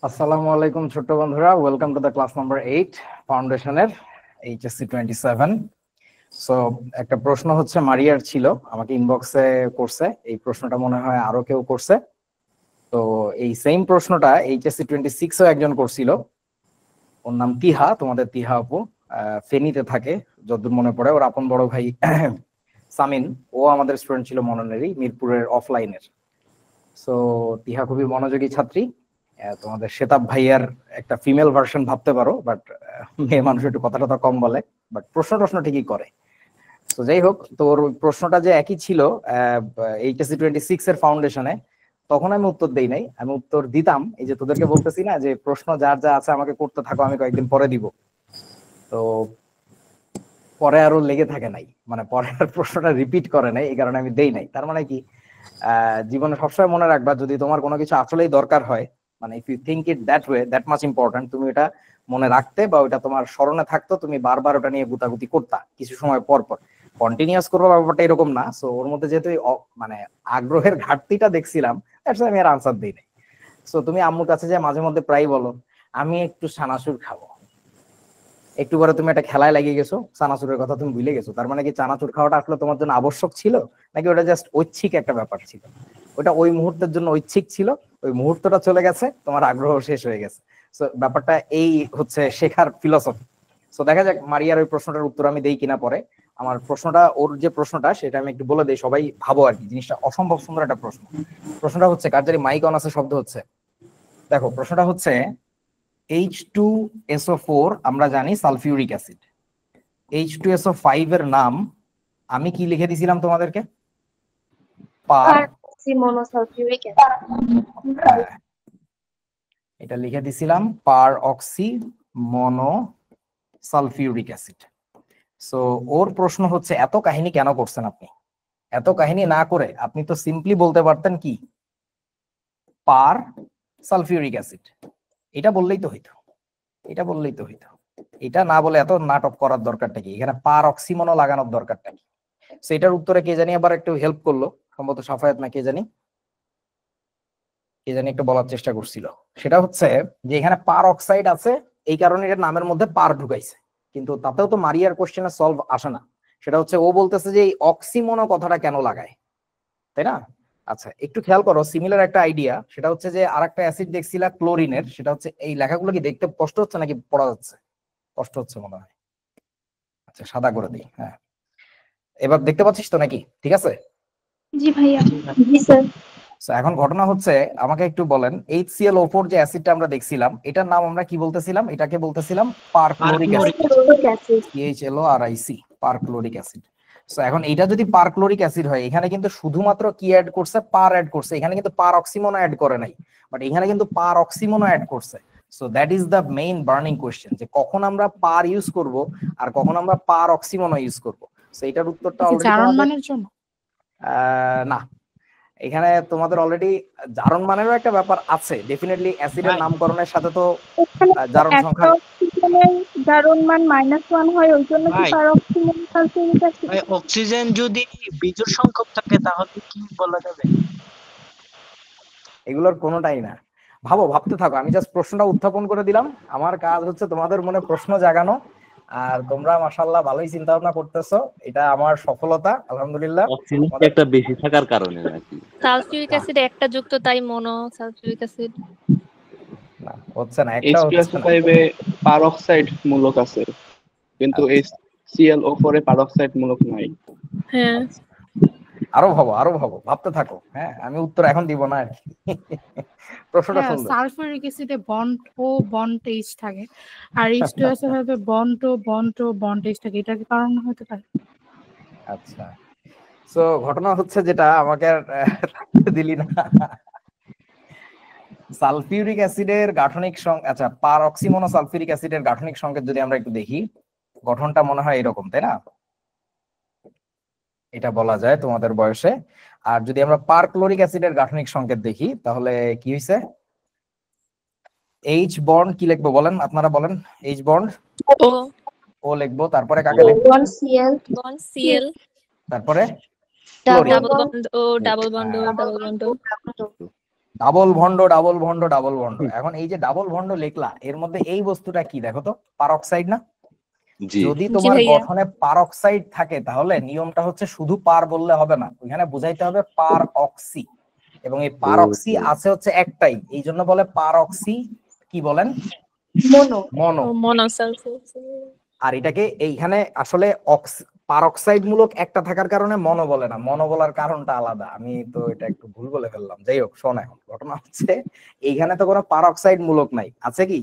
আসসালামু আলাইকুম ছোট্ট বন্ধুরা, welcome to the class number 8 ফাউন্ডেশনের এইচএসসি 27। সো একটা প্রশ্ন হচ্ছে মারিয়ার ছিল, আমাকে ইনবক্সে করছে। এই প্রশ্নটা মনে হয় আরো কেউ করছে। তো এই সেম প্রশ্নটা এইচএসসি 26-এও একজন করছিল। ওর নাম তিহা, তোমাদের তিহা আপু, ফেনীতে থাকে যতদূর মনে পড়ে। ওর আপন বড় ভাই সামিন, ও আমাদের স্টুডেন্ট ছিল মননেরই, মিরপুরের অফলাইনের। সো তিহা খুবই মনোযোগী ছাত্রী। তোমাদের শ্বেতাব ভাইয়ার একটা ফিমেল ভার্সন ভাবতে পারো, বাট মেয়ে মানুষ একটু কথা টথা কম বলে, বাট প্রশ্ন ঠিকই করে। তো যাই হোক, তোর প্রশ্নটা যে একই ছিল এইচএসসি 26 এর ফাউন্ডেশনে, তখন আমি উত্তর দেই নাই। আমি উত্তর দিতাম, এই যে তোদেরকে বলতেছি না যে প্রশ্ন যার যা আছে আমাকে করতে থাকো, আমি কয়েকদিন পরে দিব। তো পরে আরো লেগে থাকে নাই, মানে পরে আর প্রশ্নটা রিপিট করে নাই, এই কারণে আমি দেই নাই। তার মানে কি, জীবনে সবসময় মনে রাখবা, যদি তোমার কোনো কিছু আসলেই দরকার হয়, মানে if you think it that way, that much important, তুমি এটা মনে রাখতে বা ওটা তোমার স্মরণে থাকতো, তুমি বারবার ওটা নিয়ে গুতাগুতি করতা কিছু সময় পর পর। কন্টিনিউয়াস করবো ব্যাপারটা এরকম না। সো ওর মধ্যে যেহেতু মানে আগ্রহের ঘাটতিটা দেখছিলাম, আমি আর আনসার দিই নাই। সো তুমি আম্মুর কাছে যে মাঝে মধ্যে প্রায় বলো, আমি একটু সানাসুর খাবো, একটু পরে তুমি একটা খেলায় লাগিয়ে গেছো, চানাচুরের কথা তুমি ভুলে গেছো। তার মানে কি চানাচুর খাওয়াটা আসলে তোমার জন্য আবশ্যক ছিল, নাকি ওটা জাস্ট ঐচ্ছিক একটা ব্যাপার ছিল? ওটা ওই মুহূর্তের জন্য ঐচ্ছিক ছিল, ওই মুহূর্তটা চলে গেছে, তোমার আগ্রহ শেষ হয়ে গেছে। সো ব্যাপারটা এই হচ্ছে শেখার ফিলসফি। সো দেখা যাক মারিয়ার ওই প্রশ্নটার উত্তর আমি দেই কিনা পরে। আমার প্রশ্নটা, ওর যে প্রশ্নটা সেটা আমি একটু বলে দেই, সবাই ভাবো আর কি। জিনিসটা অসম্ভব সুন্দর একটা প্রশ্ন। প্রশ্নটা হচ্ছে, কার জানি মাইক অন আছে, শব্দ হচ্ছে। দেখো প্রশ্নটা হচ্ছে, H2SO4 আমরা জানি সালফিউরিক অ্যাসিড। H2SO5 এর নাম আমি কি লিখে দিছিলাম তোমাদেরকে? এটা লিখে দিছিলাম পার অক্সি মনো সালফিউরিক অ্যাসিড। সো ওর প্রশ্ন হচ্ছে, এত কাহিনী কেন করছেন আপনি? এত কাহিনী না করে আপনি তো সিম্পলি বলতে পারতেন কি, পার সালফিউরিক অ্যাসিড। এটা বললেই তো হইতো, এটা বললেই তো হইতো। এটা না বলে এত নাটক করার দরকারটা কি? এখানে পার অক্সিমনো লাগানোর দরকারটা কি? সেটার উত্তরে কে জানি আবার একটু হেল্প করলো, সম্ভবত সাফায়াত না কে জানি একটু বলার চেষ্টা করছিল। সেটা হচ্ছে যে এখানে পার অক্সাইড আছে, এই কারণে এর নামের মধ্যে পার ঢুকাইছে। কিন্তু তাতেও তো মারিয়ার কোশ্চেনে সলভ আসে না। সেটা হচ্ছে ও বলতেছে যে এই অক্সিমনো কথাটা কেন লাগায়, তাই না? আচ্ছা একটু খেয়াল করো, সিমিলার একটা আইডিয়া। সেটা হচ্ছে যে আরেকটা অ্যাসিড দেখছিলা ক্লোরিনের, সেটা হচ্ছে, এই লেখাগুলো কি দেখতে কষ্ট হচ্ছে নাকি পড়া যাচ্ছে? কষ্ট হচ্ছে মনে হয়। আচ্ছা সাদা করে দিই, হ্যাঁ। এবার দেখতে পাচ্ছিস তো নাকি? ঠিক আছে? জি ভাইয়া। জি স্যার। এখন ঘটনা হচ্ছে, আমাকে একটু বলেন, HClO4 যে অ্যাসিডটা আমরা দেখছিলাম, এটার নাম আমরা কি বলতেছিলাম? এটাকে বলতেছিলাম perchloric acid, CHLORIC, perchloric acid. So এখন এটা যদি পারক্লোরিক অ্যাসিড হয়, এখানে কিন্তু শুধুমাত্র কি অ্যাড করছে? পার অ্যাড করছে। এখানে কিন্তু পার অক্সিমনো অ্যাড করে নাই, বাট এখানে কিন্তু পার অক্সিমনো অ্যাড করছে। So that is the main burning question, যে কখন আমরা পার ইউজ করব আর কখন আমরা পার অক্সিমনো ইউজ করব। সো এটার উত্তরটা অলরেডি তোমাদের না, এখানে তোমাদের অলরেডি জারণ মানেরও একটা ব্যাপার আছে। ডেফিনেটলি অ্যাসিডের নামকরণের সাথে তো জারণ সংখ্যা, জারণ মান -1 হয়, ওই জন্য কি পারঅক্সিমন সালফিউরিক অ্যাসিড? অক্সিজেন যদি বিজোড় সংখ্যক থাকে তাহলে কি বলা যাবে? এগুলোর কোনোটাই না। ভাবতে থাকো, আমি জাস্ট প্রশ্নটা উত্থাপন করে দিলাম। আমার কাজ হচ্ছে তোমাদের মনে প্রশ্ন জাগানো, আর তোমরা মাশাআল্লাহ ভালোই চিন্তা ভাবনা করতেছো, এটা আমার সফলতা, আলহামদুলিল্লাহ। অক্সিজেন একটা বেশি থাকার কারণে নাকি? সালফিউরিক অ্যাসিড একটা যুক্ত, তাই মনো সালফিউরিক অ্যাসিড না, হচ্ছে না, একটা হচ্ছে না। H2SO5 এ পারঅক্সাইড মূলক আছে, কিন্তু HClO4 এ পারঅক্সাইড মূলক নাই। হ্যাঁ, আরো ভাবতে থাকো। হ্যাঁ, আমি উত্তর এখন দিব না আর কি। প্রশ্নটা সুন্দর। Sulphuric অ্যাসিডে bond O bond H থাকে, আর H2SO5 এ বন্ড ও বন্ড H থাকে। এটার কি কারণ হতে পারে? আচ্ছা, সো ঘটনা হচ্ছে, যেটা আমাকে আর থাকতে দিলি না, সালফিউরিক অ্যাসিডের গাঠনিক আচ্ছা, পারঅক্সিমনো সালফিউরিক অ্যাসিডের গাঠনিক সংকেত যদি আমরা একটু দেখি, গঠনটা মনে হয় এরকম, তাই না? এটা বলা যায় তোমাদের বয়সে। আর যদি আমরা পারক্লোরিক অ্যাসিডের গাঠনিক সংকেত দেখি, তাহলে কি হইছে? H বন্ড কি লিখবো বলেন, আপনারা বলেন। H বন্ড ও লিখবো, তারপরে কাকে লিখবো? বন্ড Cl, তারপরে double bond O, double bond O, double bond O. Double bond double bond double bond. এখন এই যে ডাবল ভন্ড লিখলা, এর মধ্যে এই বস্তুটা কি দেখো তো, পারঅক্সাইড না? জি যদি তোমার ভাইয়া। গঠনে পারঅক্সাইড থাকে তাহলে নিয়মটা হচ্ছে শুধু পার বললে হবে না, ওখানে বুঝাইতে হবে পার অক্সি, এবং এই পার অক্সি আছে হচ্ছে একটাই, এই জন্য বলে পার অক্সি কি বলেন, মনো। মনো। মনোসালফেট। আর এটাকে এইখানে আসলে পারঅক্সাইড মূলক একটা থাকার কারণে মনো বলে না, মনো বলার কারণটা আলাদা, আমি তো এটা একটু ভুল বলে ফেললাম। যাই হোক, শোন, এখন ঘটনা হচ্ছে এইখানে তো কোনো পারঅক্সাইড মূলক নাই, আছে কি?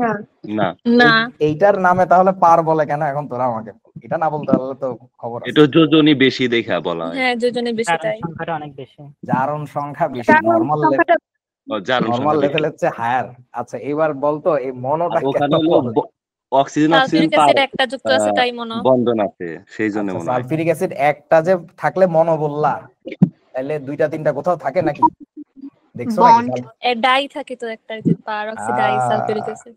না। না, না, এইটার নামে তাহলে পার বলে কেন, এখন তোরা আমাকে বল। এটা না বলতে পারলে তো খবর আছে। এটা যোজনী বেশি দেখা বলা হয়। হ্যাঁ দুজনে বেশি তাই। সংখ্যাটা অনেক বেশি। জারণ সংখ্যা বেশি, কারণ নরমাল সংখ্যাটা জারণ নরমাল সংখ্যা বেশি। লেভেল হচ্ছে হায়ার। আচ্ছা এবার বলতো এই মনোটা আর ওখানে কেন হলো বলে? অক্সিজেন সালফিউরিক তার অ্যাসিড একটা যুক্ত আছে তাই মনো। বন্ধন আছে, সেই জন্য আচ্ছা, মনে হয়। সালফিউরিক অ্যাসিড একটা যে থাকলে মনো বললা, তাহলে দুইটা তিনটা কোথাও থাকে নাকি? দেখছো নাকি? বন্ড। ডাই থাকে তো একটা, যে পারঅক্সি ডাই সালফিউরিক অ্যাসিড।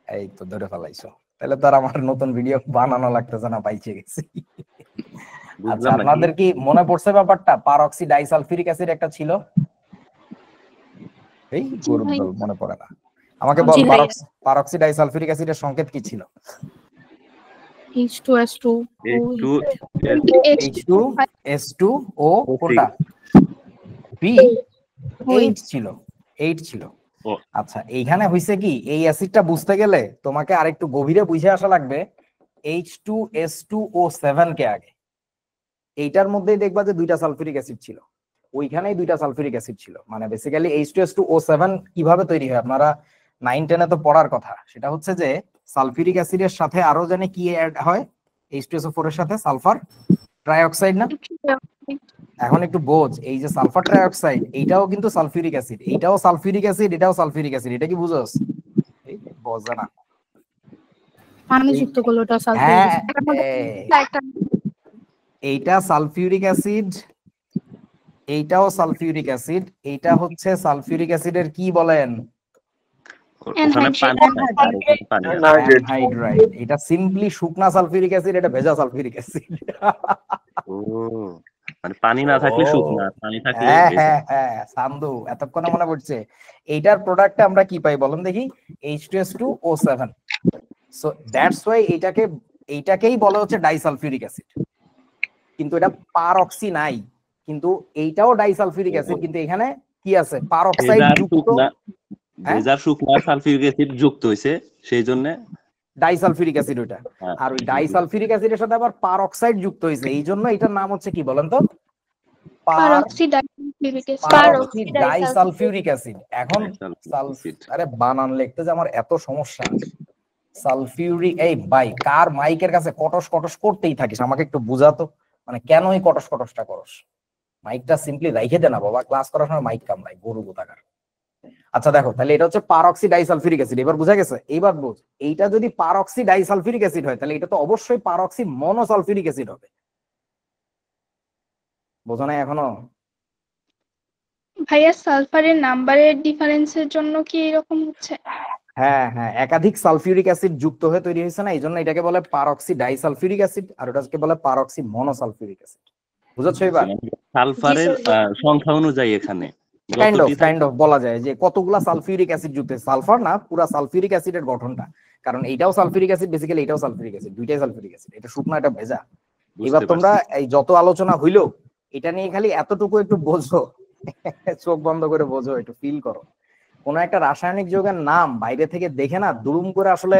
এই তো ধরে ফেলাইছো, তাহলে তো আর আমার নতুন ভিডিও বানানো লাগতেছে না, পাইছে গেছি। আচ্ছা বুঝলাম নাকি? আপনাদের কি মনে পড়ছে ব্যাপারটা, পারঅক্সি ডাইসালফিউরিক অ্যাসিড একটা ছিল? এই গরুর দল মনে পড়ে না, আমাকে বল। জি ভাইয়া। পারঅক্সি ডাইসালফিউরিক অ্যাসিডের সংকেত কি ছিল? H2S2 একটু H2S2O, কোনটা? বি 8 ছিল, 8 ছিল। ও। আচ্ছা এইখানে হইছে কি, এই অ্যাসিডটা বুঝতে গেলে তোমাকে আরেকটু গভীরে বুঝে আসা লাগবে H2S2O7 কে আগে। এইটার মধ্যেই দেখবা যে দুইটা সালফিউরিক অ্যাসিড ছিল, ওইখানেই দুইটা সালফিউরিক অ্যাসিড ছিল। মানে বেসিক্যালি H2S2O7 কিভাবে তৈরি হয় আপনারা 9-10 এ তো পড়ার কথা, সেটা হচ্ছে যে সালফিউরিক অ্যাসিডের সাথে আরো জানে কি অ্যাড হয়, H2SO4 এর সাথে সালফার ট্রাইঅক্সাইড না? এখন একটু বোঝ, এই যে সালফার ট্রাইঅক্সাইড এইটাও কিন্তু সালফিউরিক অ্যাসিড, এইটাও সালফিউরিক অ্যাসিড, এটাও সালফিউরিক অ্যাসিড, এটা কি বুঝোস? এই বোঝা না। পানি যুক্ত করলে ওটা হ্যাঁ, সালফিউরিক এইটা সালফিউরিক অ্যাসিড, এইটাও সালফিউরিক অ্যাসিড, এইটা হচ্ছে সালফিউরিক অ্যাসিডের কি বলেন? ওখানে পানি নাই, আর ওখানে পানি নাই। অ্যানহাইড্রাইড। এটা সিম্পলি শুকনা সালফিউরিক অ্যাসিড, এটা ভেজা সালফিউরিক অ্যাসিড। ও, মানে পানি না থাকলে শুকনা, পানি থাকলে হ্যাঁ ভেজা। হ্যাঁ হ্যাঁ, সান্দু এতক্ষণে মনে পড়ছে। এইটার প্রোডাক্টে আমরা কি পাই বলেন দেখি, H2S2O7। সো দ্যাটস ওয়াই এইটাকেই বলা হচ্ছে ডাইসালফিউরিক অ্যাসিড, কিন্তু এটা পারঅক্সি নাই, কিন্তু এইটাও ডাইসালফিউরিক অ্যাসিড, কিন্তু এখানে কি আছে, পারঅক্সাইড যুক্ত ভেজার শুকনা সালফিউরিক অ্যাসিড যুক্ত হইছে, সেই জন্য ডাইসালফিউরিক অ্যাসিড ওইটা। আর ওই ডাইসালফিউরিক অ্যাসিডের সাথে আবার পারঅক্সাইড যুক্ত হয়েছে, এই জন্য এটার নাম হচ্ছে কি বলেন তো, পারঅক্সি ডাইসালফিউরিক অ্যাসিড। পারঅক্সি ডাইসালফিউরিক অ্যাসিড। এখন অ্যাসিড। আরে বানান লিখতে যে আমার এত সমস্যা। সালফিউরিক, এই ভাই কার মাইকের কাছে কটস কটস করতেই থাকিস, আমাকে একটু বুঝাতো, মানে কেন এই কটস কটসটা করস? মাইকটা সিম্পলি রাইখে দে না বাবা, ক্লাস করার সময় মাইক কামড়াই, গরু কোথাকার। আচ্ছা দেখো, তাহলে এটা হচ্ছে পারঅক্সি ডাইসালফিউরিক অ্যাসিড, এবার বুঝা গেছে? এইবার বুঝ, এইটা যদি পারঅক্সি ডাইসালফিউরিক অ্যাসিড হয় তাহলে এটা তো অবশ্যই পারঅক্সি মনোসালফিউরিক অ্যাসিড হবে। বোঝো না এখনো? ভাইয়া সালফারের নাম্বারের ডিফারেন্সের জন্য কি এরকম হচ্ছে? হ্যাঁ হ্যাঁ, একাধিক সালফিউরিক অ্যাসিড যুক্ত হয়ে তৈরি হয়েছে না, এই জন্য এটাকে বলে পারঅক্সি ডাইসালফিউরিক অ্যাসিড, আর ওটাকে বলে পারঅক্সি মনোসালফিউরিক অ্যাসিড। বুঝছো এবার? সালফারের সংখ্যা অনুযায়ী এখানে কাইন্ড অফ বলা যায় যে কতগুলা সালফিউরিক অ্যাসিড যুক্ত, সালফার না, পুরা সালফিউরিক অ্যাসিডের গঠনটা, কারণ এইটাও সালফিউরিক অ্যাসিড, বেসিক্যালি এটাও সালফিউরিক অ্যাসিড, দুইটাই সালফিউরিক অ্যাসিড, এটা শুকনো এটা ভেজা। এবার তোমরা এই যত আলোচনা হইলো এটা নিয়ে খালি এতটুকু একটু বোঝো, চোখ বন্ধ করে বোঝো, একটু ফিল করো। কোন একটা রাসায়নিক যৌগের নাম বাইরে থেকে দেখে না দুরুম করে আসলে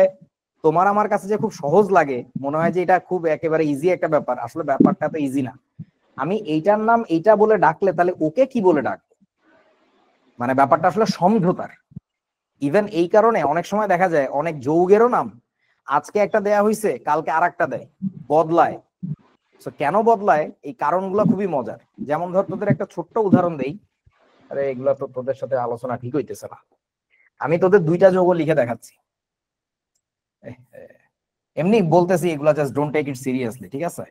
তোমার আমার কাছে যে খুব সহজ লাগে, মনে হয় যে এটা খুব একেবারে ইজি একটা ব্যাপার, আসলে ব্যাপারটা তো ইজি না। আমি এইটার নাম এইটা বলে ডাকলে তাহলে ওকে কি বলে ডাকবো, মানে ব্যাপারটা আসলে সমঝোতার। ইভেন এই কারণে অনেক সময় দেখা যায় অনেক যৌগেরও নাম আজকে একটা দেয়া হয়েছে, কালকে আর একটা দেয়, বদলায়। কেন বদলায়, এই কারণগুলো খুবই মজার। যেমন ধর তোদের একটা ছোট্ট উদাহরণ দেই, আরে এগুলা তো তোদের সাথে আলোচনা ঠিক হইতেছে না, আমি তোদের দুইটা যৌগ লিখে দেখাচ্ছি, এমনি বলতেছি, এগুলা just don't take it seriously, ঠিক আছে?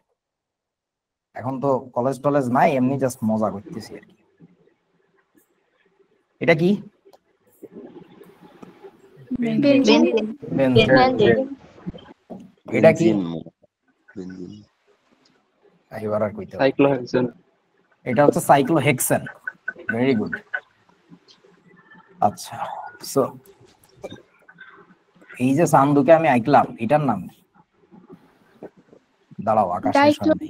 এখন তো কলেজ টলেজ নাই, এমনি জাস্ট মজা করতেছি আর কি। এটা কি? বেনজিন। এটা কি? এবার আর কইতে হবে। সাইক্লোহেক্সেন। এটা হচ্ছে সাইক্লোহেক্সেন। Very good. আচ্ছা, সো এই যে সান্দুকে আমি আইকলাম, এটার নাম কি? দাঁড়াও, আকাশের সামনে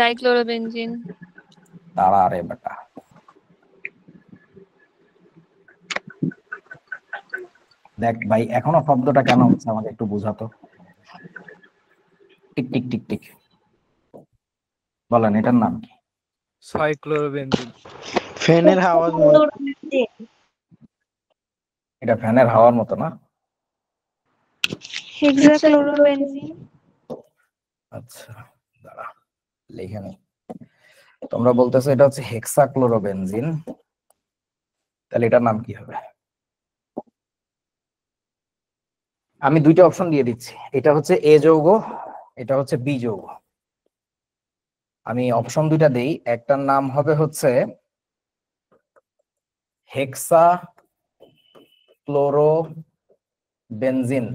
ডাইক্লোরোবেনজিন। দাঁড়া রে বেটা। দেখ ভাই, এখনো শব্দটা কেন হচ্ছে আমাকে একটু বোঝাতো। টিক টিক টিক টিক, বলেন এটার নাম কি? সাইক্লোরোবেনজিন। ফ্যানের আওয়াজ মনে এটা ফ্যানের হাওয়ার মতো না? হেক্সাক্লোরোবেনজিন। আচ্ছা দাঁড়া, লিখে নি। তোমরা বলতেছো এটা হচ্ছে হেক্সাক্লোরোবেনজিন, তাহলে এটার নাম কি হবে? আমি দুইটা অপশন দিয়ে দিচ্ছি, এটা হচ্ছে এ যৌগ, এটা হচ্ছে বি যৌগ। আমি অপশন দুইটা দেই, একটার নাম হবে হচ্ছে হেক্সাক্লোরোবেনজিন,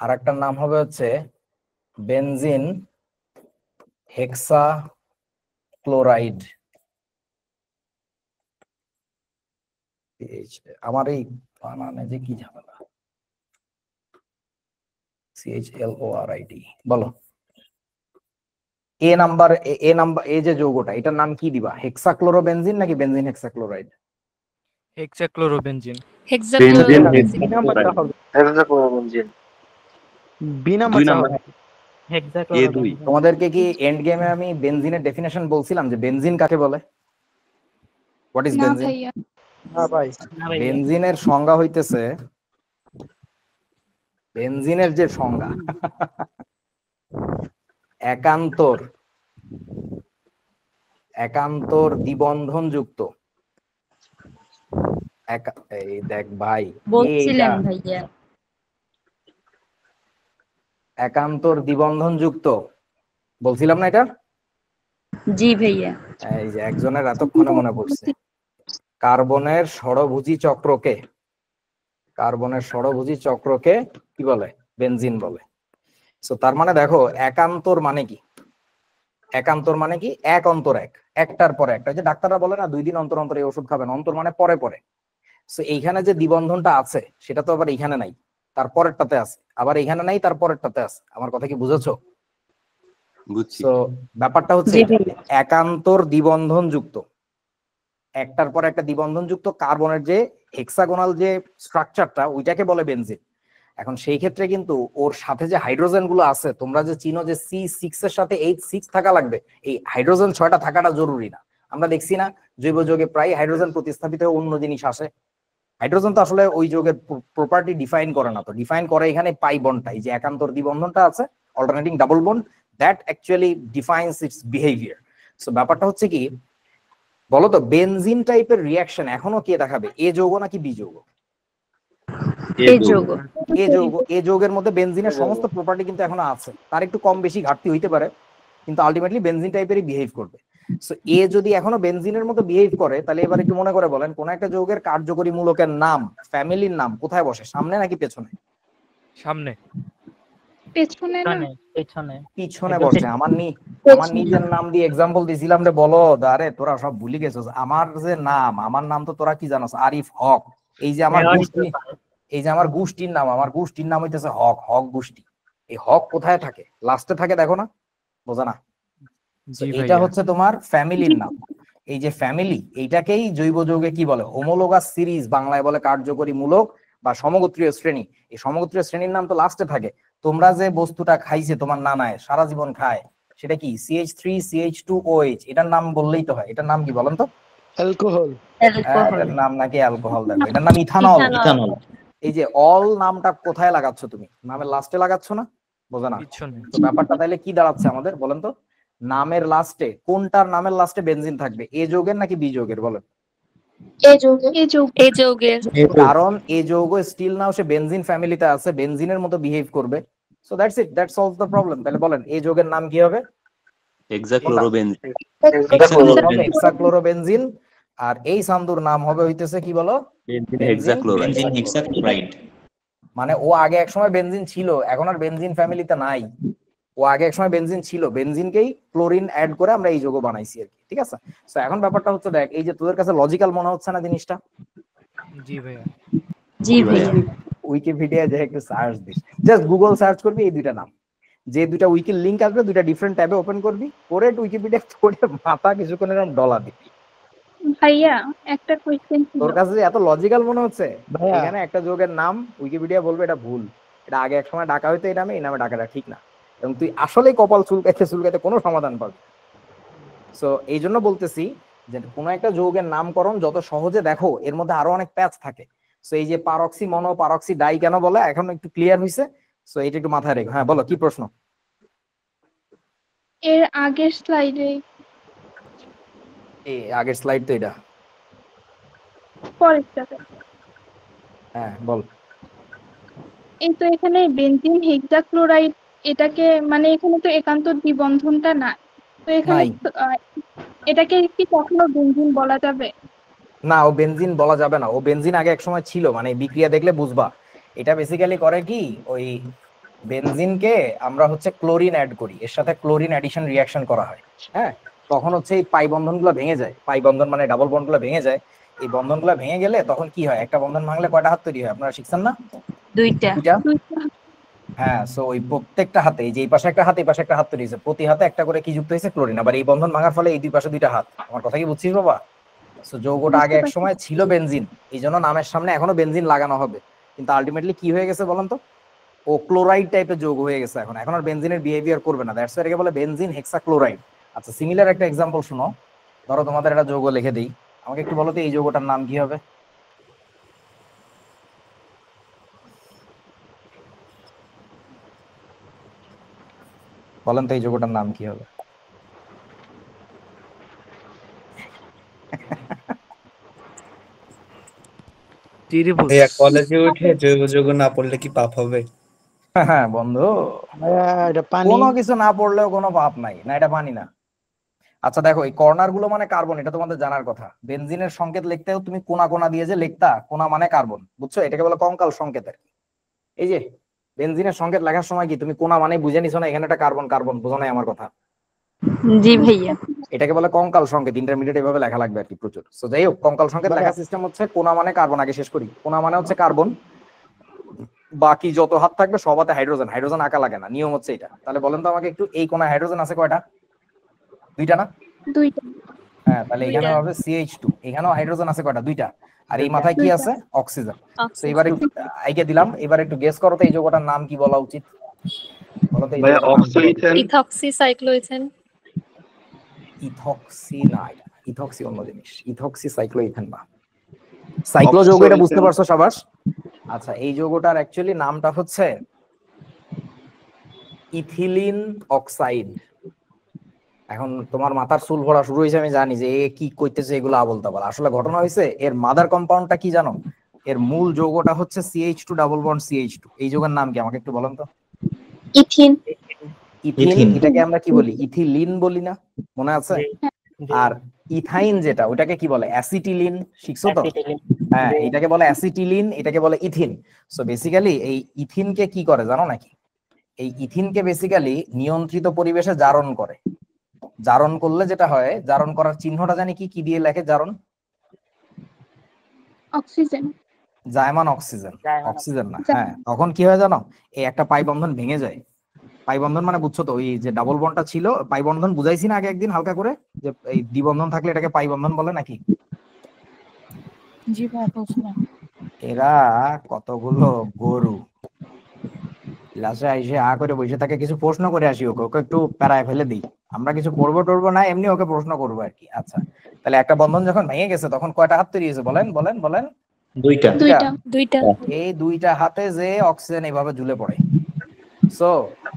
আর একটার নাম হবে হচ্ছে বেনজিন হেক্সাক্লোরাইড। আমার এই বানানে যে কি ঝামেলা। CHLORID, বলো এ নাম্বার, এ যে যৌগটা, এটার নাম কি দিবা? হেক্সাক্লোরোবেনজিন নাকি বেনজিন হেক্সাক্লোরাইড? হেক্সাক্লোরোবেনজিন। হেক্সাক্লোরোবেনজিন। বি দুই নাম্বার নাম্বার এ দুই। তোমাদেরকে কি এন্ড গেমে আমি বেনজিনের ডেফিনেশন বলছিলাম যে বেনজিন কাকে বলে? হোয়াট ইজ না বেনজিন? ভাইয়া। না ভাই বেনজিনের সংজ্ঞা হইতেছে, বেনজিনের যে সংজ্ঞা, একান্তর দ্বিবন্ধন যুক্ত। এই দেখ ভাই, বলছিলেন ভাইয়া। একান্তর দ্বিবন্ধন যুক্ত বলছিলাম না এটা? জি ভাইয়া। এই যে একজনের এতক্ষণে মনে পড়ছে, কার্বনের ষড়ভুজি চক্রকে কি বলে? বেনজিন বলে। সো তার মানে দেখো, একান্তর মানে কি? একান্তর মানে কি? এক অন্তর এক, একটার পরে একটা। যে ডাক্তাররা বলে না 2 দিন অন্তর অন্তর এই ওষুধ খাবেন, অন্তর মানে পরে পরে। সো এইখানে যে দ্বিবন্ধনটা আছে সেটা তো আবার এইখানে নাই, তার পরেরটাতে আছে, আবার এইখানে নাই, তার পরেরটাতে আছে। আমার কথা কি বুঝেছো? বুঝছি। সো ব্যাপারটা হচ্ছে একান্তর দ্বিবন্ধন যুক্ত, একটার পর একটা দ্বিবন্ধন যুক্ত কার্বনের যে হেক্সাগোনাল যে স্ট্রাকচারটা, ওইটাকে বলে বেনজিন। এখন সেই ক্ষেত্রে কিন্তু ওর সাথে যে হাইড্রোজেন গুলো আছে, তোমরা যে চিনো যে C6 এর সাথে H6 থাকা লাগবে, এই হাইড্রোজেন 6টা থাকাটা জরুরি না। আমরা দেখছি না জৈব যৌগে প্রায় হাইড্রোজেন প্রতিস্থাপিত হয়ে অন্য জিনিস আসে। হাইড্রোজেন তো আসলে ওই যৌগের প্রপার্টি ডিফাইন করে না, তো ডিফাইন করে এখানে পাই বন্ডটা, এই যে একান্তর দ্বিবন্ধনটা আছে, alternating double bond, that actually defines it's behaviour. So ব্যাপারটা হচ্ছে কি বলো তো, বেনজিন টাইপের রিয়াকশন এখনো কে দেখাবে? এ যৌগ নাকি বি যৌগ? এ যৌগ। এ যৌগের মধ্যে বেনজিনের সমস্ত প্রপার্টি কিন্তু এখনো আছে, তার একটু কম বেশি ঘাটতি হইতে পারে, কিন্তু আলটিমেটলি বেনজিন টাইপেরই বিহেভ করবে। সো এ যদি এখনো বেনজিনের মতো বিহেভ করে, তাহলে এবার একটু মনে করে বলেন, কোন একটা যৌগের কার্যকরী মূলকের নাম, ফ্যামিলির নাম কোথায় বসে? সামনে নাকি পেছনে? সামনে। পেছনে না, পিছনে বসে। আমার নিজের নাম দিয়ে এক্সাম্পল দিছিলাম রে, বলো আরে তোরা সব ভুলে গেছিস। আমার যে নাম, আমার নাম তো তোরা কি জানোস? আরিফ হক। এই যে আমার গোষ্ঠীর নাম, আমার গোষ্ঠীর নাম হইতেছে হক, হক গোষ্ঠী। এই হক কোথায় থাকে? লাস্টে থাকে, দেখো না? বোঝা না? এটা হচ্ছে তোমার ফ্যামিলির নাম। এই যে ফ্যামিলি, এইটাকেই জৈব যৌগে কি বলে? হোমোলোগাস সিরিজ, বাংলায় বলে কার্যকরী মূলক বা সমগোত্রীয় শ্রেণী। এই সমগোত্রীয় শ্রেণীর নাম তো লাস্টে থাকে। তোমরা যে বস্তুটা খাইছে তোমার নানায়, সারা জীবন খায়, সেটা কি? CH3CH2OH, এটার নাম বললেই তো হয়। এটার নাম কি বলেন তো? অ্যালকোহল। এটার নাম নাকি অ্যালকোহল? দেখো, এটার নাম ইথানল। এই যে অল নামটা কোথায় লাগাচ্ছ তুমি? নামের লাস্টে লাগাচ্ছ না? বোঝা না? পিছনে। তো ব্যাপারটা তাহলে কি দাঁড়াচ্ছে আমাদের, বলেন তো? নামের লাস্টে কোনটার নামের লাস্টে বেনজিন থাকবে? এ যৌগের নাকি বি যৌগের? বলেন। এ যৌগ। এ যৌগের। কারণ এ যৌগ স্টিল নাও সে বেনজিন ফ্যামিলিতে আছে, বেনজিনের মতো বিহেভ করবে। So that's it, that solves the problem. তাহলে বলেন এ যৌগের নাম কি হবে? হেক্সাক্লোরোবেনজিন। হেক্সাক্লোরোবেনজিন। আর এই সান্দুর নাম হবে হইতেছে কি বলো? হেক্সাক্লোরাইড। মানে ও আগে একসময় বেনজিন ছিল, এখন আর বেনজিন ফ্যামিলিতে নাই। ও আগে একসময় বেনজিন ছিল, বেনজিনকেই ক্লোরিন অ্যাড করে আমরা এই যৌগ বানাইছি আর কি। ঠিক আছে? সো এখন ব্যাপারটা হচ্ছে, দেখ এই যে তোদের কাছে লজিক্যাল মনে হচ্ছে না জিনিসটা? জি ভাইয়া। জি ভাইয়া। উইকিপিডিয়া যে একটু search this, just Google search করবি এই দুইটা নাম, যে দুইটা উইকির লিংক আসবে দুইটা ডিফারেন্ট ট্যাবে ওপেন করবি, করে একটু উইকিপিডিয়া পড়ে মাথা কিছুক্ষণ এরকম ডলা দিবি। ভাইয়া একটা কোয়েশ্চেন ছিল। তোর কাছে যে এত লজিক্যাল মনে হচ্ছে, ভাইয়া। এখানে একটা যোগের নাম উইকিপিডিয়া বলবে এটা ভুল, এটা আগে এক সময় ডাকা হইতো এই নামে, এই নামে ডাকাটা ঠিক না, এবং তুই আসলেই কপাল চুলকাইতে কোনো সমাধান পাবি। সো এই জন্য বলতেছি যে কোনো একটা যৌগের নামকরণ যত সহজে দেখো এর মধ্যে আরো অনেক প্যাচ থাকে। সো এই যে পারক্সি মনো পারক্সি ডাই কেন বলে এখন একটু ক্লিয়ার হয়েছে। সো এটা একটু মাথায় রেখো। হ্যাঁ বলো কি প্রশ্ন? এর আগের স্লাইডে এই আগের স্লাইড তো এটা। পরেরটাতে হ্যাঁ বল। এই তো এখানে বেনজিন হেক্সাক্লোরাইড, এটাকে মানে এখানে তো একান্ত দ্বিবন্ধনটা না, তো এখানে নাই। এটাকে কি কখনো বেনজিন বলা যাবে? না, ও বেনজিন বলা যাবে না, ও বেনজিন আগে এক সময় ছিল, মানে বিক্রিয়া দেখলে বুঝবা। এটা বেসিক্যালি করে কি, ওই বেনজিনকে আমরা হচ্ছে ক্লোরিন অ্যাড করি, এর সাথে ক্লোরিন অ্যাডিশন রিঅ্যাকশন করা হয়। হ্যাঁ, তখন হচ্ছে এই পাই বন্ধনগুলো ভেঙে যায়, পাই বন্ধন মানে ডাবল বন্ডগুলো ভেঙে যায়। এই বন্ধনগুলো ভেঙে গেলে তখন কি হয়, একটা বন্ধন ভাঙলে কয়টা হাত তৈরি হয় আপনারা শিখছেন না? দুইটা। হ্যাঁ, সো ওই প্রত্যেকটা হাতে, এই যে এই পাশে একটা হাত এই পাশে একটা হাত তৈরি হয়েছে, প্রতি হাতে একটা করে কি যুক্ত হয়েছে, ক্লোরিন। আবার এই বন্ধন ভাঙার ফলে এই দুই পাশে দুইটা হাত। আমার কথা কি বুঝছিস বাবা? সো যৌগটা আগে এক সময় ছিল বেনজিন, এই জন্য নামের সামনে এখনো বেনজিন লাগানো হবে, কিন্তু আলটিমেটলি কি হয়ে গেছে বলেন তো, ও ক্লোরাইড টাইপের যৌগ হয়ে গেছে এখন, এখন আর বেনজিনের বিহেভিয়ার করবে না, দ্যাটস এটাকে বলে বেনজিন হেক্সাক্লোরাইড। আচ্ছা, সিমিলার একটা এক্সাম্পল শুনো, ধরো তোমাদের একটা যৌগ লিখে দেই, আমাকে একটু বলো তো এই যৌগটার নাম কি হবে? বলেন তো এই যৌগটার নাম কি হবে? কলেজে উঠে জৈব যৌগ না পড়লে কি পাপ হবে? হ্যাঁ বন্ধু, ভাইয়া এটা পানি। কোনো কিছু না পড়লেও কোনো পাপ নাই, না এটা পানি না। আচ্ছা দেখো, এই কর্নার গুলো মানে কার্বন, এটা তোমাদের জানার কথা। বেনজিনের সংকেত লিখতেও তুমি কোনা কোনা দিয়ে যে লিখতা, কোনা মানে কার্বন, বুঝছো? এটাকে বলে কঙ্কাল সংকেত আর কি। এই যে বেনজিনের সংকেত লেখার সময় কি তুমি কোনা মানে বুঝে নিছো না, এখানে একটা কার্বন কার্বন, বুঝো নাই আমার কথা? জি ভাইয়া। এটাকে বলে কঙ্কাল সংকেত, ইন্টারমিডিয়েট এভাবে লেখা লাগবে আর কি প্রচুর। সো যাই হোক, কঙ্কাল সংকেত লেখা সিস্টেম হচ্ছে কোনা মানে কার্বন, আগে শেষ করি। কোনা মানে হচ্ছে কার্বন, বাকি যত হাত থাকবে সব হাতে হাইড্রোজেন, হাইড্রোজেন আঁকা লাগে না, নিয়ম হচ্ছে এটা। তাহলে বলেন তো আমাকে একটু, এই কোনায় হাইড্রোজেন আছে কয়টা? দুইটা না? দুইটা। হ্যাঁ, তাহলে এখানে হবে CH2, এখানেও হাইড্রোজেন আছে কয়টা? দুইটা। আর এই মাথায় কি আছে? অক্সিজেন। তো এবারে আইকে দিলাম, এবার একটু গেস করো তো এই যৌগটার নাম কি বলা উচিত? বলো তো এই ভাইয়া যৌগটার নাম কি? অক্সোইথেন। ইথক্সিসাইক্লোইথেন। ইথক্সি না, এটা ইথক্সি অন্য জিনিস, ইথক্সি সাইক্লোইথেন না। সাইক্লো যৌগ, এটা বুঝতে পারছো, সাবাস। আচ্ছা, এই যৌগটার অ্যাকচুয়ালি নামটা হচ্ছে ইথিলিন অক্সাইড। এখন তোমার মাথার চুল ভরা শুরু হয়েছে, আমি জানি যে এ কি কইতেছে এগুলো আবল তাবল। আসলে ঘটনা হয়েছে, এর মাদার কম্পাউন্ডটা কি জানো? এর মূল যৌগটা হচ্ছে CH2 ডাবল বন্ড CH2। এই যৌগের নাম কি আমাকে একটু বলেন তো? ইথিন। ইথিন, এটাকে আমরা কি বলি? ইথিলিন বলি না, মনে আছে? আর ইথাইন যেটা, ওটাকে কি বলে? অ্যাসিটিলিন। শিখছো তো? হ্যাঁ, এটাকে বলে অ্যাসিটিলিন, এটাকে বলে ইথিন। সো বেসিক্যালি এই ইথিনকে কি করে জানো নাকি? এই ইথিনকে বেসিক্যালি নিয়ন্ত্রিত পরিবেশে জারণ করে। জারণ করলে যেটা হয়, জারণ করার চিহ্নটা জানি কি, কি দিয়ে লেখে জারণ? অক্সিজেন। জায়মান অক্সিজেন, অক্সিজেন না। হ্যাঁ, তখন কি হয় জানো? এই একটা পাই বন্ধন ভেঙে যায়। পাই বন্ধন মানে বুঝছো তো, ওই যে ডাবল বন্ডটা ছিল, পাই বন্ধন বুঝাইছি না আগে একদিন হালকা করে, যে এই দ্বিবন্ধন থাকলে এটাকে পাই বন্ধন বলে নাকি? জি ভাইয়া বুঝলাম। এরা কতগুলো গরু লাসে আইসে আ করে বসে থাকে, কিছু প্রশ্ন করে আসি, ওকে ওকে একটু প্যারায় ফেলে দিই। আমরা কিছু করবো টরবো না, এমনি ওকে প্রশ্ন করবো আর কি। আচ্ছা, তাহলে একটা বন্ধন যখন ভেঙে গেছে তখন কয়টা হাত তৈরি হয়েছে বলেন বলেন বলেন? দুইটা। এই দুইটা হাতে যে অক্সিজেন এইভাবে ঝুলে পড়ে। So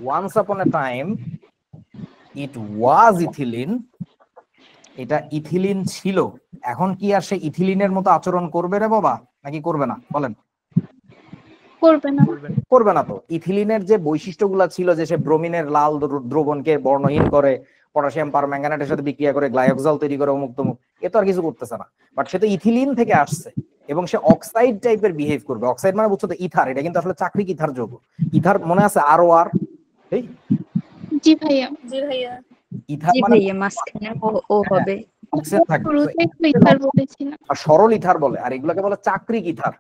once upon a time it was ethylene, এটা ইথিলিন ছিল। এখন কি আর সে ইথিলিনের মতো আচরণ করবে রে বাবা, নাকি করবে না বলেন? করবে না। করবে না তো। ইথিলিনের যে বৈশিষ্ট্যগুলো ছিল, যে সে ব্রোমিনের লাল দ্রবণকে বর্ণহীন করে, পটাশিয়াম পারম্যাঙ্গানেটের সাথে বিক্রিয়া করে গ্লাইকোজল তৈরি করে, অমুক তমুক, এ তো আর কিছু করতেছে না। বাট সে তো ইথিলিন থেকে আসছে, এবং সে অক্সাইড টাইপের বিহেভ করবে। অক্সাইড মানে বুঝছো তো ইথার, এটা কিন্তু আসলে চাকরিক ইথার যৌগ। ইথার মনে আছে? ROR। জি ভাইয়া। জি ভাইয়া। ইথার জি মানে ভাইয়া মাঝখানে ও হবে। অক্সিজেন থাকে। শুরুতে একটু ইথার বলেছিলাম। আর সরল ইথার বলে, আর এগুলোকে বলে চাক্রিক ইথার,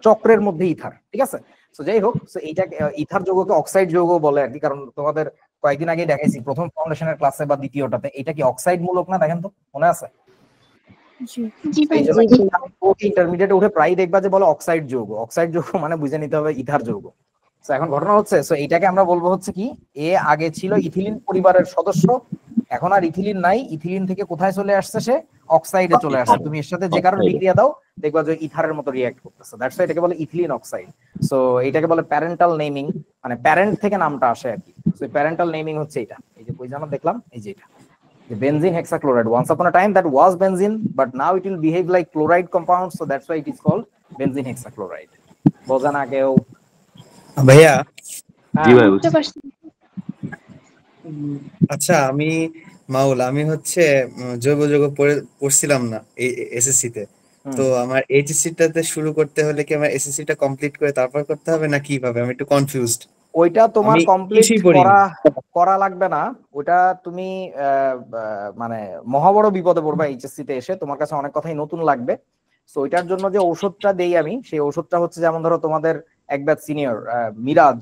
চক্রের মধ্যে ইথার, ঠিক আছে। তো যাই হোক, তো এইটা ইথার যৌগকে অক্সাইড যৌগ বলে আর কি, কারণ তোমাদের কয়েকদিন আগে দেখাইছি প্রথম ফাউন্ডেশনের ক্লাসে বা দ্বিতীয়টাতে, এটা কি অক্সাইড মূলক না, দেখেন তো, মনে আছে? জি ভাই। ইন্টারমিডিয়েটে উঠে প্রায় দেখবা যে বলে অক্সাইড যৌগ, অক্সাইড যৌগ মানে বুঝে নিতে হবে ইথার যৌগ। তো এখন ঘটনা হচ্ছে, সো এইটাকে আমরা বলবো হচ্ছে কি, এ আগে ছিল ইথিলিন পরিবারের সদস্য, এখন আর ইথিলিন নাই, ইথিলিন থেকে কোথায় চলে আসছে, সে অক্সাইডে চলে আসছে। তুমি এর সাথে যে কারণে বিক্রিয়া দাও দেখবা যে ইথারের মতো রিঅ্যাক্ট করতেছে, দ্যাটস ওয়াই এটাকে বলে ইথিলিন অক্সাইড। সো এটাকে বলে প্যারেন্টাল নেমিং, মানে প্যারেন্ট থেকে নামটা আসে আর কি। সো প্যারেন্টাল নেমিং হচ্ছে এটা, এই যে কই জানো দেখলাম, এই যে এটা the benzene hexachloride. Once upon a time that was benzene, but now it will behave like chloride compound, so that's why it is called benzene hexachloride. বোঝা না কেউ? ভাইয়া জি ভাই বুঝতে পারছি। আচ্ছা, আমি মাউল, আমি হচ্ছে জৈব যৌগ পড়ছিলাম না এই এসএসসি তে। তো আমার এইচএসসি টাতে শুরু করতে হলে কি আমার এসএসসি টা কমপ্লিট করে তারপর করতে হবে না কিভাবে? আমি একটু কনফিউজড। ওইটা তোমার আমি কমপ্লিট কিছুই পড়িনি। করা লাগবে না, ওটা তুমি মানে মহাবড় বিপদে পড়বা এইচএসসি তে এসে, তোমার কাছে অনেক কথাই নতুন লাগবে। সো ওইটার জন্য যে ঔষধটা দেই আমি, সেই ওষুধটা হচ্ছে, যেমন ধরো তোমাদের এক ব্যাচ সিনিয়র মিরাজ,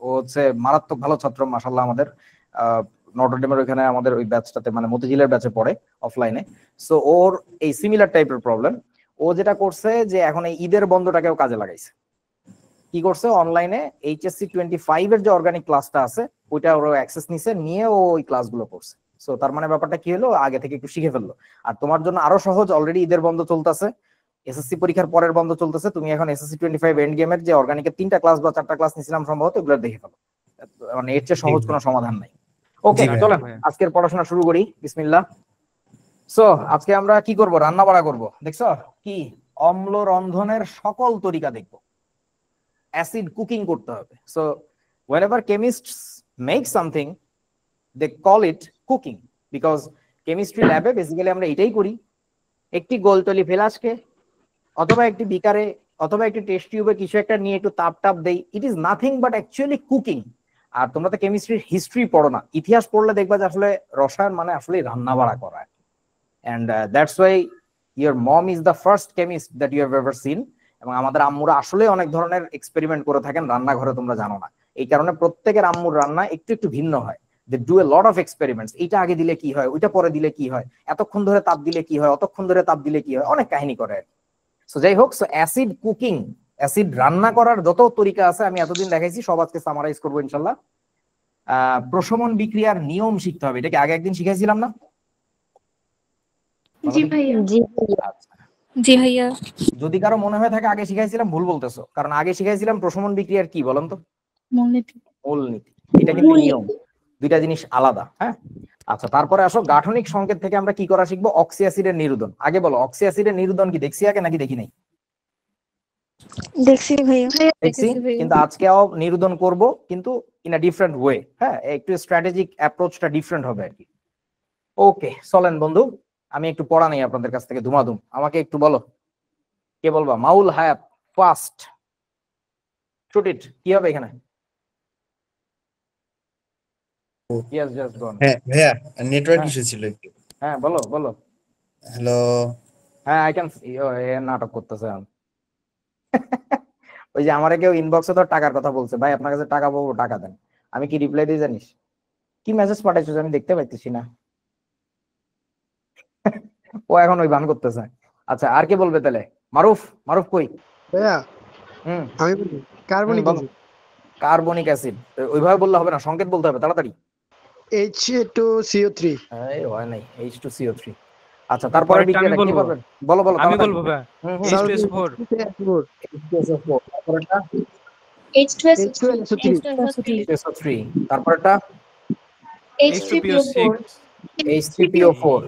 ও হচ্ছে মারাত্মক ভালো ছাত্র মাশাআল্লাহ, আমাদের নটরডেমের ওইখানে আমাদের ওই ব্যাচটাতে, মানে মতিঝিলের ব্যাচে পড়ে অফলাইনে। সো ওর এই সিমিলার টাইপের প্রবলেম। ও যেটা করছে যে এখন এই ঈদের বন্ধটাকেও কাজে লাগাইছে। কি করছে, অনলাইনে এইচএসসি 25 এর যে অর্গানিক ক্লাসটা আছে ওইটা ওরা অ্যাক্সেস নিছে, নিয়ে ও ওই ক্লাসগুলো করছে। সো তার মানে ব্যাপারটা কি হলো, আগে থেকে একটু শিখে ফেললো। আর তোমার জন্য আরো সহজ, অলরেডি ঈদের বন্ধ চলতেছে, এসএসসি পরীক্ষার পরের বন্ধ চলতেছে, তুমি এখন এসএসসি 25 এন্ড গেমের যে অর্গানিকের 3টা ক্লাস বা 4টা ক্লাস নিছিলাম সম্ভবত, এগুলো দেখে ফেলো। মানে এর চেয়ে সহজ কোনো সমাধান নাই। ওকে, চলেন আজকের পড়াশোনা শুরু করি, বিসমিল্লাহ। সো আজকে আমরা কি করব, রান্না বাড়া করব। দেখছো কি, অম্ল রন্ধনের সকল তরিকা দেখবো, অ্যাসিড কুকিং করতে হবে। So whenever chemists make something they call it cooking, because chemistry ল্যাবে বেসিক্যালি আমরা এটাই করি, একটি গোলতলি ফ্লাস্কে অথবা একটি বিকারে অথবা একটি টেস্ট টিউবে কিছু একটা নিয়ে একটু তাপ টাপ দেই, it is nothing but actually cooking. আর তোমরা তো কেমিস্ট্রির হিস্ট্রি পড়ো না, ইতিহাস পড়লে দেখবা যে আসলে রসায়ন মানে আসলে রান্না বাড়া করা, and that's why your mom is the first chemist that you have ever seen. এবং আমাদের আম্মুরা আসলে অনেক ধরনের এক্সপেরিমেন্ট করে থাকেন রান্নাঘরে, তোমরা জানো না। এই কারণে প্রত্যেকের আম্মুর রান্না একটু একটু ভিন্ন হয়, they do a lot of experiments. এটা আগে দিলে কি হয়, ওইটা পরে দিলে কি হয়, এতক্ষণ ধরে তাপ দিলে কি হয়, অতক্ষণ ধরে তাপ দিলে কি হয়, অনেক কাহিনী করে। সো যাই হোক, সো অ্যাসিড কুকিং, অ্যাসিড রান্না করার যত তরিকা আছে আমি এতদিন দেখাইছি, সব আজকে সামারাইজ করবো ইনশাল্লাহ। প্রশমন বিক্রিয়ার নিয়ম শিখতে হবে, এটাকে আগে একদিন শিখাইছিলাম না? জি ভাইয়া। আচ্ছা, জি ভাইয়া। যদি কারো মনে হয়ে থাকে আগে শিখাইছিলাম, ভুল বলতেছো, কারণ আগে শিখাইছিলাম প্রশমন বিক্রিয়ার কি বলেন তো, মূলনীতি। মূলনীতি। এটা কিন্তু নিয়ম, দুইটা জিনিস আলাদা। হ্যাঁ, আচ্ছা, তারপরে আসো গাঠনিক সংকেত থেকে আমরা কি করা শিখবো, অক্সি অ্যাসিডের নিরুদন। আগে বলো, অক্সি অ্যাসিডের নিরুদন কি দেখছি আগে নাকি দেখি নাই? দেখছি ভাইয়া। দেখছি, কিন্তু আজকেও নিরুদন করব, কিন্তু ইন আ ডিফারেন্ট ওয়ে। হ্যাঁ, একটু স্ট্র্যাটেজিক অ্যাপ্রোচটা ডিফারেন্ট হবে আর কি। ওকে চলেন বন্ধু, আমি একটু পড়া নেই আপনাদের কাছ থেকে ধুমাধুম। আমাকে একটু বলো, কে বলবা? মাউল হায়াত, ফাস্ট শুট ইট। কি হবে এখানে? Yes just go on. হ্যাঁ ভাইয়া, নেটওয়ার্ক ইস্যু ছিল একটু। হ্যাঁ বলো বলো। হ্যালো। হ্যাঁ আই ক্যান, নাটক করতেছে এখন। ওই যে আমারে কেউ ইনবক্সে তো টাকার কথা বলছে, ভাই আপনার কাছে টাকা পাবো, টাকা দেন। আমি কি রিপ্লাই দিই জানিস? কি মেসেজ পাঠাইছো আমি দেখতে পাইতেছি না। ও এখন ওই বান করতেছে। আচ্ছা, আর কে বলবে তাহলে? মারুফ, মারুফ কই? ভাইয়া আমি বলি কার্বনিক অ্যাসিড। কার্বনিক অ্যাসিড ওইভাবে বললে হবে না, সংকেত বলতে হবে তাড়াতাড়ি। H2CO3। এই হয় নাই, H2CO3। আচ্ছা, তারপরে বিক্রিয়াটা কি করবেন? বলো বলো। আমি বলবো ভাই, H2SO4। তারপরেটা H2SO3। তারপরেটা H3PO6। H3PO4।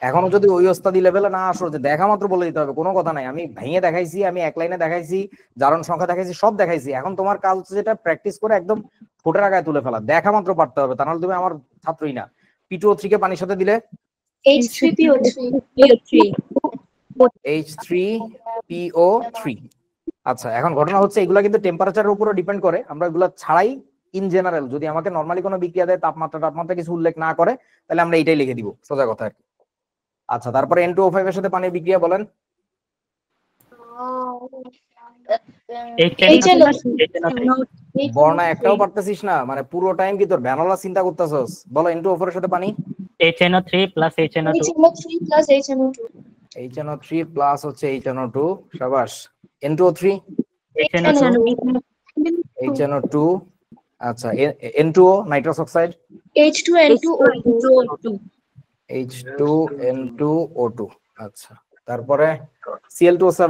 এখনো যদি ওই ওস্তাদি লেভেলে না আসো, যে দেখা মাত্র বলে দিতে হবে, কোনো কথা নাই। আমি ভেঙে দেখাইছি, আমি এক লাইনে দেখাইছি, জারণ সংখ্যা দেখাইছি, সব দেখাইছি। এখন তোমার কাজ হচ্ছে যেটা প্র্যাকটিস করে একদম ফুটের আগায় তুলে ফেলা, দেখা মাত্র পারতে হবে, তা নাহলে তুমি আমার ছাত্রই না। P2O3 কে পানির সাথে দিলে H3PO3। আচ্ছা, এখন ঘটনা হচ্ছে এগুলা কিন্তু টেম্পারেচারের উপরও ডিপেন্ড করে। আমরা এগুলা ছাড়াই ইন জেনারেল যদি আমাকে নরমালি কোনো বিক্রিয়া দেয়, তাপমাত্রা কিছু উল্লেখ না করে, তাহলে আমরা এটাই লিখে দিব, সোজা কথা আর কি। আচ্ছা, তারপরে N2O5 এর সাথে পানির বিক্রিয়া বলেন। বর্ণা একটাও পারতেছিস না, মানে পুরো টাইম কি তোর ভ্যানোলা চিন্তা করতেছস? বলো N2O4 এর সাথে পানি। HNO3 plus HNO2 HNO3 plus হচ্ছে HNO2, শাবাশ। N2O3 HNO2, আচ্ছা N2O নাইট্রাস অক্সাইড H2N2O2, আচ্ছা। তারপরে Cl2O7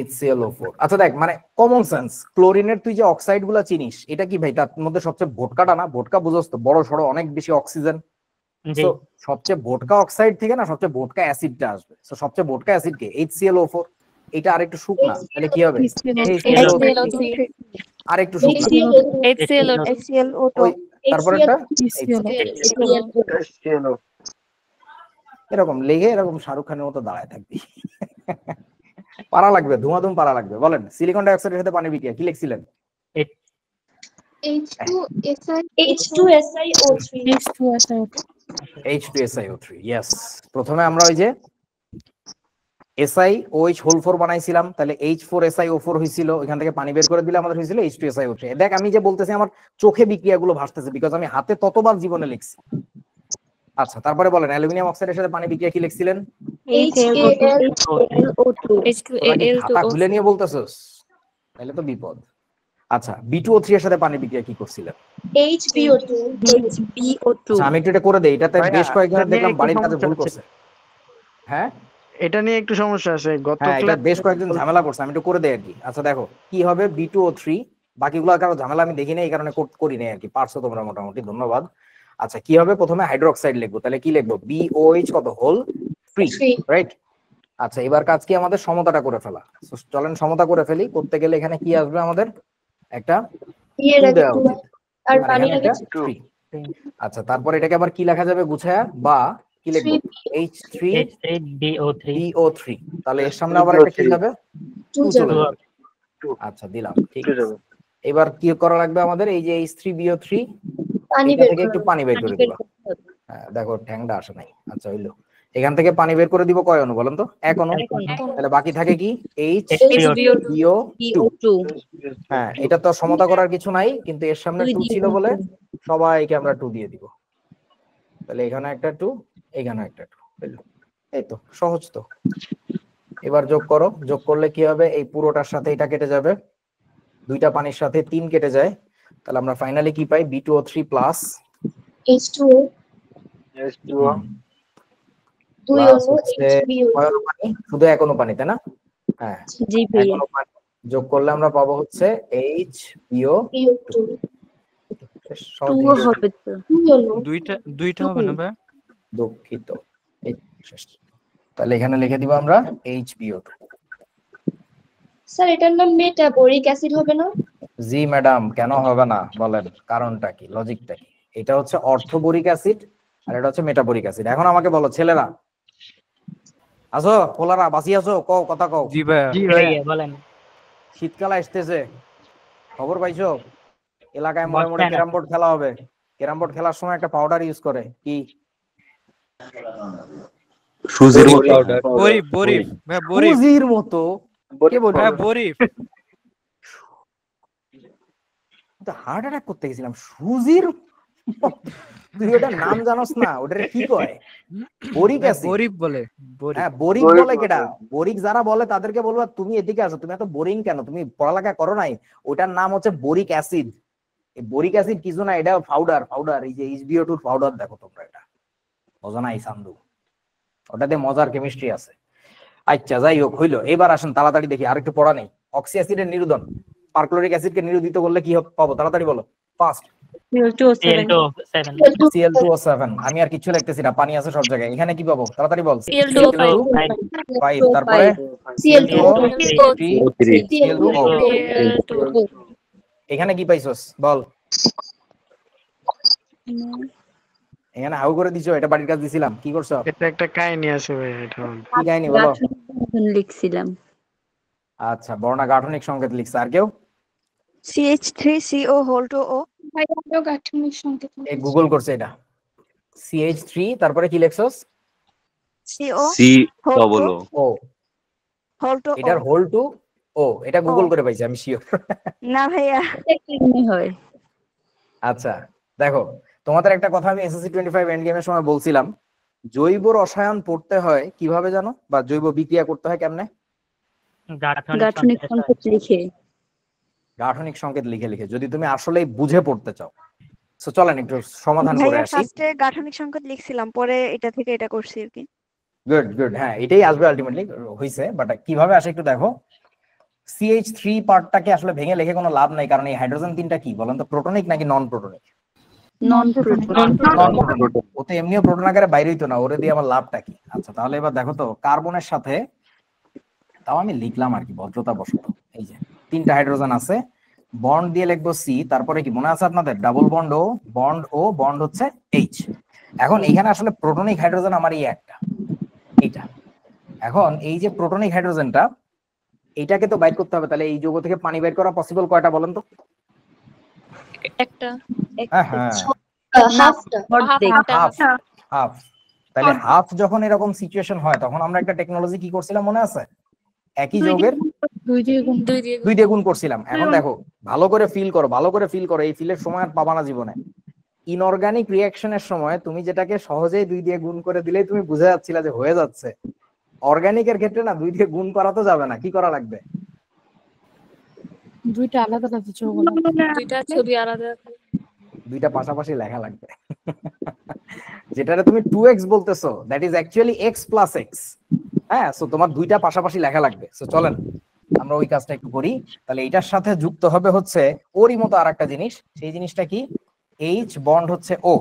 HClO4। আচ্ছা দেখ, মানে কমন সেন্স, ক্লোরিনের তুই যে অক্সাইড গুলা চিনিস, এটা কি ভাই তার মধ্যে সবচেয়ে ভোটকাটা না? ভোটকা বুঝোস তো, বড় সড়ো অনেক বেশি অক্সিজেন। তো সবচেয়ে ভোটকা অক্সাইড থেকে না সবচেয়ে ভোটকা অ্যাসিডটা আসবে। তো সবচেয়ে ভোটকা অ্যাসিড কে? HClO4। এটা আরেকটু শুকনা, তাহলে কি হবে? আরেকটু শুকনা ওই তারপরেরটা এরকম লেগে এরকম শাহরুখ খানের মতো দাঁড়ায় থাকবি। পারা লাগবে, ধুমাধুম পারা লাগবে। বলেন সিলিকন ডাই অক্সাইডের সাথে পানি বিক্রিয়া কি লিখছিলেন? H2SiO3, yes. প্রথমে আমরা ওই যে SiOH বানাইছিলাম, তাহলে H4SiO4 হয়েছিল, ওইখান থেকে পানি বের করে দিলে আমাদের হয়েছিল H2SiO3। দেখ আমি যে বলতেছি আমার চোখে বিক্রিয়াগুলো ভাসতেছে, বিকজ আমি হাতে ততবার জীবনে লিখছি। আচ্ছা, তারপরে বলেন অ্যালুমিনিয়াম অক্সাইডের সাথে পানি বিক্রিয়া কি লিখছিলেন? খাতা খুলে নিয়ে বলতেছস, তাহলে তো বিপদ। আচ্ছা, B2O3 এর সাথে পানি বিক্রিয়া কি করছিলেন? HBO2 আচ্ছা, আমি একটু এটা করে দেই, এটাতে বেশ কয়েকজন দেখলাম বাড়ির কাছে ভুল করছে। হ্যাঁ, এটা নিয়ে একটু সমস্যা আছে, হ্যাঁ এটা বেশ কয়েকজন ঝামেলা করছে, আমি একটু করে দেই আর কি। আচ্ছা দেখো কি হবে, B2O3, বাকিগুলো কারো ঝামেলা আমি দেখি না, এই কারণে করি নাই আর কি, পারছো তোমরা মোটামুটি, ধন্যবাদ। আচ্ছা, কি হবে, প্রথমে হাইড্রোক্সাইড লিখবো, তাহলে কি লিখবো? BOH কত হোল 3, রাইট? আচ্ছা, এবার কাজ কি আমাদের সমতাটা করে ফেলা। চলেন সমতা করে ফেলি। করতে গেলে এখানে কি আসবে আমাদের? একটা দেওয়া উচিত, আর পানি একটা 3। আচ্ছা, তারপর এটাকে আবার কি লেখা যাবে গুছায়া, বা কি লিখবো? H3BO3, তাহলে এর সামনে আবার একটা কি যাবে? 2 চলে যাবে। আচ্ছা দিলাম, ঠিক আছে। এবার কি করা লাগবে আমাদের? এই যে H3BO3 এটা থেকে একটু পানি বের করে দিব। হ্যাঁ দেখো ঠ্যাংটা আসে নাই। আচ্ছা হইলো, এখান থেকে পানি বের করে দিব কয় অণু বলেন তো? 1 অণু। তাহলে বাকি থাকে কি? HBO2। হ্যাঁ, এটা তো সমতা করার কিছু নাই, কিন্তু এর সামনে 2 ছিল বলে সবাইকে আমরা 2 দিয়ে দিব। তাহলে এখানে একটা 2, এখানে একটা 2, হইলো। এই তো সহজ তো। এবার যোগ করো, যোগ করলে কি হবে? এই পুরোটার সাথে এটা কেটে যাবে, দুইটা পানির সাথে 3 কেটে যায়, তাহলে আমরা ফাইনালি কি পাই? B2O3 প্লাস H2O, প্লাস হচ্ছে পানি, শুধু 1 অণু পানি, তাই না? হ্যাঁ জি ভাইয়া, যোগ করলে আমরা পাবো হচ্ছে HBO2। দুইটা হবে না ভাই? দুঃখিত। তাহলে এখানে লিখে দিব আমরা HBO2। স্যার এটার নাম মেটাবোরিক অ্যাসিড হবে না? জি ম্যাডাম, কেন হবে না বলেন, কারণটা কি, লজিকটা কি? এটা হচ্ছে অর্থবোরিক অ্যাসিড আর এটা হচ্ছে মেটাবোরিক অ্যাসিড। এখন আমাকে বলো ছেলেরা আসো, পোলারা বাসি আছো, কও কথা কও। জি ভাইয়া বলেন। শীতকাল আসতেছে, খবর পাইছো? এলাকায় মোড়ে মোড়ে ক্যারাম বোর্ড খেলা হবে। ক্যারাম বোর্ড খেলার সময় একটা পাউডার ইউজ করে, কি? সুজির মতো। সুজির মতো? কে বলবে? বরিফ। তো হার্ট অ্যাটাক করতে গেছিলাম, সুজির তুই ওটার নাম জানোস না? ওটারে কি কয়? Boric acid. বরিফ বলে। হ্যাঁ বরিক বলে কেডা? বরিক যারা বলে তাদেরকে বলবা তুমি এদিকে আসো, তুমি এত বোরিং কেন, তুমি পড়ালেখা করো নাই? ওটার নাম হচ্ছে বোরিক অ্যাসিড। এই বোরিক অ্যাসিড কিছু না, এটা পাউডার। এই যে HBO2 পাউডার দেখো তোমরা, এটা মজা নাই সান্দু, ওটাতে মজার কেমিস্ট্রি আছে। আচ্ছা যাই হোক, হইলো। এবার আসেন তাড়াতাড়ি দেখি, আর একটু পড়া নেই। অক্সি অ্যাসিডের নিরোধন, পারক্লোরিক অ্যাসিডকে নিরোধিত করলে কি পাবো? তাড়াতাড়ি বলো, ফাস্ট। Cl2O7। আমি আর কিছু লিখতেছি না, পানি আছে সব জায়গায়। এখানে কি পাবো? তাড়াতাড়ি বল। Cl2O5, তারপরে Cl2O3, এখানে কি পাইছস বল? এখানে হাউ করে দিছো, এটা বাড়ির কাজ দিছিলাম, কি করছো? এটা একটা কাহিনী আছে ভাই, এটা কি কাহিনী বলো? লিখছিলাম। আচ্ছা, বর্ণা গাঠনিক সংকেত লিখছে, আর কেউ? CH3CO2O। ভাই আমিও গাঠনিক সংকেত এই গুগল করছে এটা। CH3 তারপরে কি লেখছস? CO C whole double two O O whole two এটার হোল টু ও, এটা গুগল করে পাইছি আমি শিওর। না ভাইয়া কেমনে হয়? আচ্ছা দেখো, তোমাদের একটা কথা আমি এসএসসি 25 এন্ড গেমের সময় বলছিলাম, জৈব রসায়ন পড়তে হয় কিভাবে জানো, বা জৈব বিক্রিয়া করতে হয় কেমনে? গাঠনিক সংকেত লিখে। গাঠনিক সংকেত লিখে লিখে, যদি তুমি আসলেই বুঝে পড়তে চাও। সো চলেন একটু সমাধান করে ভাইয়া আসি। ফার্স্টে গাঠনিক সংকেত লিখছিলাম, পরে এটা থেকে এটা করছি আর কি। গুড গুড, হ্যাঁ এটাই আসবে আলটিমেটলি, হইছে। বাট কিভাবে আসে একটু দেখো। CH3 পার্টটাকে আসলে ভেঙে লিখে কোনো লাভ নাই, কারণ এই হাইড্রোজেন তিনটা কি বলেন তো, প্রোটনিক নাকি নন প্রোটনিক? নন প্রোটনিক। নন প্রোটনিক। ও তো এমনিও প্রোটন আকারে বাইরে হইতো না, ওরে দিয়ে আমার লাভটা কি? আচ্ছা তাহলে এবার দেখো তো, কার্বনের সাথে, তাও আমি লিখলাম আর কি ভদ্রতা বশত, এই যে তিনটা হাইড্রোজেন আছে, বন্ড দিয়ে লিখবো সি, তারপরে কি মনে আছে আপনাদের, double bond O, bond O, bond হচ্ছে এইচ। এখন এইখানে আসলে প্রোটনিক হাইড্রোজেন আমার এই একটা, এইটা। এখন এই যে প্রোটনিক হাইড্রোজেনটা, এইটাকে তো বাইর করতে হবে, তাহলে এই যৌগ থেকে পানি বের করা পসিবল কয়টা বলেন তো? একটা হ্যাঁ হাফটা হাফ হাফ। তাহলে হাফ যখন এরকম সিচুয়েশন হয়, তখন আমরা একটা টেকনোলজি কি করছিলাম মনে আছে? একই যৌগের দুই দিয়ে গুণ। দুই দিয়ে গুণ করছিলাম। এখন দেখো ভালো করে ফিল করো, ভালো করে ফিল করো, এই ফিলের সময় আর পাবা না জীবনে। ইনঅর্গানিক রিঅ্যাকশনের সময় তুমি যেটাকে সহজেই দুই দিয়ে গুণ করে দিলেই তুমি বুঝে যাচ্ছিলা যে হয়ে যাচ্ছে, অর্গানিকের ক্ষেত্রে না, দুই দিয়ে গুণ করা তো যাবে না, কি করা লাগবে? দুইটা আলাদা আলাদা যৌগ লাগবে। দুইটা ছবি আলাদা। দুইটা পাশাপাশি লেখা লাগবে। যেটারে তুমি 2x বলতেছো, that is actually x plus x। হ্যাঁ, সো তোমার দুইটা পাশাপাশি লেখা লাগবে। সো চলেন আমরা ওই কাজটা একটু করি। তাহলে এটার সাথে যুক্ত হবে হচ্ছে ওরই মতো আরেকটা জিনিস, সেই জিনিসটা কি? H বন্ড হচ্ছে O।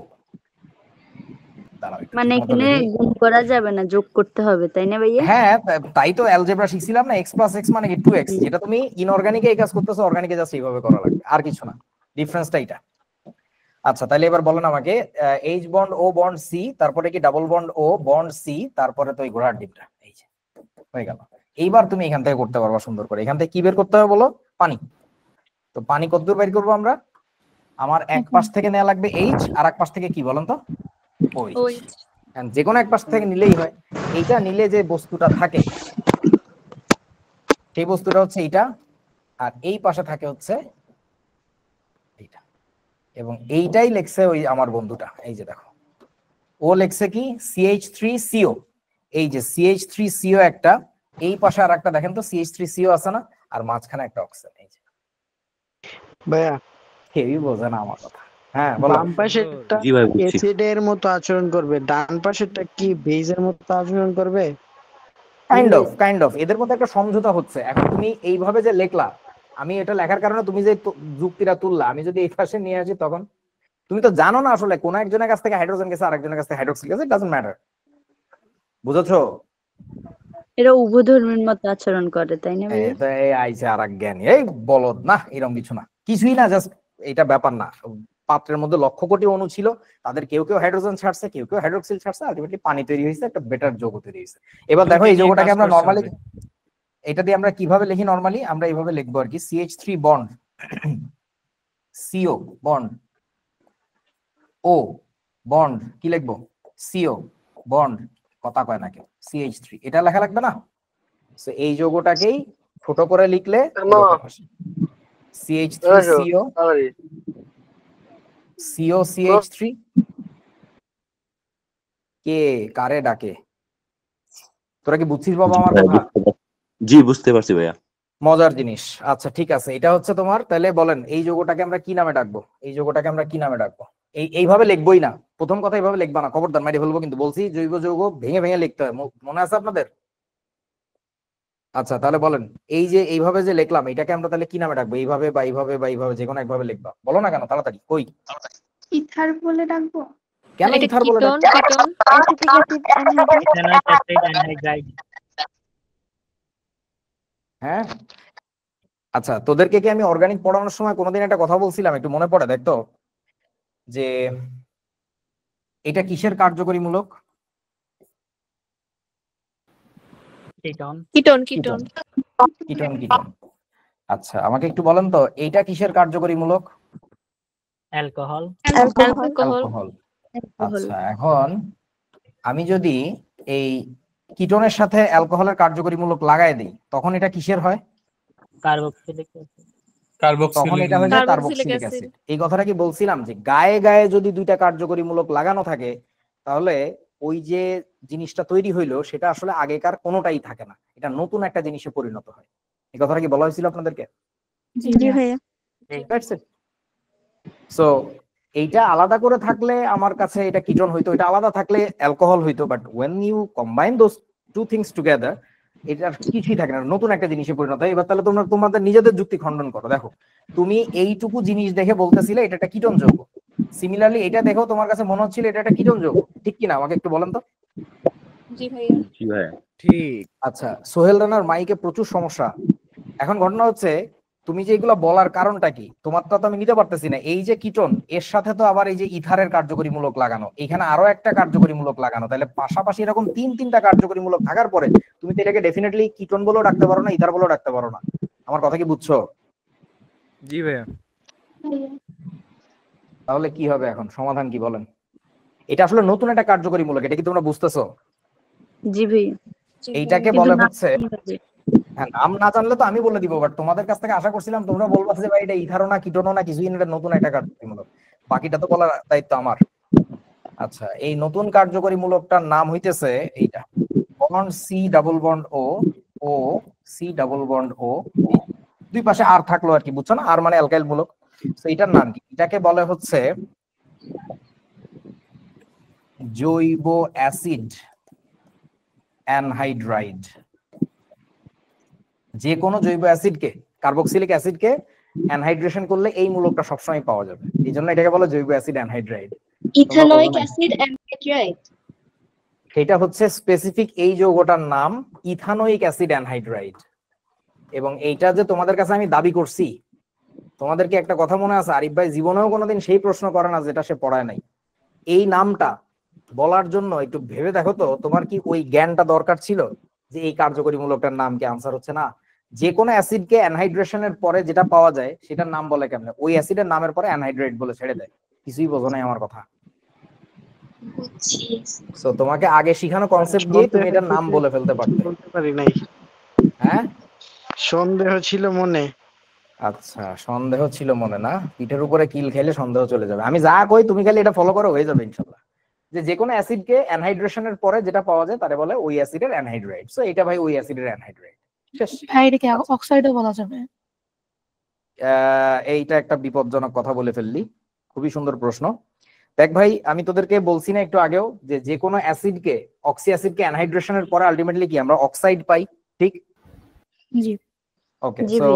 মানে এখানে গুণ করা যাবে না, যোগ করতে হবে, তাই না ভাইয়া? হ্যাঁ, তাই তো অ্যালজেব্রা শিখছিলাম না, x প্লাস x মানে কি 2x, যেটা তুমি ইনঅর্গানিকে এই কাজ করতেছো, অর্গানিকে জাস্ট এইভাবে করা লাগবে, আর কিছু না, ডিফারেন্সটা এটা। আচ্ছা তাহলে এবার বলেন আমাকে, H bond O bond C, তারপরে কি double bond O bond C, তারপরে তো এই ঘোড়ার ডিমটা, এই যে হয়ে গেল। এইবার তুমি এখান থেকে করতে পারবা সুন্দর করে। এখান থেকে কি বের করতে হবে বলো? পানি। তো পানি কতদূর বের করবো আমরা? আমার এক পাশ থেকে নেওয়া লাগবে H, আর এক পাশ থেকে কি বলেন তো? OH। যে কোনো এক পাশ থেকে নিলেই হয়। এইটা নিলে যে বস্তুটা থাকে, সেই বস্তুটা হচ্ছে এইটা, আর এই পাশে থাকে হচ্ছে এইটা। এবং এইটাই লেখছে ওই আমার বন্ধুটা, এই যে দেখো, ও লেখছে কি CH3CO। এই যে CH3CO একটা, এই পাশে আর একটা দেখেন তো CH3CO আছে না, আর মাঝখানে একটা অক্সিজেন। এই যে ভাইয়া কেউই বোঝে না আমার কথা। হ্যাঁ বলো। বাম পাশেরটা জি ভাই বুঝছি। অ্যাসিডের মতো আচরণ করবে, ডান পাশেরটা কি বেজের মতো আচরণ করবে? কাইন্ড অফ এদের মধ্যে একটা সমঝোতা হচ্ছে। এখন তুমি এইভাবে যে লেখলা, আমি এটা লেখার কারণে তুমি যে যুক্তিটা তুললা, আমি যদি এই পাশে নিয়ে আসি, তখন তুমি তো জানো না আসলে কোন একজনের কাছ থেকে হাইড্রোজেন গেছে, আরেকজনের কাছ থেকে হাইড্রোক্সিল গেছে, ইট ডাজন্ট ম্যাটার। বুঝেছো? এরা উভধর্মীর মতো আচরণ করে, তাই না ভাইয়া? এই আইছে আর এক জ্ঞানী, এই বলদ না, এরকম কিছু না, কিছুই না, জাস্ট এটা ব্যাপার না। পাত্রের মধ্যে লক্ষ কোটি অণু ছিল, তাদের কেউ কেউ হাইড্রোজেন ছাড়ছে, কেউ কেউ হাইড্রোক্সিল ছাড়ছে, আলটিমেটলি পানি তৈরি হয়েছে, একটা বেটার যৌগ তৈরি হয়েছে। এবার দেখো এই যৌগটাকে আমরা নরমালি, এটা দিয়ে আমরা কিভাবে লিখি? নরমালি আমরা এইভাবে লিখবো আর কি, CH3 bond CO bond O bond, কি লিখবো? CO বন্ড, কথা কয় না কেউ, CH3, এটা লেখা লাগবে না? সো এই যৌগটাকেই ছোট করে লিখলে CH3CO CH3, কে কারে ডাকে? তোরা কি বুঝছিস বাবা আমার কথা? জি বুঝতে পারছি ভাইয়া। মজার জিনিস। আচ্ছা ঠিক আছে, এটা হচ্ছে তোমার, তাহলে বলেন এই যৌগটাকে আমরা কি নামে ডাকবো? এই যৌগটাকে আমরা কি নামে ডাকবো? এইভাবে লিখবোই না, প্রথম কথা এইভাবে লিখবা না, খবরদার মাইরে ফেলবো কিন্তু, বলছি জৈব যৌগ ভেঙে ভেঙে লিখতে হয়, মনে আছে আপনাদের? আচ্ছা তাহলে বলেন, এই যে এইভাবে যে লিখলাম, এটাকে আমরা তাহলে কি নামে ডাকবো? এইভাবে বা এইভাবে বা এইভাবে, যে কোনো একভাবে লিখবা, বলো না কেন তাড়াতাড়ি, কই? ইথার বলে ডাকবো? কেন ইথার বলে ডাকবো? হ্যাঁ আচ্ছা, তোদেরকে কি আমি অর্গানিক পড়ানোর সময় কোনোদিন একটা কথা বলছিলাম, একটু মনে পড়ে দেখতো, যে এটা কিসের কার্যকরীমূলক? Ketone ketone ketone. আচ্ছা আমাকে একটু বলেন তো, এইটা কিসের কার্যকরীমূলক? অ্যালকোহল। অ্যালকোহল। আচ্ছা, এখন আমি যদি এই কিটোনের সাথে অ্যালকোহলের কার্যকরীমূলক লাগাই দিই তখন এটা কিসের হয়? কার্বক্সিলিক তখন এটা হয়ে যায় কার্বক্সিলিক অ্যাসিড। এই কথাটা কি বলছিলাম যে গায়ে গায়ে যদি দুইটা কার্যকরীমূলক লাগানো থাকে তাহলে ওই যে জিনিসটা তৈরি হইলো সেটা আসলে আগেকার কোনোটাই থাকে না, এটা নতুন একটা জিনিসে পরিণত হয়। এই কথাটা কি বলা হয়েছিল আপনাদেরকে? জি ভাইয়া। সো এইটা আলাদা করে থাকলে আমার কাছে এটা কিটোন হইতো, এটা আলাদা থাকলে অ্যালকোহল হইতো, but when you combine those two things together এটা কিছুই থাকে না, নতুন একটা জিনিসে পরিণত হয়। এবার তাহলে তোমরা তোমাদের নিজেদের যুক্তি খণ্ডন করো। দেখো তুমি এইটুকু জিনিস দেখে বলতেছিলে এটা একটা কিটোন যৌগ, সিমিলারলি এটা দেখো তোমার কাছে মনে হচ্ছিল এটা একটা কিটোন যৌগ, ঠিক কিনা আমাকে একটু বলেন তো। জি ভাইয়া। জি ভাইয়া। ঠিক। আচ্ছা, সোহেল রানার মাইকে প্রচুর সমস্যা। এখন ঘটনা হচ্ছে তুমি যে এগুলো বলার কারণটা কি, তোমারটা তো আমি নিতে পারতেছি না। এই যে কিটোন এর সাথে তো আবার এই যে ইথারের কার্যকরীমূলক লাগানো, এখানে আরো একটা কার্যকরীমূলক লাগানো, তাহলে পাশাপাশি এরকম তিনটা কার্যকরীমূলক থাকার পরে তুমি তো এটাকে ডেফিনেটলি কিটোন বলেও ডাকতে পারো না, ইথার বলেও ডাকতে পারো না। আমার কথা কি বুঝছো? জি ভাইয়া। তাহলে কি হবে এখন, সমাধান কি বলেন? এটা আসলে নতুন একটা কার্যকরীমূলক, এটা কি তোমরা বুঝতেছো? জি ভাই। এইটাকে বলে হচ্ছে, হ্যাঁ নাম না জানলে তো আমি বলে দিব, বাট তোমাদের কাছ থেকে আশা করছিলাম তোমরা বলবা যে ভাই এটা ইথারো না কিটোনো না কিছুই না, এটা নতুন একটা কার্যকরীমূলক, বাকিটা তো বলার দায়িত্ব আমার। আচ্ছা, এই নতুন কার্যকরীমূলকটার নাম হইতেছে এইটা, বন্ড সি ডাবল বন্ড ও, ও সি ডাবল বন্ড ও, দুই পাশে আর থাকলো আর কি, বুঝছো না, আর মানে অ্যালকাইল মূলক। তো এটার নাম কি? এটাকে বলে হচ্ছে জৈব অ্যাসিড অ্যানহাইড্রাইড। যে কোনো জৈব অ্যাসিডকে, কার্বক্সিলিক অ্যাসিডকে অ্যানহাইড্রেশন করলে এই মূলকটা সবসময় পাওয়া যাবে, এই জন্য এটাকে বলে জৈব acid anhydride. Ethanoic acid anhydride, এটা হচ্ছে স্পেসিফিক এই যৌগটার নাম ইথানোয়িক অ্যাসিড অ্যানহাইড্রাইড। এবং এইটা যে তোমাদের কাছে আমি দাবি করছি, তোমাদেরকে একটা কথা মনে আছে, আরিফ ভাই জীবনেও কোনোদিন সেই প্রশ্ন করে না যেটা সে পড়ায় নাই। এই নামটা বলার জন্য একটু ভেবে দেখো তো, তোমার কি ওই জ্ঞানটা দরকার ছিল যে এই কার্যকরীমূলকটার নাম কি? আনসার হচ্ছে না। যে কোনো অ্যাসিডকে অ্যানহাইড্রেশনের পরে যেটা পাওয়া যায় সেটার নাম বলে কেমনে? ওই অ্যাসিডের নামের পরে অ্যানহাইড্রেট বলে ছেড়ে দেয়। কিছুই বোঝো নাই আমার কথা। সো তোমাকে আগে শিখানো কনসেপ্ট দিয়ে তুমি এটার নাম বলে ফেলতে পারতে। বলতে পারি নাই। হ্যাঁ, সন্দেহ ছিল মনে। আচ্ছা, সন্দেহ ছিল মনে না? পিঠের উপরে কিল খেলে সন্দেহ চলে যাবে। আমি যা কই তুমি খালি এটা ফলো করো, হয়ে যাবে ইনশাআল্লাহ। যে কোনো অ্যাসিডকে অ্যানহাইড্রেশনের পরে যেটা পাওয়া যায় তারে বলে ওই অ্যাসিডের অ্যানহাইড্রাইড। সো এটা ভাই ওই অ্যাসিডের অ্যানহাইড্রাইড। শেষ। ভাই এটা কি অক্সাইডও বলা যাবে? এইটা একটা বিপজ্জনক কথা বলে ফেললি, খুবই সুন্দর প্রশ্ন। দেখ ভাই, আমি তোদেরকে বলছি না একটু আগেও যে কোনো অ্যাসিডকে, অক্সি অ্যাসিডকে অ্যানহাইড্রেশনের পরে আলটিমেটলি কি আমরা অক্সাইড পাই, ঠিক? জি। ওকে, সো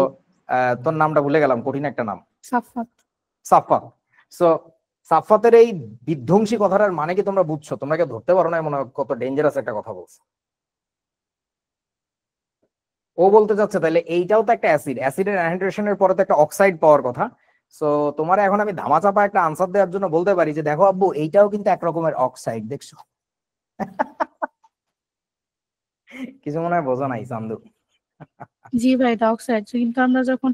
তোর নামটা ভুলে গেলাম, কঠিন একটা নাম। সাফাত। সাফাত। সো সাফাতের এই বিধ্বংসী কথাটার মানে কি তোমরা বুঝছো? তোমরা কি ধরতে পারো না মনে হয় কত ডেঞ্জারাস একটা কথা বলছে? ও বলতে যাচ্ছে তাহলে এইটাও তো একটা অ্যাসিড, অ্যাসিডের অ্যানহাইড্রেশনের পরে তো একটা অক্সাইড পাওয়ার কথা। সো তোমার এখন আমি ধামাচাপা একটা আনসার দেওয়ার জন্য বলতে পারি যে দেখো আব্বু, এইটাও কিন্তু এক রকমের অক্সাইড, দেখছো? কিছু মনে হয় বোঝা নাই চান্দু। জি ভাই, এটা অক্সাইড। কিন্তু আমরা যখন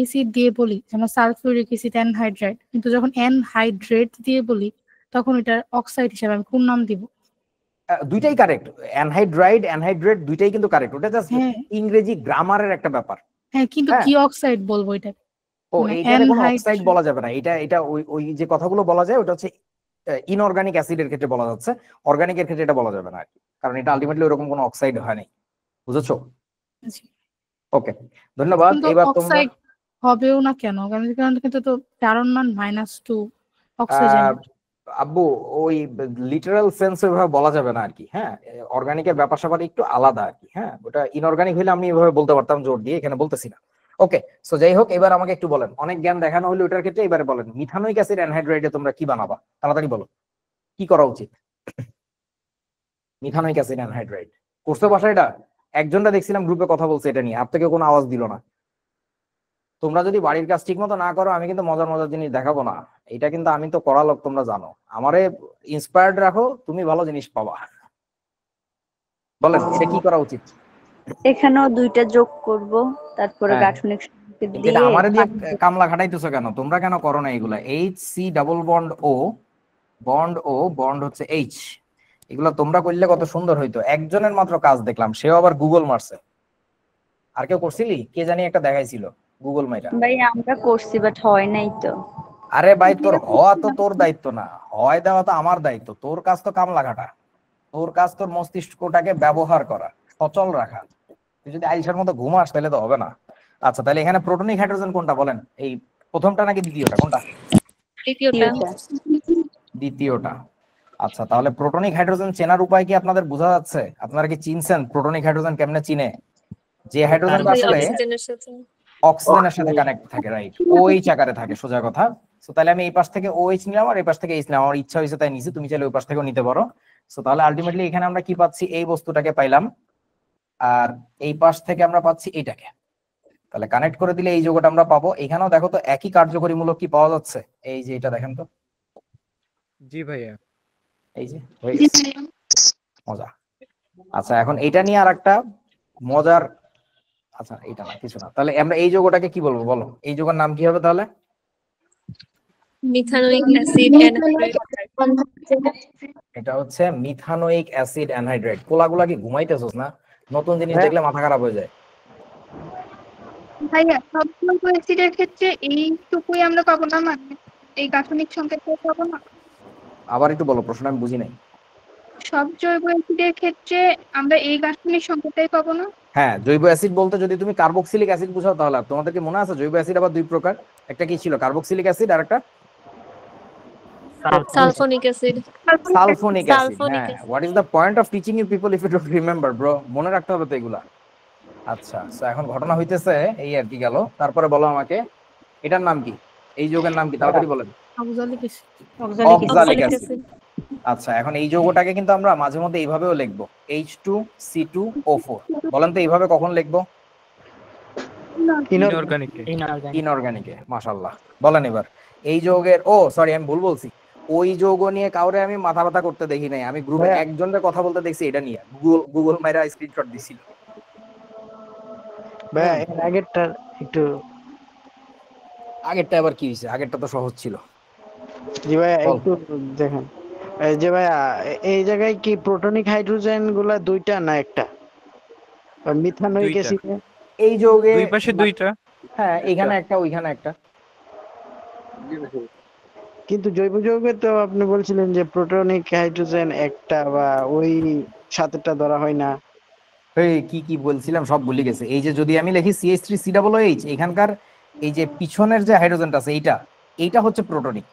এসিড দিয়ে বলি, যেমন সালফিউরিক অ্যাসিড অ্যানহাইড্রাইড, কিন্তু যখন অ্যানহাইড্রেট দিয়ে বলি তখন এটা অক্সাইড হিসেবে আমি কোন নাম দিব? দুইটাই কারেক্ট, অ্যানহাইড্রাইড অ্যানহাইড্রেট দুইটাই কিন্তু কারেক্ট। ওটা জাস্ট ইংরেজি গ্রামারের একটা ব্যাপার। হ্যাঁ, কিন্তু কি অক্সাইড বলবো এটা? ও এইটারে কোনো অক্সাইড বলা যাবে না। এটা ওই যে কথাগুলো বলা যায় ওটা হচ্ছে ইনঅর্গানিক অ্যাসিডের ক্ষেত্রে বলা যাচ্ছে, অর্গানিকের ক্ষেত্রে এটা বলা যাবে না, কারণ এটা আলটিমেটলি ওরকম কোনো অক্সাইড হয় নাই, বুঝেছো? ওকে, ধন্যবাদ। এবার তোমরা অক্সাইড হবেও না কেন? কারণ কিন্তু তো চারণ মান -2 অক্সিজেন। আব্বু ওই লিটারাল সেন্স এভাবে বলা যাবে না আর কি। হ্যাঁ, অর্গানিকের ব্যাপার স্যাপার একটু আলাদা আর কি। হ্যাঁ, ওটা ইনঅর্গানিক হইলে আমি এভাবে বলতে পারতাম জোর দিয়ে, এখানে বলতেছি না। ওকে, সো যাই হোক, এবার আমাকে একটু বলেন, অনেক জ্ঞান দেখানো হলো ওটার ক্ষেত্রে, এবারে বলেন মিথানোইক অ্যাসিড অ্যানহাইড্রাইডে তোমরা কি বানাবা? তাড়াতাড়ি বলো, কি করা উচিত? মিথানোইক অ্যাসিড অ্যানহাইড্রাইড কোর্সে বাসা, এটা একজনটা দেখছিলাম গ্রুপে কথা বলছে এটা নিয়ে, আর থেকে কোনো আওয়াজ দিল না। তোমরা যদি বাড়ির কাজ ঠিক মতো না করো, আমি কিন্তু মজার মজার জিনিস দেখাবো না। এটা কিন্তু আমি তো করা লোক, তোমরা জানো। আমারে ইন্সপায়ার্ড রাখো, তুমি ভালো জিনিস পাবা। বলেন এটা কি করা উচিত? এখানেও দুইটা যোগ করব, তারপরে গাঠনিক সংকেত দিয়ে। এটা আমারে দিয়ে কামলা খাটাইতেছো কেন? তোমরা কেন করো না এগুলা? HC double bond O bond O, bond হচ্ছে এইচ। এগুলো তোমরা করলে কত সুন্দর হইতো। একজনের মাত্র কাজ দেখলাম, সেও আবার গুগল মারছে। আর কেউ করছিলি? কে জানি একটা দেখাইছিল গুগল মাইরা। ভাই আমরা করছি বাট হয় নাই তো। আরে ভাই তোর হওয়া তো তোর দায়িত্ব না, হয় দেওয়া তো আমার দায়িত্ব। তোর কাজ তো কামলা কাটা, তোর কাজ তোর মস্তিষ্কটাকে ব্যবহার করা, সচল রাখা। তুই যদি আইসার মতো ঘুমাস তাহলে তো হবে না। আচ্ছা, তাহলে এখানে প্রোটনিক হাইড্রোজেন কোনটা বলেন? এই প্রথমটা নাকি দ্বিতীয়টা, কোনটা? তৃতীয়টা। দ্বিতীয়টা। আচ্ছা, তাহলে প্রোটনিক হাইড্রোজেন চেনার উপায় কি আপনাদের বোঝা যাচ্ছে? আপনারা কি চিনছেন প্রোটনিক হাইড্রোজেন কেমনে চিনে? যে হাইড্রোজেনটা আসলে অক্সিজেনের সাথে অক্সিজেনের সাথে কানেক্ট থাকে, রাইট, OH আকারে থাকে, সোজা কথা। সো তাহলে আমি এই পাশ থেকে OH নিলাম আর এই পাশ থেকে H নিলাম, আমার ইচ্ছা হয়েছে তাই নিছি, তুমি চাইলে ওই পাশ থেকেও নিতে পারো। সো তাহলে আলটিমেটলি এখানে আমরা কি পাচ্ছি? এই বস্তুটাকে পাইলাম, আর এই পাশ থেকে আমরা পাচ্ছি এইটাকে। তাহলে কানেক্ট করে দিলে এই যৌগটা আমরা পাবো। এখানেও দেখো তো একই কার্যকরীমূলক কি পাওয়া যাচ্ছে? এই যে এটা দেখেন তো, জি ভাইয়া। এই যে হয়ে গেছে, মজা। আচ্ছা, এখন এইটা নিয়ে আর একটা মজার, আচ্ছা এটা না, কিছু না। তাহলে আমরা এই যৌগটাকে কি বলবো বলো? এই যৌগের নাম কি হবে তাহলে? Methanoic acid anhydride. এটা হচ্ছে মিথানোইক অ্যাসিড অ্যানহাইড্রাইড। কোলাগুলা কি ঘুমাইতেছস না? নতুন জিনিস দেখলে মাথা খারাপ হয়ে যায়। ভাইয়া সব জৈব অ্যাসিডের ক্ষেত্রে এইটুকুই আমরা পাবো না, মানে এই গাঠনিক সংকেতটা পাবো না? আবার একটু বলো, প্রশ্ন আমি বুঝি নাই। সব জৈব অ্যাসিডের ক্ষেত্রে আমরা এই গাঠনিক সংকেতটাই পাবো না? হ্যাঁ, জৈব অ্যাসিড বলতে যদি তুমি কার্বক্সিলিক অ্যাসিড বুঝাও তাহলে। তোমাদের কি মনে আছে জৈব অ্যাসিড আবার দুই প্রকার? একটা কি ছিল? কার্বক্সিলিক অ্যাসিড, আর একটা সালফোনিক অ্যাসিড। Sulphonic acid. হ্যাঁ, what is the point of teaching you people if you don't remember bro? মনে রাখতে হবে তো এগুলা। আচ্ছা, সো এখন ঘটনা হইতেছে এই আর কি গেল। তারপরে বলো আমাকে এটার নাম কি? এই যৌগের নাম কি? তাড়াতাড়ি বলেন। Oxalic oxalic acid. আচ্ছা, এখন এই যৌগটাকে কিন্তু আমরা মাঝে মধ্যে এইভাবেও লিখবো, H2C2O4। বলেন তো এইভাবে কখন লিখবো? ইনঅর্গানিকে। ইনঅর্গানিকে। মাশাআল্লাহ। বলেন এবার এই যৌগের, ও সরি আমি ভুল বলছি, ওই যৌগ নিয়ে কাউরে আমি মাথা ব্যথা করতে দেখি নাই। আমি গ্রুপে একজনের কথা বলতে দেখছি এটা নিয়ে, গুগল মাইরা স্ক্রিনশট দিছিল। ভাই এর আগেরটা একটু, আগেরটা আবার কি হয়েছে? আগেরটা তো সহজ ছিল। জি ভাই একটু দেখেন। এই যে ভাই এই জায়গায় কি প্রোটনিক হাইড্রোজেন গুলা দুইটা না একটা? মিথানোইক অ্যাসিড এই যৌগে দুই পাশে দুইটা। হ্যাঁ, এখানে একটা ওইখানে একটা। কিন্তু জৈব যৌগে তো আপনি বলছিলেন যে প্রোটনিক হাইড্রোজেন একটা, বা ওই সাথেটা ধরা হয় না। এই কি কি বলছিলাম সব ভুলে গেছে। এই যে যদি আমি লিখি CH3COOH, এখানকার এই যে পিছনের যে হাইড্রোজেনটা আছে এইটা হচ্ছে প্রোটনিক।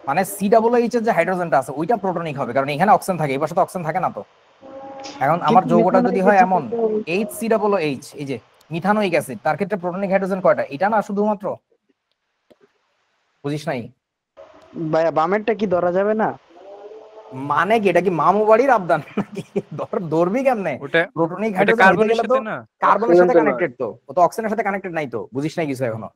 মানে COOH এর যে হাইড্রোজেনটা আছে ওইটা প্রোটনিক হবে, কারণ এখানে অক্সিজেন থাকে, এই পাশে তো অক্সিজেন থাকে না। তো এখন আমার যৌগটা যদি হয় এমন HCOOH, এই যে মিথানোইক অ্যাসিড, তার ক্ষেত্রে প্রোটনিক হাইড্রোজেন কয়টা? এটা না শুধুমাত্র? বুঝিস নাই? ভাই বামেরটা কি ধরা যাবে না? মানে কি এটা কি মামু বাড়ির আবদান নাকি? ধরবি কেমনে? প্রোটনিক হাইড্রোজেন কার্বনের সাথে না, কার্বনের সাথে কানেক্টেড তো, ও তো অক্সিজেনের সাথে কানেক্টেড নাই। তো বুঝিস নাই কিছু এখনো?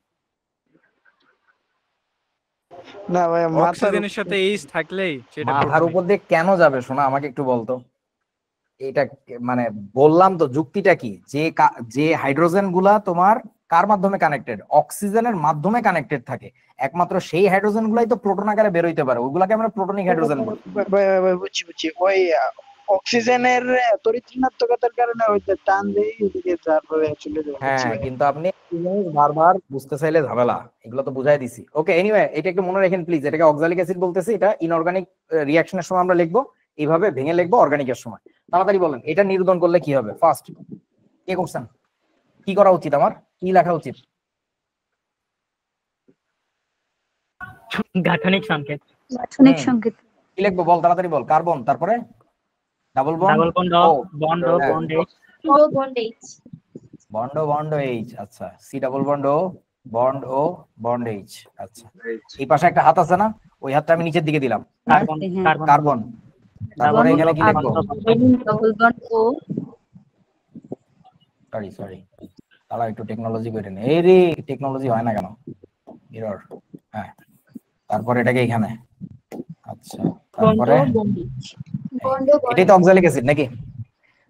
না ভাই অক্সিজেনের সাথে H থাকলেই সেটা মাথার উপর দিয়ে কেন যাবে? শোনা, আমাকে একটু বলতো। এটা মানে বললাম তো যুক্তিটা কি, যে হাইড্রোজেন গুলা তোমার কার মাধ্যমে কানেক্টেড? অক্সিজেনের মাধ্যমে কানেক্টেড থাকে। একমাত্র সেই হাইড্রোজেন গুলাই তো প্রোটন আকারে বের হইতে পারে, ওইগুলাকে আমরা প্রোটনিক হাইড্রোজেন বলি। বুঝছি ওই অক্সিজেনের তড়িৎ ঋণাত্মকতার কারণে ওই যে টান দেই ওদিকে, তারপরে চলে যায়। হ্যাঁ, কিন্তু আপনি বারবার বুঝতে চাইলে ঝামেলা, এগুলো তো বুঝাই দিছি। ওকে, এনিওয়ে এটা একটু মনে রাখেন প্লিজ। এটাকে অক্সালিক অ্যাসিড বলতেছি। এটা ইনঅর্গানিক রিঅ্যাকশনের সময় আমরা লিখবো এইভাবে, ভেঙে লিখবো অর্গানিকের সময়। তাড়াতাড়ি বলেন এটা নিরূপণ করলে কি হবে? ফার্স্ট কে করছেন? কি করা উচিত আমার? কি লেখা উচিত? গাঠনিক সংকেত। গাঠনিক সংকেত কি লিখবো বল, তাড়াতাড়ি বল। কার্বন, তারপরে double bond, bond O bond H, bond H। আচ্ছা, C double bond O bond H। আচ্ছা, এই পাশে একটা হাত আছে না? ওই হাতটা আমি নিচের দিকে দিলাম, কার্বন। তারপরে এখানে কি লিখবো? ডাবল বন্ড ও, সরি তাহলে একটু টেকনোলজি করে নে। এই রে, টেকনোলজি হয় না কেন? এরর। হ্যাঁ, তারপরে এটাকে এখানে। আচ্ছা, তারপরে এটাই তো অক্সালিক অ্যাসিড নাকি?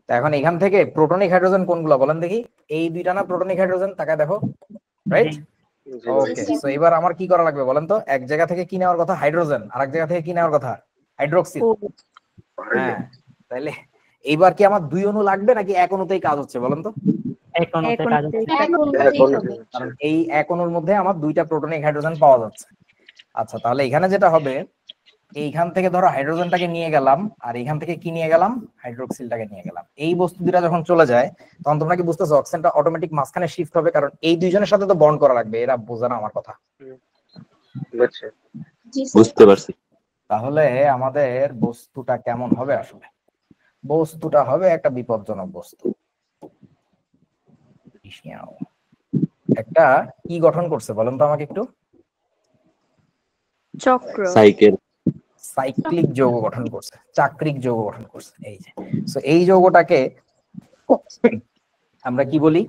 তা এখন এখান থেকে প্রোটনিক হাইড্রোজেন কোনগুলো বলেন দেখি? এই দুইটা না প্রোটনিক হাইড্রোজেন? তাকায় দেখো, রাইট? ওকে, সো এবার আমার কি করা লাগবে বলেন তো? এক জায়গা থেকে কি নেওয়ার কথা হাইড্রোজেন, আর এক জায়গা থেকে কি নেওয়ার কথা হাইড্রোক্সিল। হ্যাঁ, তাহলে এইবার কি আমার 2 অণু লাগবে নাকি এক অণুতেই কাজ হচ্ছে বলেন তো? কারণ এই এক অণুর মধ্যে আমার 2টা প্রোটনিক হাইড্রোজেন পাওয়া যাচ্ছে। আচ্ছা, তাহলে এখানে যেটা হবে, এইখান থেকে ধরো হাইড্রোজেনটাকে নিয়ে গেলাম, আর এইখান থেকে কি নিয়ে গেলাম, হাইড্রোক্সিলটাকে নিয়ে গেলাম। এই বস্তু দুটা যখন চলে যায় তখন তোমরা কি বুঝতেছো অক্সিজেনটা অটোমেটিক মাঝখানে শিফট হবে, কারণ এই দুইজনের সাথে তো বন্ড করা লাগবে। এরা বোঝে না আমার কথা? বুঝতে পারছি। তাহলে আমাদের বস্তুটা কেমন হবে আসলে? বস্তুটা হবে একটা বিপজ্জনক বস্তু। একটা কি গঠন করছে বলেন তো আমাকে একটু? চক্র, সাইকেল, সাইক্লিক যৌগ গঠন করছে, চাক্রিক যৌগ গঠন করছে। এই যে, সো এই যৌগটাকে আমরা কি বলি?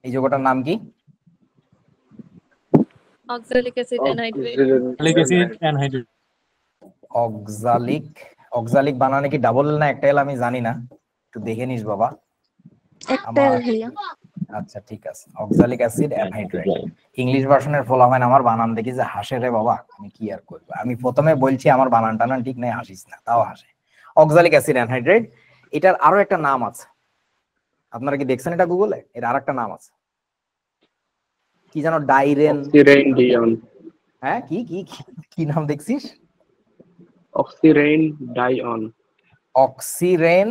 এই যৌগটার নাম কি? Oxalic acid anhydrate. Oxalic, oxalic বানানে কি ডাবল এল না একটা এল আমি জানি না, একটু দেখে নিস বাবা। আচ্ছা ঠিক আছে, অক্সালিক অ্যাসিড অ্যানহাইড্রেট। ইংলিশ ভার্সনের ফলা হয় না, আমার বানান দেখি যে হাসে রে বাবা, আমি কি আর করব। আমি প্রথমে বলছি আমার বানান টানান ঠিক নেই, হাসিস না, তাও হাসে। অক্সালিক অ্যাসিড অ্যানহাইড্রেট, এটার আরো একটা নাম আছে। আপনারা কি দেখছেন এটা গুগলে? এর আরেকটা নাম আছে, কি জানো? ডাইরেন। হ্যাঁ, কি কি কি নাম দেখছিস? অক্সিরেন ডাইঅন। অক্সিরেন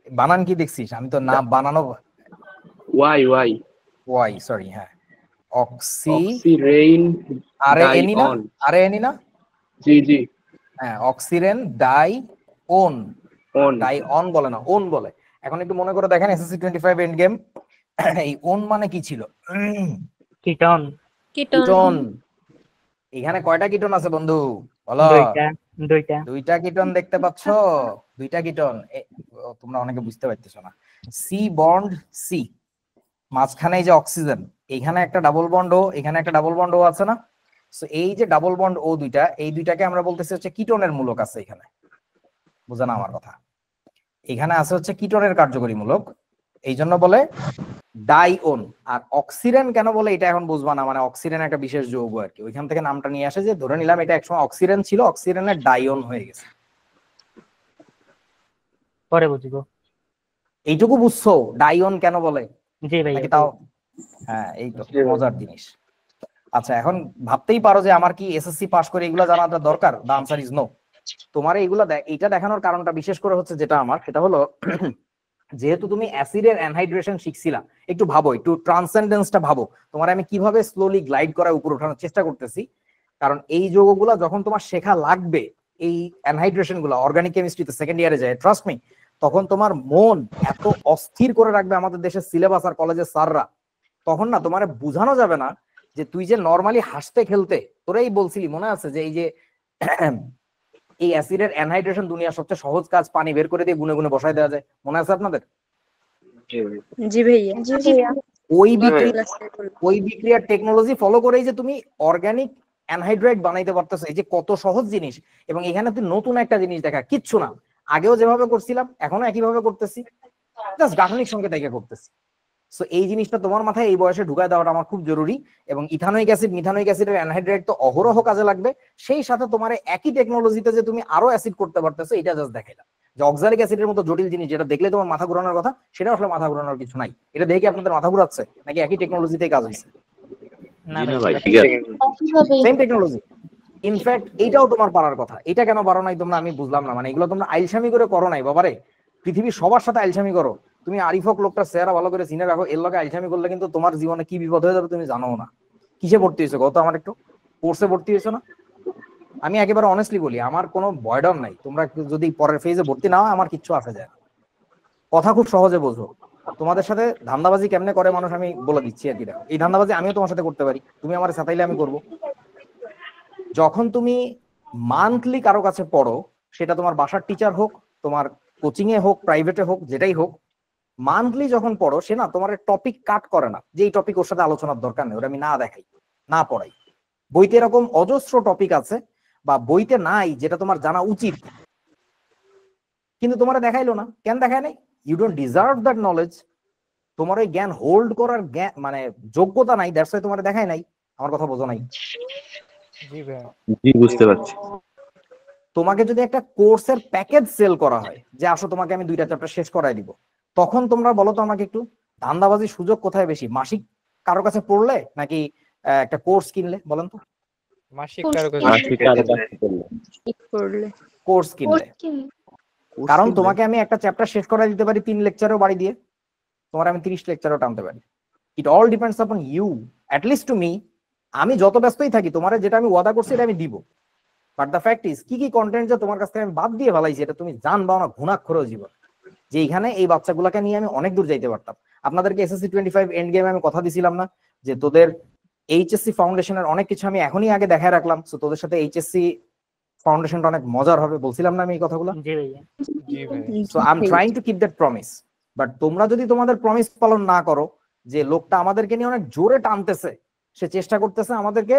বানান কি দেখছিস? আমি তো নাম বানানো ওয়াই ওয়াই ওয়াই, সরি। হ্যাঁ, অক্সিরেন আরে এনি না, আরে এনি না, জি জি, হ্যাঁ, অক্সিরেন ডাই ওন, ডাই অন বলে না, ওন বলে। এখন একটু মনে করে দেখেন এসএসসি 25 এন্ড গেম, এই ওন মানে কি ছিল? কিটন। কিটন। এখানে কয়টা কিটন আছে বন্ধু বলো? দুইটা কিটন দেখতে পাচ্ছ, দুইটা কিটন। তোমরা অনেকে বুঝতে পারতেছো না। সি বন্ড সি, মাঝখানে এই যে অক্সিজেন, এখানে একটা ডাবল বন্ড ও, এখানে একটা ডাবল বন্ড ও আছে না? সো এই যে ডাবল বন্ড ও দুইটা, এই দুইটাকে আমরা বলতেছি হচ্ছে কিটনের মূলক আছে এখানে। বুঝা না আমার কথা? এখানে আছে হচ্ছে কিটনের কার্যকরী মূলক, এই জন্য বলে ডাইওন। আর অক্সিরেন কেন বলে এটা এখন বুঝবা না, মানে অক্সিরেন একটা বিশেষ যৌগ আর কি, ওইখান থেকে নামটা নিয়ে আসে। যে ধরে নিলাম এটা একসময় অক্সিরেন ছিল, অক্সিরেনের ডাইওন হয়ে গেছে। পরে বুঝবো। এইটুকু বুঝছো ডাইওন কেন বলে? জি ভাই, তাও হ্যাঁ, এই তো মজার জিনিস। আচ্ছা, এখন ভাবতেই পারো যে আমার কি এসএসসি পাস করে এগুলো জানাটা দরকার? The answer is no. তোমার এইগুলা এইটা দেখানোর কারণটা বিশেষ করে হচ্ছে যেটা আমার, সেটা হলো যেহেতু তুমি অ্যাসিডের অ্যানহাইড্রেশন শিখছিলা, একটু ভাবো, একটু ট্রান্সেন্ডেন্সটা ভাবো। তোমার আমি কিভাবে স্লোলি গ্লাইড করা উপর ওঠানোর চেষ্টা করতেছি, কারণ এই যৌগগুলা যখন তোমার শেখা লাগবে, এই অ্যানহাইড্রেশন গুলা অর্গানিক কেমিস্ট্রিতে সেকেন্ড ইয়ারে যায়, ট্রাস্ট মি, তখন তোমার মন এত অস্থির করে রাখবে আমাদের দেশের সিলেবাস আর কলেজের স্যাররা, তখন না তোমার বোঝানো যাবে না যে তুই যে নরমালি হাসতে খেলতে তোরাই বলছিলি, মনে আছে যে এই যে এই অ্যাসিডের অ্যানহাইড্রেশন দুনিয়ার সবচেয়ে সহজ কাজ, পানি বের করে দিয়ে গুনে গুনে বসায় দেওয়া যায়, মনে আছে আপনাদের? জি ভাইয়া, জি ভাইয়া। ওই বিক্রিয়ার টেকনোলজি ফলো করেই যে তুমি অর্গানিক অ্যানহাইড্রেট বানাইতে পারতেছো, এই যে কত সহজ জিনিস। এবং এখানে তুই নতুন একটা জিনিস দেখা, কিচ্ছু না, আগেও যেভাবে করছিলাম এখনো একইভাবে করতেছি, জাস্ট গাঠনিক সংকেত দেখে করতেছি। সো এই জিনিসটা তোমার মাথায় এই বয়সে ঢুকায় দেওয়াটা আমার খুব জরুরি। এবং ইথানোইক অ্যাসিড, মিথানোইক অ্যাসিডের অ্যানহাইড্রেট তো অহরহ কাজে লাগবে, সেই সাথে তোমার একই টেকনোলজিতে যে তুমি আরো অ্যাসিড করতে পারতেছো, এটা জাস্ট দেখাইলাম। যে অক্সালিক অ্যাসিডের মতো জটিল জিনিস যেটা দেখলে তোমার মাথা ঘোরানোর কথা, সেটা আসলে মাথা ঘোরানোর কিছু নাই। এটা দেখে আপনাদের মাথা ঘুরাচ্ছে নাকি একই টেকনোলজিতে কাজ হয়েছে? Same technology. ইনফ্যাক্ট এইটাও তোমার পারার কথা, এটা কেন পারো নাই তোমরা আমি বুঝলাম না। মানে এগুলো তোমরা আইলসামি করে করো নাই বাবারে, পৃথিবীর সবার সাথে আইলসামি করো। তুমি আরিফক লোকটা চেহারা ভালো করে চিনে রাখো, এর লগে আইলসামি করলে কিন্তু তোমার জীবনে কি বিপদ হয়ে যাবে তুমি জানো না। কিসে ভর্তি হয়েছো গত? আমার একটু কোর্সে ভর্তি হয়েছো না? আমি একেবারে অনেস্টলি বলি, আমার কোনো ভয় ডর নাই। তোমরা যদি পরের ফেজে ভর্তি না হয় আমার কিচ্ছু আসে যায় না। কথা খুব সহজে বোঝো। তোমাদের সাথে ধান্দাবাজি কেমনে করে মানুষ আমি বলে দিচ্ছি আর কি। দেখো, এই ধান্দাবাজি আমিও তোমার সাথে করতে পারি, তুমি আমার সাথে আমি করব। যখন তুমি মান্থলি কারো কাছে পড়ো, সেটা তোমার বাসার টিচার হোক, তোমার কোচিং এ হোক, প্রাইভেটে হোক, যেটাই হোক, মান্থলি যখন পড়ো, সে না তোমার টপিক কাট করে না যে এই টপিক ওর সাথে আলোচনার দরকার নেই, ওটা আমি না দেখাই, না পড়াই। বইতে এরকম অজস্র টপিক আছে বা বইতে নাই যেটা তোমার জানা উচিত, কিন্তু তোমার দেখাইলো না। কেন দেখায় নাই? You don't deserve that knowledge. তোমার ওই জ্ঞান হোল্ড করার জ্ঞান মানে যোগ্যতা নাই, দ্যাটস ওয়াই তোমার দেখায় নাই। আমার কথা বোঝো নাই? জি ভাইয়া। জি বুঝতে পারছি। তোমাকে যদি একটা কোর্সের প্যাকেজ সেল করা হয় যে আসো তোমাকে আমি 2টা চ্যাপ্টার শেষ করাই দিব, তখন তোমরা বলো তো আমাকে একটু, ধান্দাবাজির সুযোগ কোথায় বেশি, মাসিক কারো কাছে পড়লে নাকি একটা কোর্স কিনলে? বলেন তো। মাসিক Course কারো কাছে মাসিক কারো কাছে করলে। কোর্স কিনলে, কারণ তোমাকে আমি একটা চ্যাপ্টার শেষ করাই দিতে পারি 3 লেকচারও বাড়ি দিয়ে, তোমার আমি 30 লেকচারও টানতে পারি। It all depends upon you, at least to me. আমি যত ব্যস্তই থাকি, তোমার যেটা আমি ওয়াদা করছি এটা আমি দিব, বাট দ্য ফ্যাক্ট ইজ কি কি কন্টেন্ট যে তোমার কাছ থেকে আমি বাদ দিয়ে ফেলাইছি এটা তুমি জানবা না ঘুণাক্ষরেও জীবন, যে এইখানে এই বাচ্চাগুলোকে নিয়ে আমি অনেক দূর যাইতে পারতাম। আপনাদেরকে এসএসসি 25 এন্ড গেমে আমি কথা দিছিলাম না যে তোদের এইচএসসি ফাউন্ডেশনের অনেক কিছু আমি এখনই আগে দেখায় রাখলাম, সো তোদের সাথে এইচএসসি ফাউন্ডেশনটা অনেক মজার হবে, বলছিলাম না আমি এই কথাগুলো? জি ভাইয়া। জি ভাইয়া। So I am trying to keep that promise, but তোমরা যদি তোমাদের প্রমিস পালন না করো, যে লোকটা আমাদেরকে নিয়ে অনেক জোরে টানতেছে, সে চেষ্টা করতেছে আমাদেরকে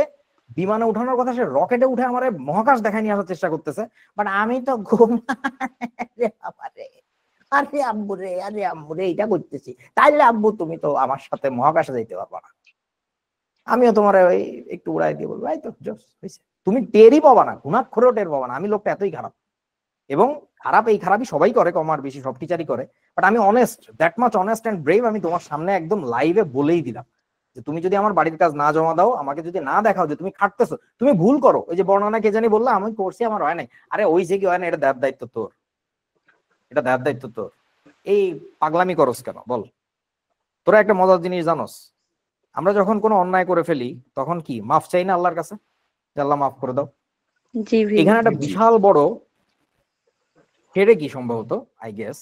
বিমানে উঠানোর কথা, সে রকেটে উঠে আমার মহাকাশ দেখায় নিয়ে আসার চেষ্টা করতেছে, বাট আমি তো ঘুম আরে আব্বু রে, আরে আম্মু রে, এটা করতেছি, তাইলে আব্বু তুমি তো আমার সাথে মহাকাশে যাইতে পারবা না, আমিও তোমার ওই একটু উড়াই দিয়ে বলবো, এই তো জোস হয়েছে। তুমি টেরই পাবা না, ঘুণাক্ষরেও টের পাবা না আমি লোকটা এতই খারাপ। এবং খারাপ, এই খারাপই সবাই করে, কম আর বেশি সব টিচারই করে, বাট আমি honest, that much honest and brave. আমি তোমার সামনে একদম লাইভে বলেই দিলাম যে তুমি যদি আমার বাড়ির কাজ না জমা দাও, আমাকে যদি না দেখাও যে তুমি খাটতেছো, তুমি ভুল করো, ওই যে বর্ণনা কে জানি বললা আমি করছি আমার হয় নাই, আরে ওই যে কি হয় না, এটা দেওয়ার দায়িত্ব তোর, এটা দেওয়ার দায়িত্ব তোর। এই পাগলামি করস কেন বল? তোরা একটা মজার জিনিস জানোস, আমরা যখন কোনো অন্যায় করে ফেলি তখন কি মাফ চাই না আল্লাহর কাছে, যে আল্লাহ মাফ করে দাও? জি ভাই। এখানে একটা বিশাল বড় হেডে কি সম্ভবত, আই গেস,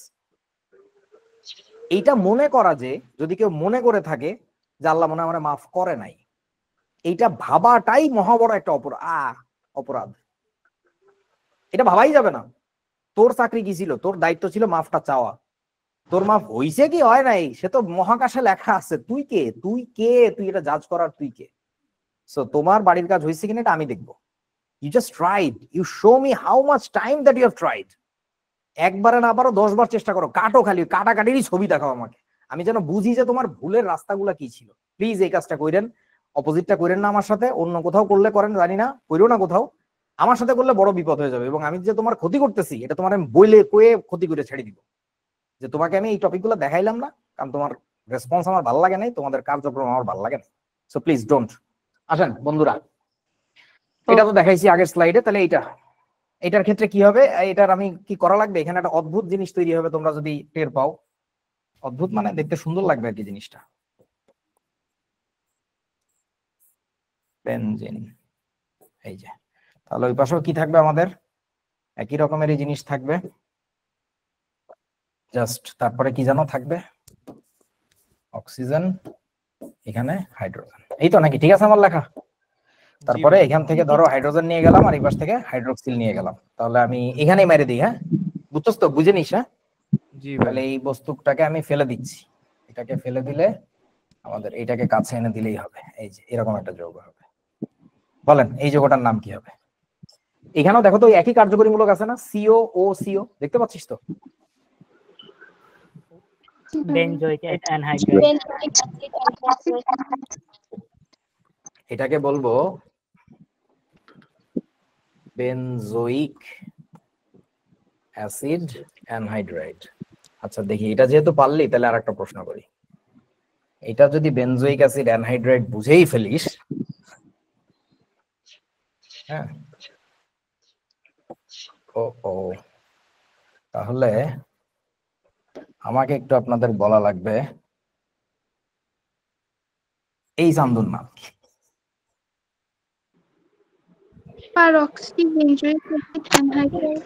এইটা মনে করা যে যদি কেউ মনে করে থাকে যে আল্লাহ মনে হয় আমরা মাফ করে নাই, এইটা ভাবাটাই মহাবড় একটা অপরাধ। এটা ভাবাই যাবে না। তোর চাকরি কি ছিল? তোর দায়িত্ব ছিল মাফটা চাওয়া। তোর মাফ হইছে কি হয় নাই সে তো মহাকাশে লেখা আছে, তুই কে? তুই এটা জাজ করার তুই কে? সো তোমার বাড়ির কাজ হয়েছে কিনা এটা আমি দেখবো। You just tried, you show me how much time that you have tried. একবারে না পারো 10 বার চেষ্টা করো, কাটো, খালি কাটাকাটিরই ছবি দেখাও আমাকে, আমি যেন বুঝি যে তোমার ভুলের রাস্তাগুলা কি ছিল। প্লিজ এই কাজটা কইরেন, অপোজিটটা কইরেন না আমার সাথে, অন্য কোথাও করলে করেন জানি না, কইরো না কোথাও, আমার সাথে করলে বড় বিপদ হয়ে যাবে। এবং আমি যে তোমার ক্ষতি করতেছি এটা তোমার আমি বইলে কয়ে ক্ষতি করে ছেড়ে দিব, যে তোমাকে আমি এই টপিকগুলো দেখাইলাম না কারণ তোমার রেসপন্স আমার ভালো লাগে নাই, তোমাদের কার্যক্রম আমার ভালো লাগে না। So please don't. আসেন বন্ধুরা, এটা তো দেখাইছি আগের স্লাইডে, তাহলে এটার ক্ষেত্রে কি হবে, এটার আমি কি করা লাগবে? এখানে একটা অদ্ভুত জিনিস তৈরি হবে, তোমরা যদি টের পাও। অদ্ভুত মানে দেখতে সুন্দর লাগবে আর কি জিনিসটা। বেনজিন, এই যে, তাহলে ওই পাশেও কি থাকবে আমাদের? একই রকমের এই জিনিস থাকবে, জাস্ট তারপরে কি জানো থাকবে? অক্সিজেন, এখানে হাইড্রোজেন, এই তো নাকি? ঠিক আছে আমার লেখা? তারপরে এখান থেকে ধরো হাইড্রোজেন নিয়ে গেলাম আর এই পাশ থেকে হাইড্রোক্সিল নিয়ে গেলাম, তাহলে আমি এখানেই মেরে দিই। হ্যাঁ বুঝছস তো? বুঝে নিস? হ্যাঁ, তাহলে এই বস্তুটাকে আমি ফেলে দিচ্ছি, এটাকে ফেলে দিলে আমাদের এইটাকে কাছে এনে দিলেই হবে। এই যে এরকম একটা যৌগ হবে। বলেন এই যৌগটার নাম কি হবে? এখানেও দেখো তো একই কার্যকরীমূলক আছে না, সিও ও সিও, দেখতে পাচ্ছিস তো? Benzoic anhydride. এটাকে বলবো বেনজোইক অ্যাসিড অ্যানহাইড্রাইড। আচ্ছা দেখি, এটা যেহেতু পারলি তাহলে আর একটা প্রশ্ন করি। এটা যদি বেনজোইক অ্যাসিড অ্যানহাইড্রাইড বুঝেই ফেলিস, হ্যাঁ, ও তাহলে আমাকে একটু আপনাদের বলা লাগবে এই চান্দুর নাম কি? Peroxy benzoic acid anhydride.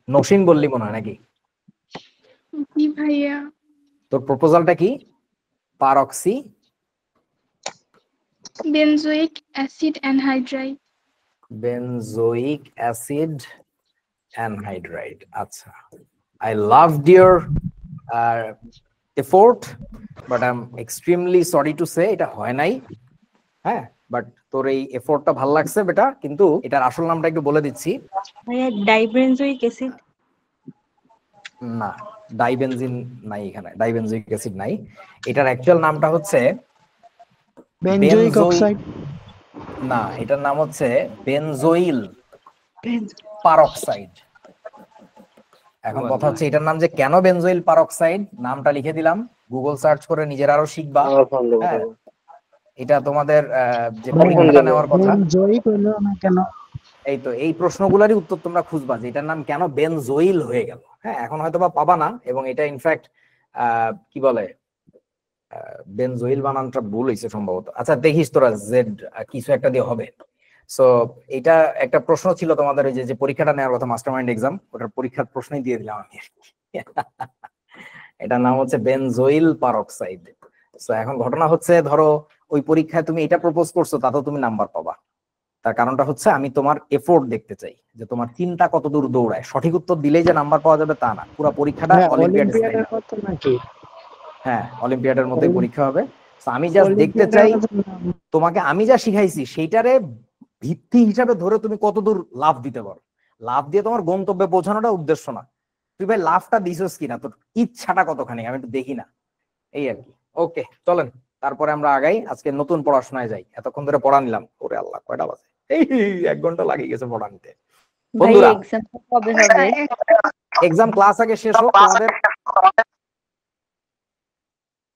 Nasin বললি মনে হয় নাকি? জি ভাইয়া। তোর প্রপোজালটা কি? Peroxy benzoic acid anhydride. Benzoic acid anhydride. আচ্ছা, I loved your effort, but I'm extremely sorry to say এটা হয় নাই। হ্যাঁ, বাট তোর এই এফোর্টটা ভালো লাগছে বেটা, কিন্তু এটার আসল নামটা একটু বলে দিচ্ছি। ভাইয়া ডাইবেনজোইক অ্যাসিড। না, ডাইবেনজিন নাই এখানে, ডাইবেনজোইক অ্যাসিড নাই। এটার অ্যাকচুয়াল নামটা হচ্ছে বেনজোইক অক্সাইড। না, এটার নাম হচ্ছে বেনজোইল পারঅক্সাইড। এখন কথা হচ্ছে এটার নাম যে কেন বেনজোইল পারঅক্সাইড, নামটা লিখে দিলাম, গুগল সার্চ করে নিজেরা আরো শিখবা। হ্যাঁ, এটা তোমাদের যে পরীক্ষাটা নেওয়ার কথা, বেনজোইক হলো না কেন, এই তো এই প্রশ্নগুলোরই উত্তর তোমরা খুঁজবা যে এটার নাম কেন বেনজোইল হয়ে গেল। হ্যাঁ, এখন হয়তো বা পাবা না, এবং এটা ইনফ্যাক্ট কি বলে বেনজোইল বানানটা ভুল হয়েছে সম্ভবত। আচ্ছা দেখিস তোরা জেড কিছু একটা দিয়ে হবে। সো এটা একটা প্রশ্ন ছিল তোমাদের ওই যে পরীক্ষাটা নেওয়ার কথা, মাস্টারমাইন্ড এক্সাম, ওটার পরীক্ষার প্রশ্নই দিয়ে দিলাম আমি। এটার নাম হচ্ছে বেনজোইল পারঅক্সাইড। সো এখন ঘটনা হচ্ছে, ধরো ওই পরীক্ষায় তুমি এটা প্রপোজ করছো, তাতেও তুমি নাম্বার পাবা। তার কারণটা হচ্ছে আমি তোমার এফোর্ট দেখতে চাই, যে তোমার চিন্তা কত দূর দৌড়ায়। সঠিক উত্তর দিলেই যে নাম্বার পাওয়া যাবে তা না, পুরো পরীক্ষাটা অলিম্পিয়াডের মতো নাকি? হ্যাঁ, অলিম্পিয়াডের মতোই পরীক্ষা হবে। আমি জাস্ট দেখতে চাই তোমাকে আমি যা শিখাইছি সেইটারে ভিত্তি হিসাবে ধরে তুমি কতদূর লাভ দিতে পারো। লাভ দিয়ে তোমার গন্তব্যে পৌঁছানোটা উদ্দেশ্য না, তুই ভাই লাভটা দিছস কিনা, তোর ইচ্ছাটা কতখানি আমি একটু দেখি না, এই আর কি। ওকে চলেন তারপরে আমরা আগাই, আজকে নতুন পড়াশোনায় যাই। এতক্ষণ ধরে পড়া নিলাম, ওরে আল্লাহ কয়টা বাজে, এই 1 ঘন্টা লাগিয়ে গেছে পড়া নিতে। বন্ধুরা এক্সাম ক্লাস আগে শেষ হোক,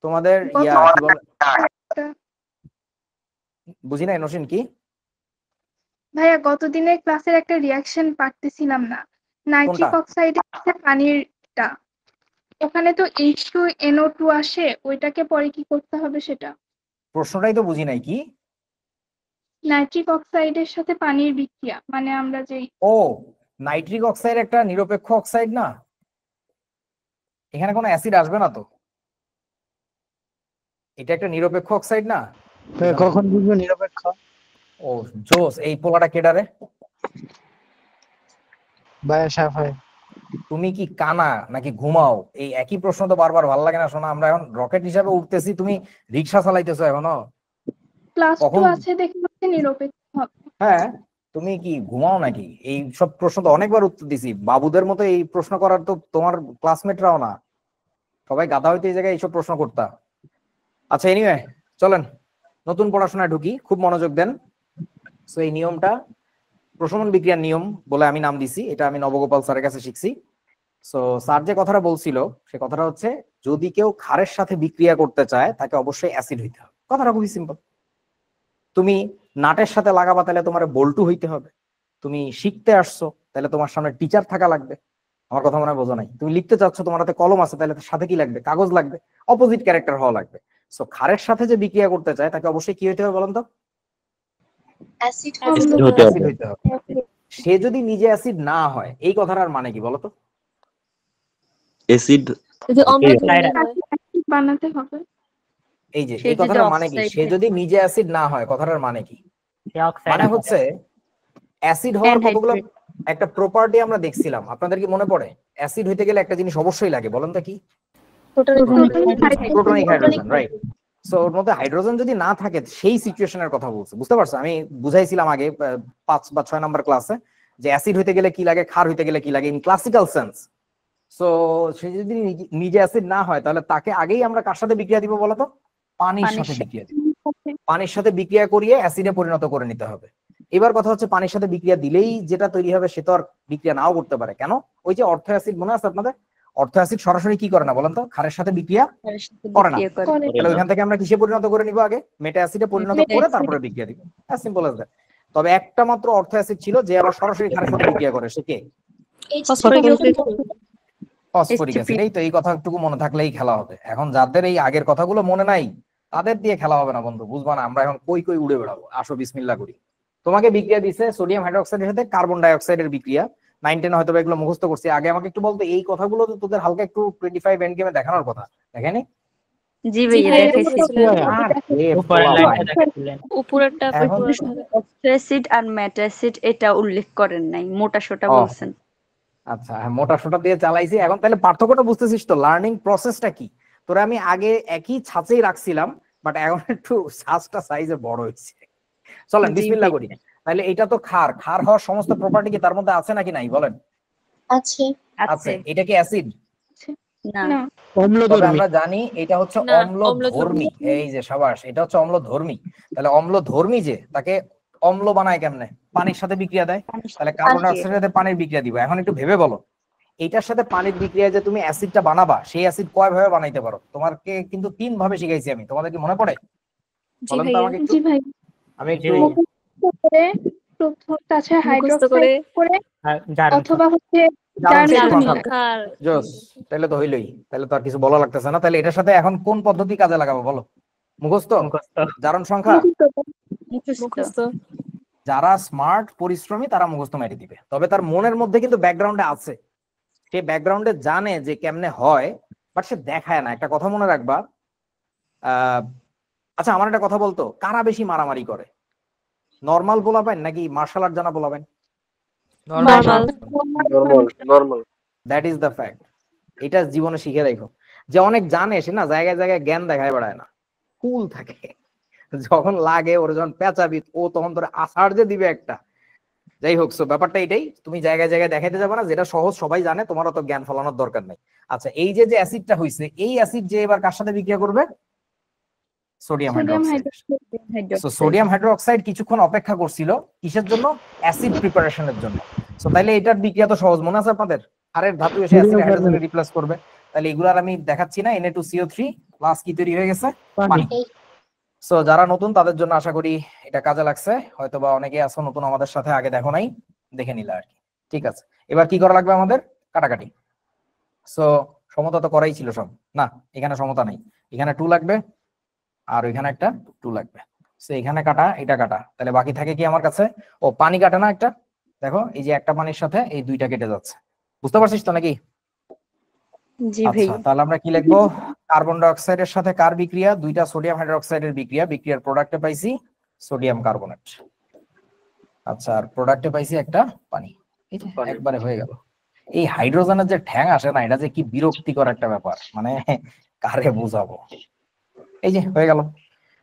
তোমাদের ইয়া কি বল, বুঝি নাই নসীন কি? ভাইয়া গতদিনের ক্লাসের একটা রিয়াকশন পারতেছিলাম না, নাইট্রিক অক্সাইডের সাথে পানিরটা, ওখানে তো H2NO2 আসে, ওইটাকে পরে কি করতে হবে সেটা? প্রশ্নটাই তো বুঝি নাই। কি নাইট্রিক অক্সাইডের সাথে পানির বিক্রিয়া, মানে আমরা যে ও নাইট্রিক অক্সাইড একটা নিরপেক্ষ অক্সাইড না, এখানে কোনো অ্যাসিড আসবে না তো, এটা একটা নিরপেক্ষ অক্সাইড না। কখন বুঝবো নিরপেক্ষ? ও জোস, এই পোলাটা কেডারে ভাইয়া সাফাই। তুমি কি কানা নাকি ঘুমাও? এই একই প্রশ্ন তো বারবার ভালো লাগে না শোনা। আমরা এখন রকেট হিসাবে উঠতেছি, তুমি রিকশা চালাইতেছো এখনো। ক্লাস 2 আছে দেখে হচ্ছে নিরপেক্ষ হবে। হ্যাঁ, তুমি কি ঘুমাও নাকি? এই সব প্রশ্ন তো অনেকবার উত্তর দিছি, বাবুদের মতো এই প্রশ্ন করার তো তোমার ক্লাসমেটরাও না, সবাই গাধা হইতে এই জায়গায় এইসব প্রশ্ন করতা। আচ্ছা এনিওয়ে চলেন নতুন পড়াশোনায় ঢুকি, খুব মনোযোগ দেন। সো এই নিয়মটা প্রশমন বিক্রিয়ার নিয়ম বলে আমি নাম দিছি, এটা আমি নবগোপাল স্যারের কাছে শিখছি। সো স্যার যে কথাটা বলছিল সে কথাটা হচ্ছে, যদি কেউ ক্ষারের সাথে বিক্রিয়া করতে চায় তাকে অবশ্যই অ্যাসিড হইতে হবে। কথাটা খুবই সিম্পল। তুমি নাটের সাথে লাগাবা তাহলে তোমার বল্টু হইতে হবে। তুমি শিখতে আসছো তাহলে তোমার সামনে টিচার থাকা লাগবে। আমার কথা মনে হয় বোঝা নাই। তুমি লিখতে চাচ্ছ, তোমার হাতে কলম আছে, তাহলে সাথে কি লাগবে? কাগজ লাগবে। অপোজিট ক্যারেক্টার হওয়া লাগবে। সো ক্ষারের সাথে যে বিক্রিয়া করতে চায় তাকে অবশ্যই কি হইতে হবে বলেন তো? অ্যাসিড হইতে হবে। সে যদি নিজে অ্যাসিড না হয়, এই কথাটার মানে কি বলতো? অ্যাসিড বানাতে হবে। এই যে এই কথাটার মানে কি? সে যদি নিজে অ্যাসিড না হয়, কথাটার মানে কি? মানে হচ্ছে অ্যাসিড হওয়ার কতগুলো একটা প্রপার্টি আমরা দেখছিলাম, আপনাদের কি মনে পড়ে? অ্যাসিড হইতে গেলে একটা জিনিস অবশ্যই লাগে, বলেন তো কি? প্রোটনিক হাইড্রোজেন, রাইট। সো ওর মধ্যে হাইড্রোজেন যদি না থাকে, সেই সিচুয়েশনের কথা বলছে, বুঝতে পারছো? আমি বুঝাইছিলাম আগে 5 বা 6 নাম্বার ক্লাসে যে অ্যাসিড হইতে গেলে কি লাগে, ক্ষার হইতে গেলে কি লাগে, ইন ক্লাসিক্যাল সেন্স। সো সে যদি নিজে অ্যাসিড না হয়, তাহলে তাকে আগেই আমরা কার সাথে বিক্রিয়া দিব বলতো? পানির সাথে বিক্রিয়া দিব। পানির সাথে বিক্রিয়া করিয়ে অ্যাসিডে পরিণত করে নিতে হবে। এবার কথা হচ্ছে, পানির সাথে বিক্রিয়া দিলেই যেটা তৈরি হবে সে তো আর বিক্রিয়া নাও করতে পারে। কেন? ওই যে অর্থ অ্যাসিড মনে আছে আপনাদের? অর্থ অ্যাসিড সরাসরি কি করে না বলেন তো? ক্ষারের সাথে বিক্রিয়া করে না। তাহলে ওইখান থেকে আমরা কিসে পরিণত করে নিব? আগে মেটা অ্যাসিডে পরিণত করে তারপরে বিক্রিয়া দিব। As simple as that. তবে একটা মাত্র অর্থ অ্যাসিড ছিল যে আবার সরাসরি ক্ষারের সাথে বিক্রিয়া করে, সে কে? Phosphoric acid. এই তো, এই কথাটুকু মনে থাকলেই খেলা হবে। এখন যাদের এই আগের কথাগুলো মনে নাই তাদের দিয়ে খেলা হবে না বন্ধু, বুঝবা না। আমরা এখন কই কই উড়ে বেড়াবো। আসো বিসমিল্লাহ করি। তোমাকে বিক্রিয়া দিছে সোডিয়াম হাইড্রোক্সাইডের সাথে কার্বন ডাই অক্সাইডের বিক্রিয়া। 9-10 হয়তো এগুলো মুখস্থ করছি। আগে আমাকে একটু বলতো, এই কথাগুলো তো তোদের হালকা একটু 25 এন্ড গেমে দেখানোর কথা, দেখেনি? জি ভাইয়া দেখাইছি। উপরেরটা অ্যাসিড আর মেটা অ্যাসিড এটা উল্লেখ করেন নাই, মোটা সোটা বলছেন। আচ্ছা, মোটা সোটা দিয়ে চালাইছি। এখন তাহলে পার্থক্যটা বুঝতেছিস তো? লার্নিং প্রসেসটা কি? তোরা আমি আগে একই ছাঁচেই রাখছিলাম, বাট এখন একটু ছাঁচটা সাইজে বড় হয়েছে। চলেন বিসমিল্লাহ করি। তাহলে এটা তো ক্ষার, ক্ষার হওয়ার সমস্ত প্রপার্টি কি তার মধ্যে আছে নাকি নাই বলেন? আছে। আছে। এটা কি অ্যাসিড? না না তবে অম্লধর্মী আমরা জানি এটা হচ্ছে না, অম্লধর্মী। এই যে সাবাস, এটা হচ্ছে অম্লধর্মী। তাহলে অম্লধর্মী যে তাকে অম্ল বানায় কেমনে? পানির সাথে বিক্রিয়া দেয়। তাহলে কার্বন ডাই অক্সাইডের সাথে পানির বিক্রিয়া দিব। এখন একটু ভেবে বলো, এইটার সাথে পানির বিক্রিয়া যে তুমি অ্যাসিডটা বানাবা, সেই অ্যাসিড কয় ভাবে বানাইতে পারো? তোমাকে কিন্তু 3 ভাবে শিখাইছি আমি, তোমাদের কি মনে পড়ে? জি বলেন তো ভাইয়া আমাকে একটু। জি ভাই আমি একটু মুখস্থ করে তাছাড়া মুখস্থ করে হাইড্রোক্সাইড করে জারণ অথবা হচ্ছে জারণ জারণ সংখ্যা। সংখ্যার জোস, তাহলে তো হইলই, তাহলে তো আর কিছু বলা লাগতেছে না। তাহলে এটার সাথে এখন কোন পদ্ধতি কাজে লাগাবো বলো? মুখস্থ, মুখস্থ জারণ সংখ্যা। মুখস্থ। যারা স্মার্ট পরিশ্রমী তারা মুখস্থ মেরে দিবে, তবে তার মনের মধ্যে কিন্তু ব্যাকগ্রাউন্ডে আছে, সে ব্যাকগ্রাউন্ডে জানে যে কেমনে হয়, বাট সে দেখায় না। একটা কথা মনে রাখবা, আচ্ছা আমার একটা কথা বলতো, কারা বেশি মারামারি করে? নর্মাল পোলাপাইন নাকি মার্শাল আর্ট জানা পোলাপাইন? Normal. Normal that is the fact. এটা জীবনে শিখে রাখো, যে অনেক জানে সে না জায়গায় জায়গায় জ্ঞান দেখায় বেড়ায় না, কুল থাকে। যখন লাগে ওর যখন পেঁচাবি, ও তখন তোর আসার যে দিবে একটা। যাই হোক, সো ব্যাপারটা এটাই, তুমি জায়গায় জায়গায় দেখাইতে যাবে না, যেটা সহজ সবাই জানে, তোমার অত জ্ঞান ফলানোর দরকার নেই। আচ্ছা, এই যে যে অ্যাসিডটা হইছে, এই অ্যাসিড যে এবার কার সাথে বিক্রিয়া করবে? Sodium hydroxide. So sodium hydroxide কিছুক্ষণ অপেক্ষা করছিল কিসের জন্য? অ্যাসিড প্রিপারেশনের জন্য। সো তাইলে এটার বিক্রিয়া তো সহজ, মনে আছে আপনাদের? আরের ধাতু এসে অ্যাসিড হাইড্রোজেন রিপ্লেস করবে। তাহলে এগুলার আমি দেখাচ্ছি না। Na2CO3 প্লাস কি তৈরি হয়ে গেছে? পানি। সো যারা নতুন তাদের জন্য আশা করি এটা কাজে লাগছে, হয়তোবা অনেকে আছো নতুন আমাদের সাথে, আগে দেখো নাই, দেখে নিলা আর কি। ঠিক আছে, এবার কি করা লাগবে আমাদের? কাটাকাটি। সো সমতা তো করাই ছিল সব, না এখানে সমতা নেই, এখানে 2 লাগবে আর ওইখানে একটা 2 লাগবে। সো এখানে কাটা, এটা কাটা, তাহলে বাকি থাকে কি আমার কাছে? ও পানি কাটে না একটা, দেখো এই যে একটা পানির সাথে এই 2টা কেটে যাচ্ছে, বুঝতে পারছিস তো নাকি? জি ভাই আচ্ছা, তাহলে আমরা কি লিখবো? কার্বন ডাই অক্সাইডের সাথে কার বিক্রিয়া? 2টা সোডিয়াম হাইড্রোক্সাইডের বিক্রিয়া, বিক্রিয়ার প্রোডাক্টে পাইছি সোডিয়াম কার্বনেট। আচ্ছা, আর প্রোডাক্টে পাইছি একটা পানি। এই যে একবারে হয়ে গেল। এই হাইড্রোজেনের যে ঠ্যাং আসে না, এটা যে কি বিরক্তিকর একটা ব্যাপার, মানে কারে বোঝাবো। এই যে হয়ে গেল।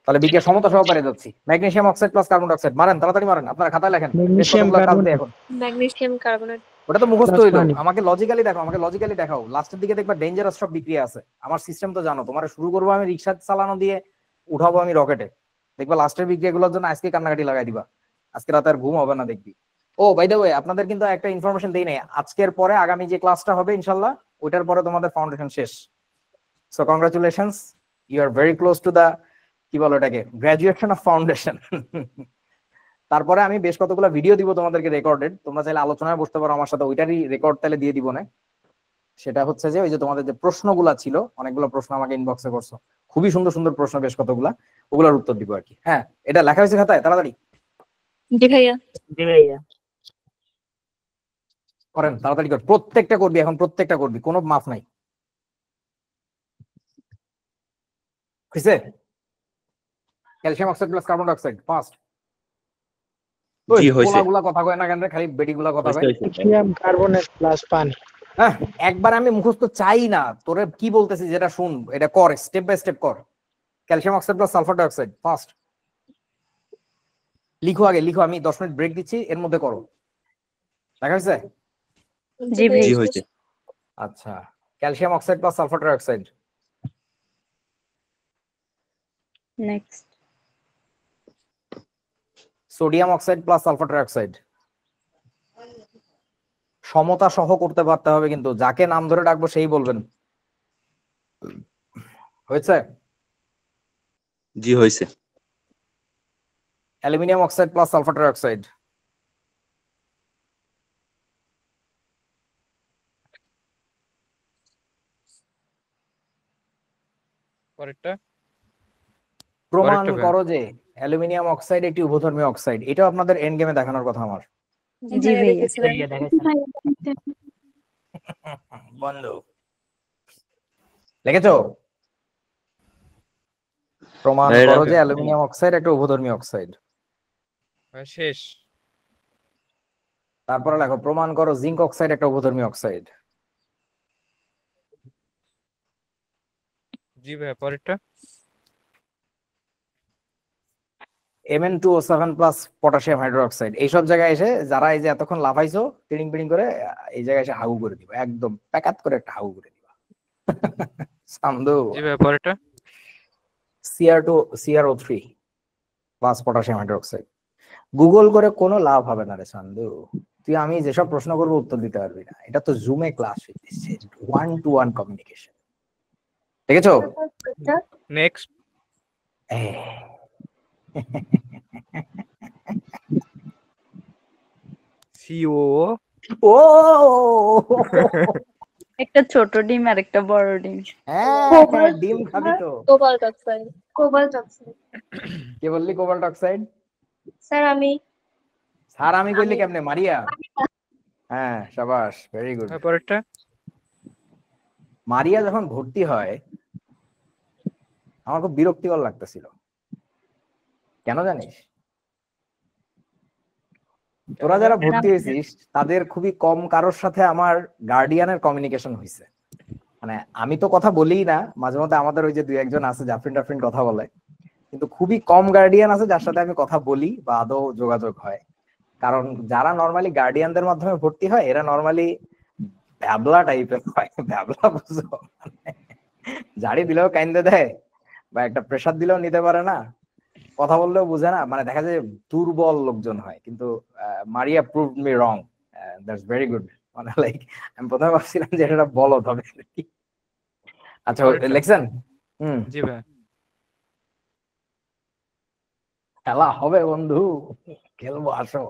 তাহলে বিক্রিয়া সমতা সহকারে যাচ্ছি। Magnesium oxide plus carbon die oxide, মারেন তাড়াতাড়ি মারেন, আপনারা খাতায় লেখেন। ম্যাগনেসিয়াম কার্বন এখন ম্যাগনেসিয়াম কার্বনেট। ওটা তো মুখস্থ প্লাস হইলো, পানি। আমাকে লজিক্যালি দেখো, আমাকে লজিক্যালি দেখাও। লাস্টের দিকে দেখবা ডেঞ্জারাস সব বিক্রিয়া আছে। আমার সিস্টেম তো জানো, তোমার শুরু করবো আমি রিক্সা চালানো দিয়ে, উঠাবো আমি রকেটে। দেখবা লাস্টের বিক্রিয়াগুলোর জন্য আজকে কান্নাকাটি লাগাই দিবা, আজকে রাতে আর ঘুম হবে না দেখবি। ও বাই দ্য ওয়ে, আপনাদের কিন্তু একটা ইনফরমেশন দেই নাই, আজকের পরে আগামী যে ক্লাসটা হবে ইনশাআল্লাহ, ওইটার পরে তোমাদের ফাউন্ডেশন শেষ। So congratulations, you are very close to the, কি বলো এটাকে, গ্রাজুয়েশন অফ ফাউন্ডেশন। তারপরে আমি বেশ কতগুলো ভিডিও দিব তোমাদেরকে রেকর্ডেড, তোমরা চাইলে আলোচনায় বসতে পারো আমার সাথে, ওইটারই রেকর্ড তাহলে দিয়ে দিব না। সেটা হচ্ছে যে ওই যে তোমাদের যে প্রশ্নগুলা ছিল, অনেকগুলো প্রশ্ন আমাকে ইনবক্সে করছো, খুবই সুন্দর সুন্দর প্রশ্ন বেশ কতগুলা, ওগুলোর উত্তর দিব আর কি। হ্যাঁ, এটা লেখা হয়েছে খাতায়, তাড়াতাড়ি জি ভাইয়া। জি ভাইয়া করেন, তাড়াতাড়ি কর, প্রত্যেকটা করবি এখন, প্রত্যেকটা করবি, কোনো মাফ নাই। হয়েছে? Calcium oxide plus carbon die oxide first. জি হইছে। পোলাগুলা কথা কয় না কেন রে, খালি বেটিগুলা কথা কয়। ক্যালসিয়াম কার্বনেট প্লাস পানি। হ্যাঁ, একবার আমি মুখস্থ চাই না, তোরে কি বলতেছি যেটা শুন, এটা কর, স্টেপ বাই স্টেপ কর। Calcium oxide plus sulphur die oxide first. লিখো আগে, লিখো, আমি 10 মিনিট ব্রেক দিচ্ছি, এর মধ্যে করো। দেখা হয়েছে? জি ভাই জি হইছে। আচ্ছা, calcium oxide plus sulphur dioxide. Next sodium oxide plus sulphur dioxide. সমতা সহ করতে পারতে হবে কিন্তু, যাকে নাম ধরে ডাকবো সেই বলবেন। হয়েছে? জি হইছে। Aluminium oxide plus sulphur die oxide. পরেরটা প্রমাণ করো যে অ্যালুমিনিয়াম অক্সাইড একটি উভধর্মী অক্সাইড। এটাও আপনাদের এন্ড গেমে দেখানোর কথা আমার। জি ভাই ভাইয়া দেখাইছেন বন্ধু লিখেছো? প্রমাণ করো যে অ্যালুমিনিয়াম অক্সাইড একটা উভধর্মী অক্সাইড। শেষ। তারপরে লেখো প্রমাণ করো জিঙ্ক অক্সাইড একটা উভধর্মী অক্সাইড। জি ভাইয়া, পরেরটা Mn2O7 প্লাস পটাশিয়াম হাইড্রোক্সাইড। এইসব জায়গায় এসে যারা এই যে এতক্ষণ লাফাইছো টিড়িং পিড়িং করে, এই জায়গায় এসে হাগু করে দিবা, একদম প্যাকাত করে একটা হাগু করে দিবা। সান্দু জি ভাই পরেরটা CR2 CrO3 plus potassium hydroxide. Google করে কোনো লাভ হবে না রে সান্দু, তুই আমি যেসব প্রশ্ন করবো উত্তর দিতে পারবি না। এটা তো জুমে ক্লাস হইতেছে, 1-to-1 কমিউনিকেশন, দেখেছো? নেক্সট সিও ও একটা ছোট ডিম আর একটা বড় ডিম। হ্যাঁ ডিম খাবি তো। Cobalt oxide. Cobalt oxide. কে বললি কোবাল্ট অক্সাইড? স্যার আমি। স্যার আমি কইলি কেমনে? মারিয়া। হ্যাঁ শাবাশ, ভেরি গুড। পরেরটা মারিয়া যখন ভর্তি হয় আমার খুব বিরক্তিকর লাগতেছিল, কেন জানিস? তোরা যারা ভর্তি হয়েছিস তাদের খুবই কম কারোর সাথে আমার গার্ডিয়ানের কমিউনিকেশন হয়েছে। মানে আমি তো কথা বলিই না, মাঝে মধ্যে আমাদের ওই যে দুই একজন আছে জাফরিন টাফরিন কথা বলে, কিন্তু খুবই কম গার্ডিয়ান আছে যার সাথে আমি কথা বলি বা আদৌ যোগাযোগ হয়। কারণ যারা নর্মালি গার্ডিয়ানদের মাধ্যমে ভর্তি হয় এরা নর্মালি ভ্যাবলা টাইপের হয়। ভ্যাবলা বুঝো, জারি দিলেও কাইন্দে দেয় বা একটা প্রেসার দিলেও নিতে পারে না, কথা বললেও বুঝে না, মানে দেখা যায় দুর্বল লোকজন হয়। কিন্তু মারিয়া proved me wrong, that's very good. মানে লাইক আমি প্রথমে ভাবছিলাম যে এটা বলদ হবে। আচ্ছা লেখছেন? জি ভাই। খেলা হবে বন্ধু, খেলবো, আসো।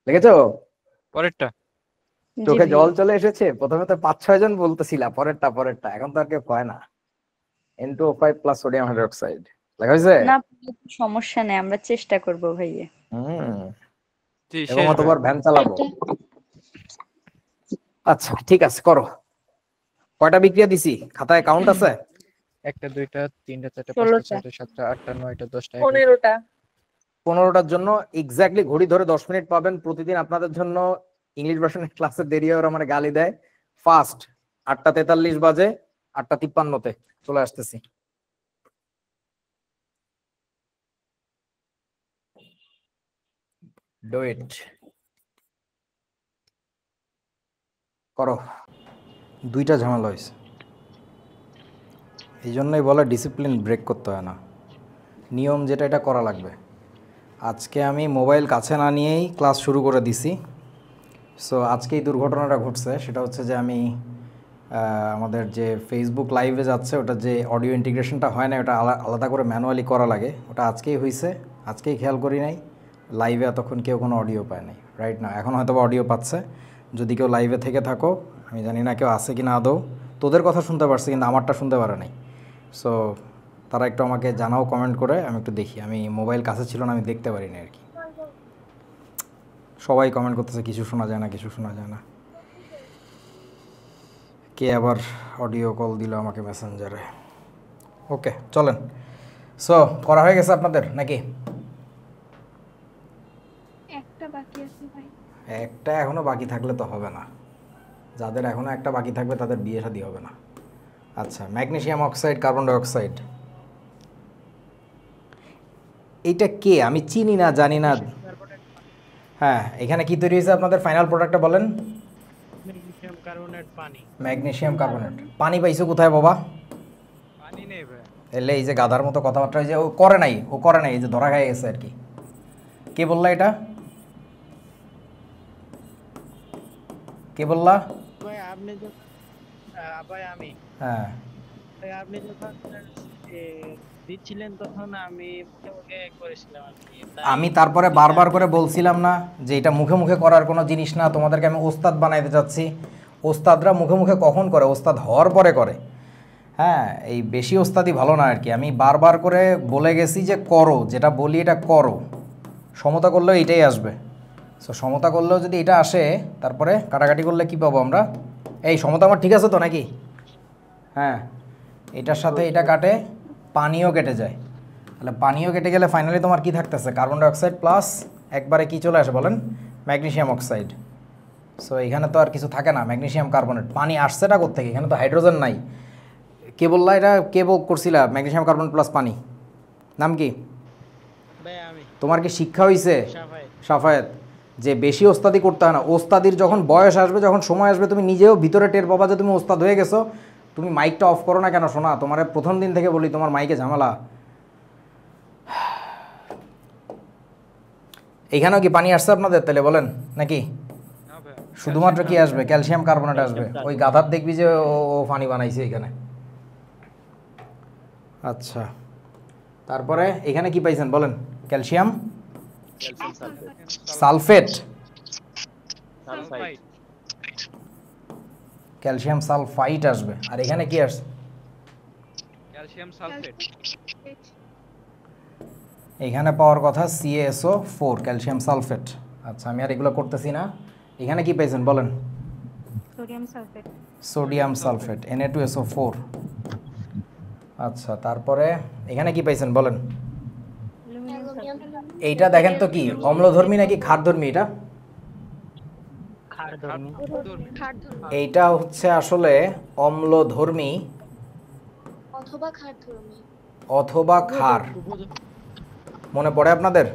লিখেছো? পরেরটা চোখে জল চলে এসেছে। প্রথমে তো 5-6 জন বলতেছিলা পরেরটা পরেরটা, এখন তো আর কেউ কয় না। N2O5 প্লাস সোডিয়াম হাইড্রোক্সাইড লেখা হয়েছে? না সমস্যা নেই, আমরা চেষ্টা করব ভাইয়া। জি এবং শেষ অতবার ভ্যান চালাবো। আচ্ছা ঠিক আছে, করো। কয়টা বিক্রিয়া দিছি খাতায় কাউন্ট আছে? 1 2 3 4 5 6 7 8 9 10 15টা। 15টার জন্য এক্স্যাক্টলি ঘড়ি ধরে 10 মিনিট পাবেন। প্রতিদিন আপনাদের জন্য ইংলিশ ভার্সনের ক্লাসে দেরি হয়, ওরা মানে গালি দেয়। ফার্স্ট 8:43 বাজে, 8:53-তে চলে আসতেছি। ডু ইট, করো। 2টা ঝামেলা হয়েছে, এই জন্যই বলে ডিসিপ্লিন ব্রেক করতে হয় না, নিয়ম যেটা এটা করা লাগবে। আজকে আমি মোবাইল কাছে না নিয়েই ক্লাস শুরু করে দিছি। সো আজকে এই দুর্ঘটনাটা ঘটছে, সেটা হচ্ছে যে আমি আমাদের যে ফেসবুক লাইভে যাচ্ছে ওটা যে অডিও ইন্টিগ্রেশনটা হয় না, ওটা আলাদা করে ম্যানুয়ালি করা লাগে। ওটা আজকেই হয়েছে, আজকেই খেয়াল করি নাই। লাইভে এতক্ষণ কেউ কোনো অডিও পায় নাই, রাইট না? এখন হয়তো অডিও পাচ্ছে। যদি কেউ লাইভে থেকে থাকো, আমি জানি না কেউ আছে কি না আদৌ, তোদের কথা শুনতে পারছে কিন্তু আমারটা শুনতে পারে নাই। সো তারা একটু আমাকে জানাও কমেন্ট করে, আমি একটু দেখি। আমি মোবাইল কাছে ছিল না, আমি দেখতে পারিনি আর কি। সবাই কমেন্ট করতেছে কিছু শোনা যায় না, কিছু শোনা যায় না। কে আবার অডিও কল দিল আমাকে মেসেঞ্জারে। ওকে চলেন। সো করা হয়ে গেছে আপনাদের নাকি? একটা বাকি আছে ভাই। একটা এখনো বাকি থাকলে তো হবে না, যাদের এখনো একটা বাকি থাকবে তাদের বিয়ে শাদী হবে না। আচ্ছা, magnesium oxide, carbon die oxide, এইটা কে? আমি চিনি না, জানি না। হ্যাঁ, এখানে কি তৈরি হয়েছে আপনাদের ফাইনাল প্রোডাক্টটা বলেন? ম্যাগনেসিয়াম কার্বনেট পানি। ম্যাগনেসিয়াম কার্বনেট পানি পাইছো কোথায় বাবা? পানি নেই ভাই। এলে এই যে গাধার মতো কথাবার্তা, যে ও করে নাই, ও করে নাই, এই যে ধরা খাই গেছে আর কি। কে বললা এটা? কে বললা? ভাই আপনি যখন ভাই আমি হ্যাঁ ভাই আপনি যখন দিচ্ছিলেন তখন আমি মুখে মুখে করেছিলাম আর কি। আমি তারপরে বারবার করে বলছিলাম না যে এটা মুখে মুখে করার কোনো জিনিস না, তোমাদেরকে আমি ওস্তাদ বানাইতে চাচ্ছি। ওস্তাদরা মুখে মুখে কখন করে? ওস্তাদ হওয়ার পরে করে। হ্যাঁ, এই বেশি ওস্তাদি ভালো না আর কি। আমি বারবার করে বলে গেছি যে করো, যেটা বলি এটা করো। সমতা করলেও এটাই আসবে। সো সমতা করলেও যদি এটা আসে, তারপরে কাটাকাটি করলে কি পাবো আমরা? এই সমতা আমার ঠিক আছে তো নাকি? হ্যাঁ, এটার সাথে এটা কাটে, পানিও কেটে যায়। তাহলে পানিও কেটে গেলে ফাইনালি তোমার কি থাকতেছে? কার্বন ডাই অক্সাইড প্লাস একবারে কি চলে আসে বলেন? Magnesium oxide. সো এখানে তো আর কিছু থাকে না, ম্যাগনেসিয়াম কার্বনেট। পানি আসছেটা কোত্থেকে? এখানে তো হাইড্রোজেন নাই। কে বললা এটা? কে করছিলা ম্যাগনেসিয়াম কার্বন প্লাস পানি? নাম কি? ভাই আমি। তোমার কি শিক্ষা হইছে? সাফায়েত। সাফায়েত। যে বেশি ওস্তাদি করতে হয় না, ওস্তাদির যখন বয়স আসবে, যখন সময় আসবে, তুমি নিজেও ভিতরে টের পাবা যে তুমি ওস্তাদ হয়ে গেছো। তুমি মাইকটা অফ করো না কেন শোনা, তোমার প্রথম দিন থেকে বলি তোমার মাইকে ঝামেলা। এইখানেও কি পানি আসছে আপনাদের তাহলে বলেন নাকি শুধুমাত্র কি আসবে? ক্যালসিয়াম কার্বনেট আসবে। ওই গাধার দেখবি যে ও পানি বানাইছে এখানে। আচ্ছা, তারপরে এখানে কি পাইছেন বলেন? ক্যালসিয়াম সালফেট, ক্যালসিয়াম সালফাইট আসবে। আর এখানে কি আসছে? Calcium sulphate. এখানে পাওয়ার কথা CaSO4 ক্যালসিয়াম সালফেট। আচ্ছা, আমি আর এগুলো করতেছি না। এখানে কি পাইছেন বলেন? Sodium sulphate. Sodium sulphate Na2SO4। আচ্ছা, তারপরে এখানে কি পাইছেন বলেন? এইটা দেখেন তো কি অম্লধর্মী নাকি ক্ষারধর্মী? এটা এইটা হচ্ছে আসলে অম্লধর্মী অথবা ক্ষার। মনে পড়ে আপনাদের?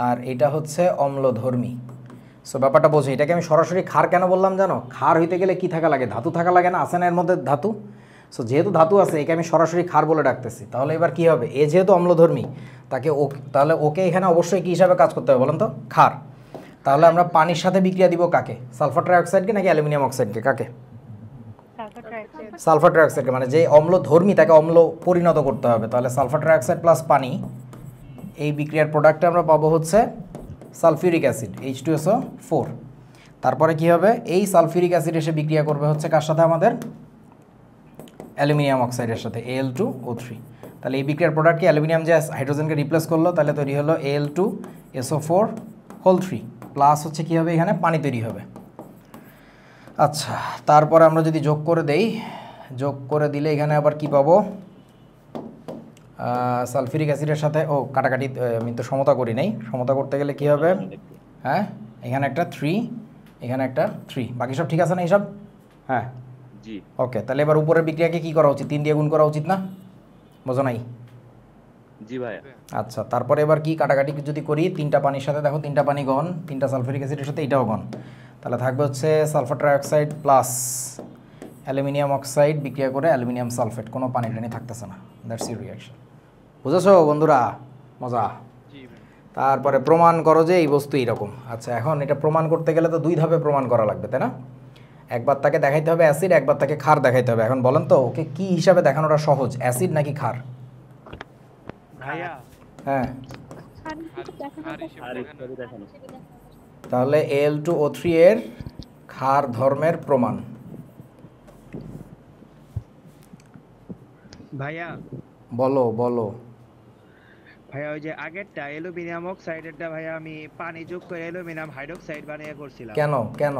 আর এটা হচ্ছে অম্লধর্মী। সো ব্যাপারটা বোঝো। এটাকে আমি সরাসরি ক্ষার কেন বললাম জানো? ক্ষার হইতে গেলে কি থাকা লাগে? ধাতু থাকা লাগে না? আছে না এর মধ্যে ধাতু? সো যেহেতু ধাতু আছে, একে আমি সরাসরি ক্ষার বলে ডাকতেছি। তাহলে এবার কি হবে? এ যেহেতু অম্লধর্মী, তাকে তাহলে ওকে এখানে অবশ্যই কি হিসাবে কাজ করতে হবে বলেন তো? ক্ষার। তাহলে আমরা পানির সাথে বিক্রিয়া দিব কাকে? সালফার ট্রাইঅক্সাইডকে নাকি অ্যালুমিনিয়াম অক্সাইডকে? কাকে? সালফার ট্রাইঅক্সাইডকে। মানে যে অম্লধর্মী তাকে অম্ল পরিণত করতে হবে। তাহলে সালফার ট্রাইঅক্সাইড প্লাস পানি, এই বিক্রিয়ার প্রোডাক্টে আমরা পাবো হচ্ছে সালফিউরিক অ্যাসিড H2SO4। তারপরে কি হবে? এই সালফিউরিক অ্যাসিড এসে বিক্রিয়া করবে হচ্ছে কার সাথে? আমাদের অ্যালুমিনিয়াম অক্সাইডের সাথে Al2O3। তাহলে এই বিক্রিয়ার প্রোডাক্টকে অ্যালুমিনিয়াম যে হাইড্রোজেনকে রিপ্লেস করলো, তাহলে তৈরি হলো Al2SO4 প্লাস হচ্ছে কি হবে? এখানে পানি তৈরি হবে। আচ্ছা, তারপরে আমরা যদি যোগ করে দেই, যোগ করে দিলে এখানে আবার কি পাবো? সালফিউরিক অ্যাসিডের সাথে কাটাকাটি আমি তো সমতা করি নাই। সমতা করতে গেলে কি হবে? হ্যাঁ, এখানে একটা 3, এখানে একটা 3, বাকি সব ঠিক আছে না এইসব? হ্যাঁ জি। ওকে, তাহলে এবার উপরের বিক্রিয়াকে কি করা উচিত? 3 দিয়ে গুণ করা উচিত না? বোঝো নাই? জি ভাইয়া। আচ্ছা, তারপরে এবার কি কাটাকাটি যদি করি, 3টা পানির সাথে দেখো 3টা পানি গণ, 3টা সালফিউরিক অ্যাসিডের সাথে এটাও গণ। তাহলে থাকবে হচ্ছে sulphur trioxide plus aluminium oxide বিক্রিয়া করে অ্যালুমিনিয়াম সালফেট। কোনো পানি টানি থাকতেছে না। That's your reaction. বুঝেছো বন্ধুরা? মজা। তারপরে প্রমাণ করো যে এই বস্তু এইরকম। আচ্ছা, এখন এটা প্রমাণ করতে গেলে তো 2 ধাপে প্রমাণ করা লাগবে, তাই না? একবার তাকে দেখাইতে হবে অ্যাসিড, একবার তাকে ক্ষার দেখাইতে হবে। এখন বলেন তো ওকে কি হিসাবে দেখানোটা সহজ, অ্যাসিড নাকি ক্ষার? ভাইয়া হ্যাঁ, তাহলে Al2O3 এর ক্ষার ধর্মের প্রমাণ। ভাইয়া বলো বলো। ভাইয়া ওই যে আগেরটা অ্যালুমিনিয়াম অক্সাইডেরটা ভাইয়া আমি পানি যোগ করে অ্যালুমিনিয়াম হাইড্রোক্সাইড বানিয়ে করছিলাম। কেন কেন?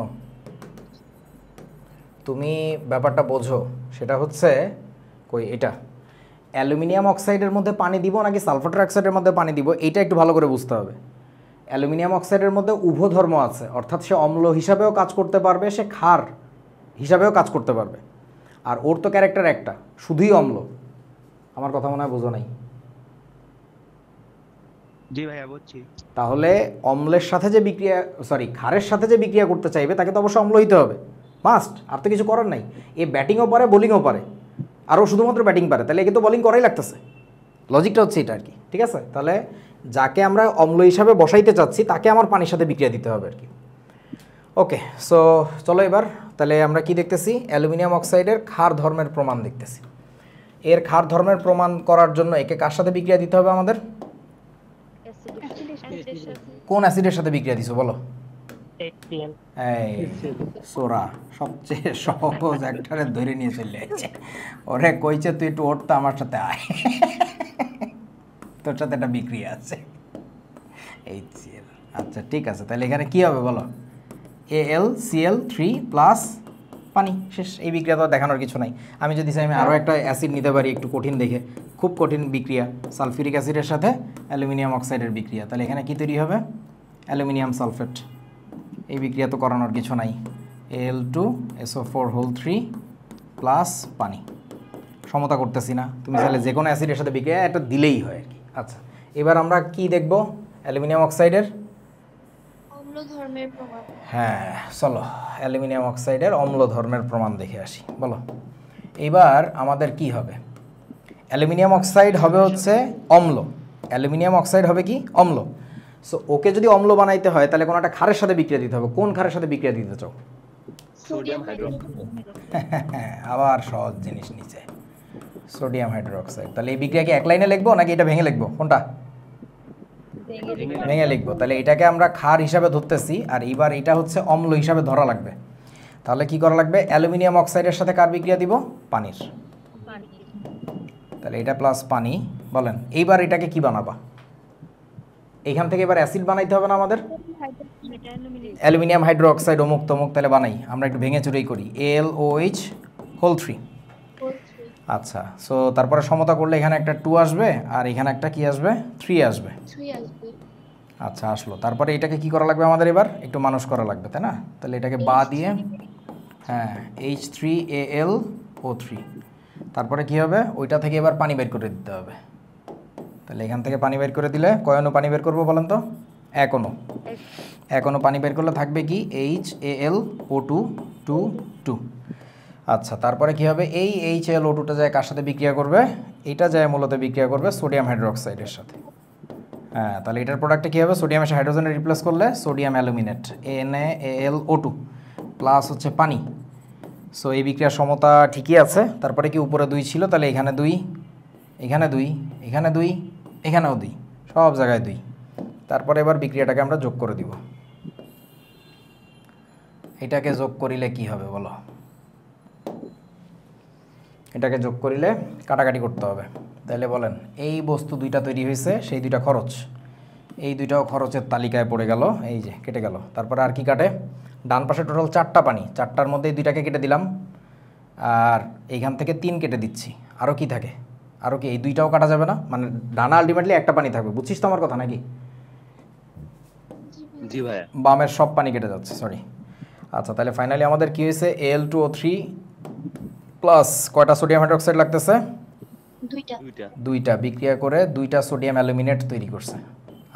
তুমি ব্যাপারটা বোঝো। সেটা হচ্ছে কই এটা অ্যালুমিনিয়াম অক্সাইডের মধ্যে পানি দিব নাকি সালফার ট্রাইঅক্সাইডের মধ্যে পানি দিব, এইটা একটু ভালো করে বুঝতে হবে। অ্যালুমিনিয়াম অক্সাইডের মধ্যে উভধর্ম আছে, অর্থাৎ সে অম্ল হিসাবেও কাজ করতে পারবে, সে ক্ষার হিসাবেও কাজ করতে পারবে। আর ওর তো ক্যারেক্টার একটা, শুধুই অম্ল। আমার কথা মনে হয় বোঝো নাই? জি ভাইয়া বুঝছি। তাহলে অম্লের সাথে যে বিক্রিয়া, সরি ক্ষারের সাথে যে বিক্রিয়া করতে চাইবে তাকে তো অবশ্যই অম্ল হইতে হবে, মাস্ট। আর তো কিছু করার নাই। এ ব্যাটিংও পারে, বোলিংও পারে, আরও শুধুমাত্র ব্যাটিং পারে, তাহলে একে তো বোলিং করাই লাগতেছে। লজিকটা হচ্ছে এটা আর কি, ঠিক আছে? তাহলে যাকে আমরা অম্ল হিসাবে বসাইতে চাচ্ছি তাকে আমার পানির সাথে বিক্রিয়া দিতে হবে আর কি। ওকে, সো চলো এবার তাহলে আমরা কি দেখতেছি? অ্যালুমিনিয়াম অক্সাইডের ক্ষার ধর্মের প্রমাণ দেখতেছি। এর ক্ষার ধর্মের প্রমাণ করার জন্য একে কার সাথে বিক্রিয়া দিতে হবে আমাদের? কোন অ্যাসিডের সাথে বিক্রিয়া দিছো বলো? এই সোরা সবচেয়ে সহজ একটারে ধরে নিয়ে চলে যাচ্ছে। ওরে কইছে তুই একটু ওঠতে আমার সাথে আয়, তোর সাথে একটা বিক্রিয়া আছে। HCl। আচ্ছা ঠিক আছে, তাহলে এখানে কি হবে বলো? AlCl3 প্লাস পানি, শেষ। এই বিক্রিয়া তো দেখানোর কিছু নাই। আমি যদি চাই আমি আরও একটা অ্যাসিড নিতে পারি একটু কঠিন দেখে, খুব কঠিন বিক্রিয়া, সালফিউরিক অ্যাসিডের সাথে অ্যালুমিনিয়াম অক্সাইডের বিক্রিয়া। তাহলে এখানে কি তৈরি হবে? Aluminium sulphate. এই বিক্রিয়া তো করানোর কিছু নাই। Al2SO4 প্লাস পানি। সমতা করতেছি না, তুমি চাইলে যে কোনো অ্যাসিডের সাথে বিক্রিয়া এটা দিলেই হয় আর কি। আচ্ছা, এবার আমরা কি দেখব? অ্যালুমিনিয়াম অক্সাইডের অম্ল ধর্মের প্রমাণ। হ্যাঁ চলো অ্যালুমিনিয়াম অক্সাইডের অম্ল ধর্মের প্রমাণ দেখে আসি। বলো এইবার আমাদের কি হবে? অ্যালুমিনিয়াম অক্সাইড হবে হচ্ছে অম্ল, অ্যালুমিনিয়াম অক্সাইড হবে কি অম্ল। সো ওকে যদি অম্ল বানাইতে হয় তাহলে কোনো একটা ক্ষারের সাথে বিক্রিয়া দিতে হবে। কোন ক্ষারের সাথে বিক্রিয়া দিতে চাও? Sodium hydroxide. আবার সহজ জিনিস নিচে, সোডিয়াম হাইড্রোক্সাইড। তাহলে এই বিক্রিয়া কি এক লাইনে লিখবো নাকি এটা ভেঙে লিখবো? কোনটা? ভেঙে লিখবো। তাহলে এটাকে আমরা ক্ষার হিসাবে ধরতেছি, আর এইবার এটা হচ্ছে অম্ল হিসাবে ধরা লাগবে। তাহলে কি করা লাগবে? অ্যালুমিনিয়াম অক্সাইডের সাথে কার বিক্রিয়া দিব? পানির। তাহলে এটা প্লাস পানি। বলেন এইবার এটাকে কি বানাবা? এইখান থেকে এবার অ্যাসিড বানাইতে হবে না আমাদের? অ্যালুমিনিয়াম হাইড্রোক্সাইড অমুক তমুক, তাহলে বানাই। আমরা একটু ভেঙে চুরেই করি। AlOH3। আচ্ছা, সো তারপরে সমতা করলে এখানে একটা 2 আসবে আর এখানে একটা কি আসবে? 3 আসবে। আচ্ছা আসলো। তারপরে এটাকে কি করা লাগবে আমাদের? এবার একটু মানুষ করা লাগবে, তাই না? তাহলে এটাকে বা দিয়ে, হ্যাঁ H3Al O3। তারপরে কি হবে? ওইটা থেকে এবার পানি বের করে দিতে হবে। তাহলে এখান থেকে পানি বের করে দিলে কয় অণু পানি বের করবো বলেন তো? 1 অণু। 1 অণু পানি বের করলে থাকবে কি? HAlO2 2। আচ্ছা তারপরে কি হবে? এই HAlO2টা যায় কার সাথে বিক্রিয়া করবে? এটা যায় মূলত বিক্রিয়া করবে সোডিয়াম হাইড্রোক্সাইডের সাথে। হ্যাঁ, তাহলে এটার প্রোডাক্টটা কী হবে? সোডিয়ামের সাথে হাইড্রোজেনে রিপ্লেস করলে সোডিয়াম অ্যালুমিনেট NaAlO2 প্লাস হচ্ছে পানি। সো এই বিক্রিয়ার সমতা ঠিকই আছে। তারপরে কি উপরে 2 ছিল, তাহলে এখানে 2, এখানে 2, এখানে 2, এখানেও 2, সব জায়গায় 2। তারপরে এবার বিক্রিয়াটাকে আমরা যোগ করে দিব। এটাকে যোগ করিলে কি হবে বলো? এটাকে যোগ করিলে কাটাকাটি করতে হবে। তাহলে বলেন এই বস্তু দুইটা তৈরি হয়েছে, সেই দুইটা খরচ, এই দুইটাও খরচের তালিকায় পড়ে গেল, এই যে কেটে গেল। তারপরে আর কি কাটে? ডান পাশে টোটাল 4টা পানি, 4টার মধ্যে এই দুইটাকে কেটে দিলাম, আর এইখান থেকে 3 কেটে দিচ্ছি। আরও কি থাকে? আরও কি এই দুইটাও কাটা যাবে না? মানে ডানা আলটিমেটলি একটা পানি থাকবে, বুঝছিস তো আমার কথা নাকি? জি ভাইয়া। বামের সব পানি কেটে যাচ্ছে, সরি। আচ্ছা তাহলে ফাইনালি আমাদের কি হয়েছে? Al2O3 প্লাস কয়টা সোডিয়াম হাইড্রোক্সাইড লাগতেছে? দুইটা বিক্রিয়া করে 2টা সোডিয়াম অ্যালুমিনেট তৈরি করছে।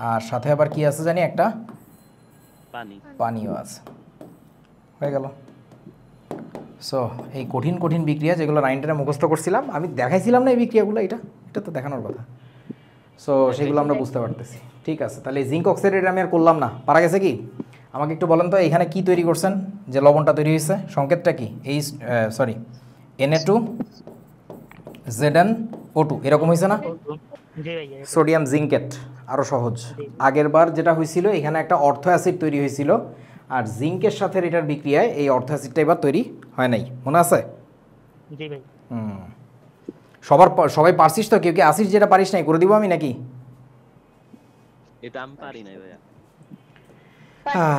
আর সাথে আবার কি আছে জানি? একটা পানিও আছে। হয়ে গেল। সো এই কঠিন কঠিন বিক্রিয়া যেগুলো 9 টেনে মুখস্থ করছিলাম, আমি দেখাইছিলাম না এই বিক্রিয়াগুলো, এটা তো দেখানোর কথা। সো সেগুলো আমরা বুঝতে পারতেছি। ঠিক আছে, তাহলে জিঙ্ক অক্সাইড আমি আর করলাম না, পারা গেছে কি? আমাকে একটু বলেন তো এখানে কি তৈরি করছেন? যে লবণটা তৈরি হয়েছে সংকেতটা কি? এই Na2ZnO2 এরকম হয়েছে না? সোডিয়াম জিঙ্কেট। আরও সহজ। আগের বার যেটা হয়েছিল এখানে একটা অর্থো অ্যাসিড তৈরি হয়েছিল, আর জিঙ্কের সাথে এটার বিক্রিয়ায় এই অর্থো অ্যাসিডটা এবার তৈরি হয় নাই, মনে আছে? সবাই পারছিস তো? কেউ কি আসিস যেটা পারিস নাই? করে দিব আমি নাকি? এটা আমি পারি নাই ভাইয়া।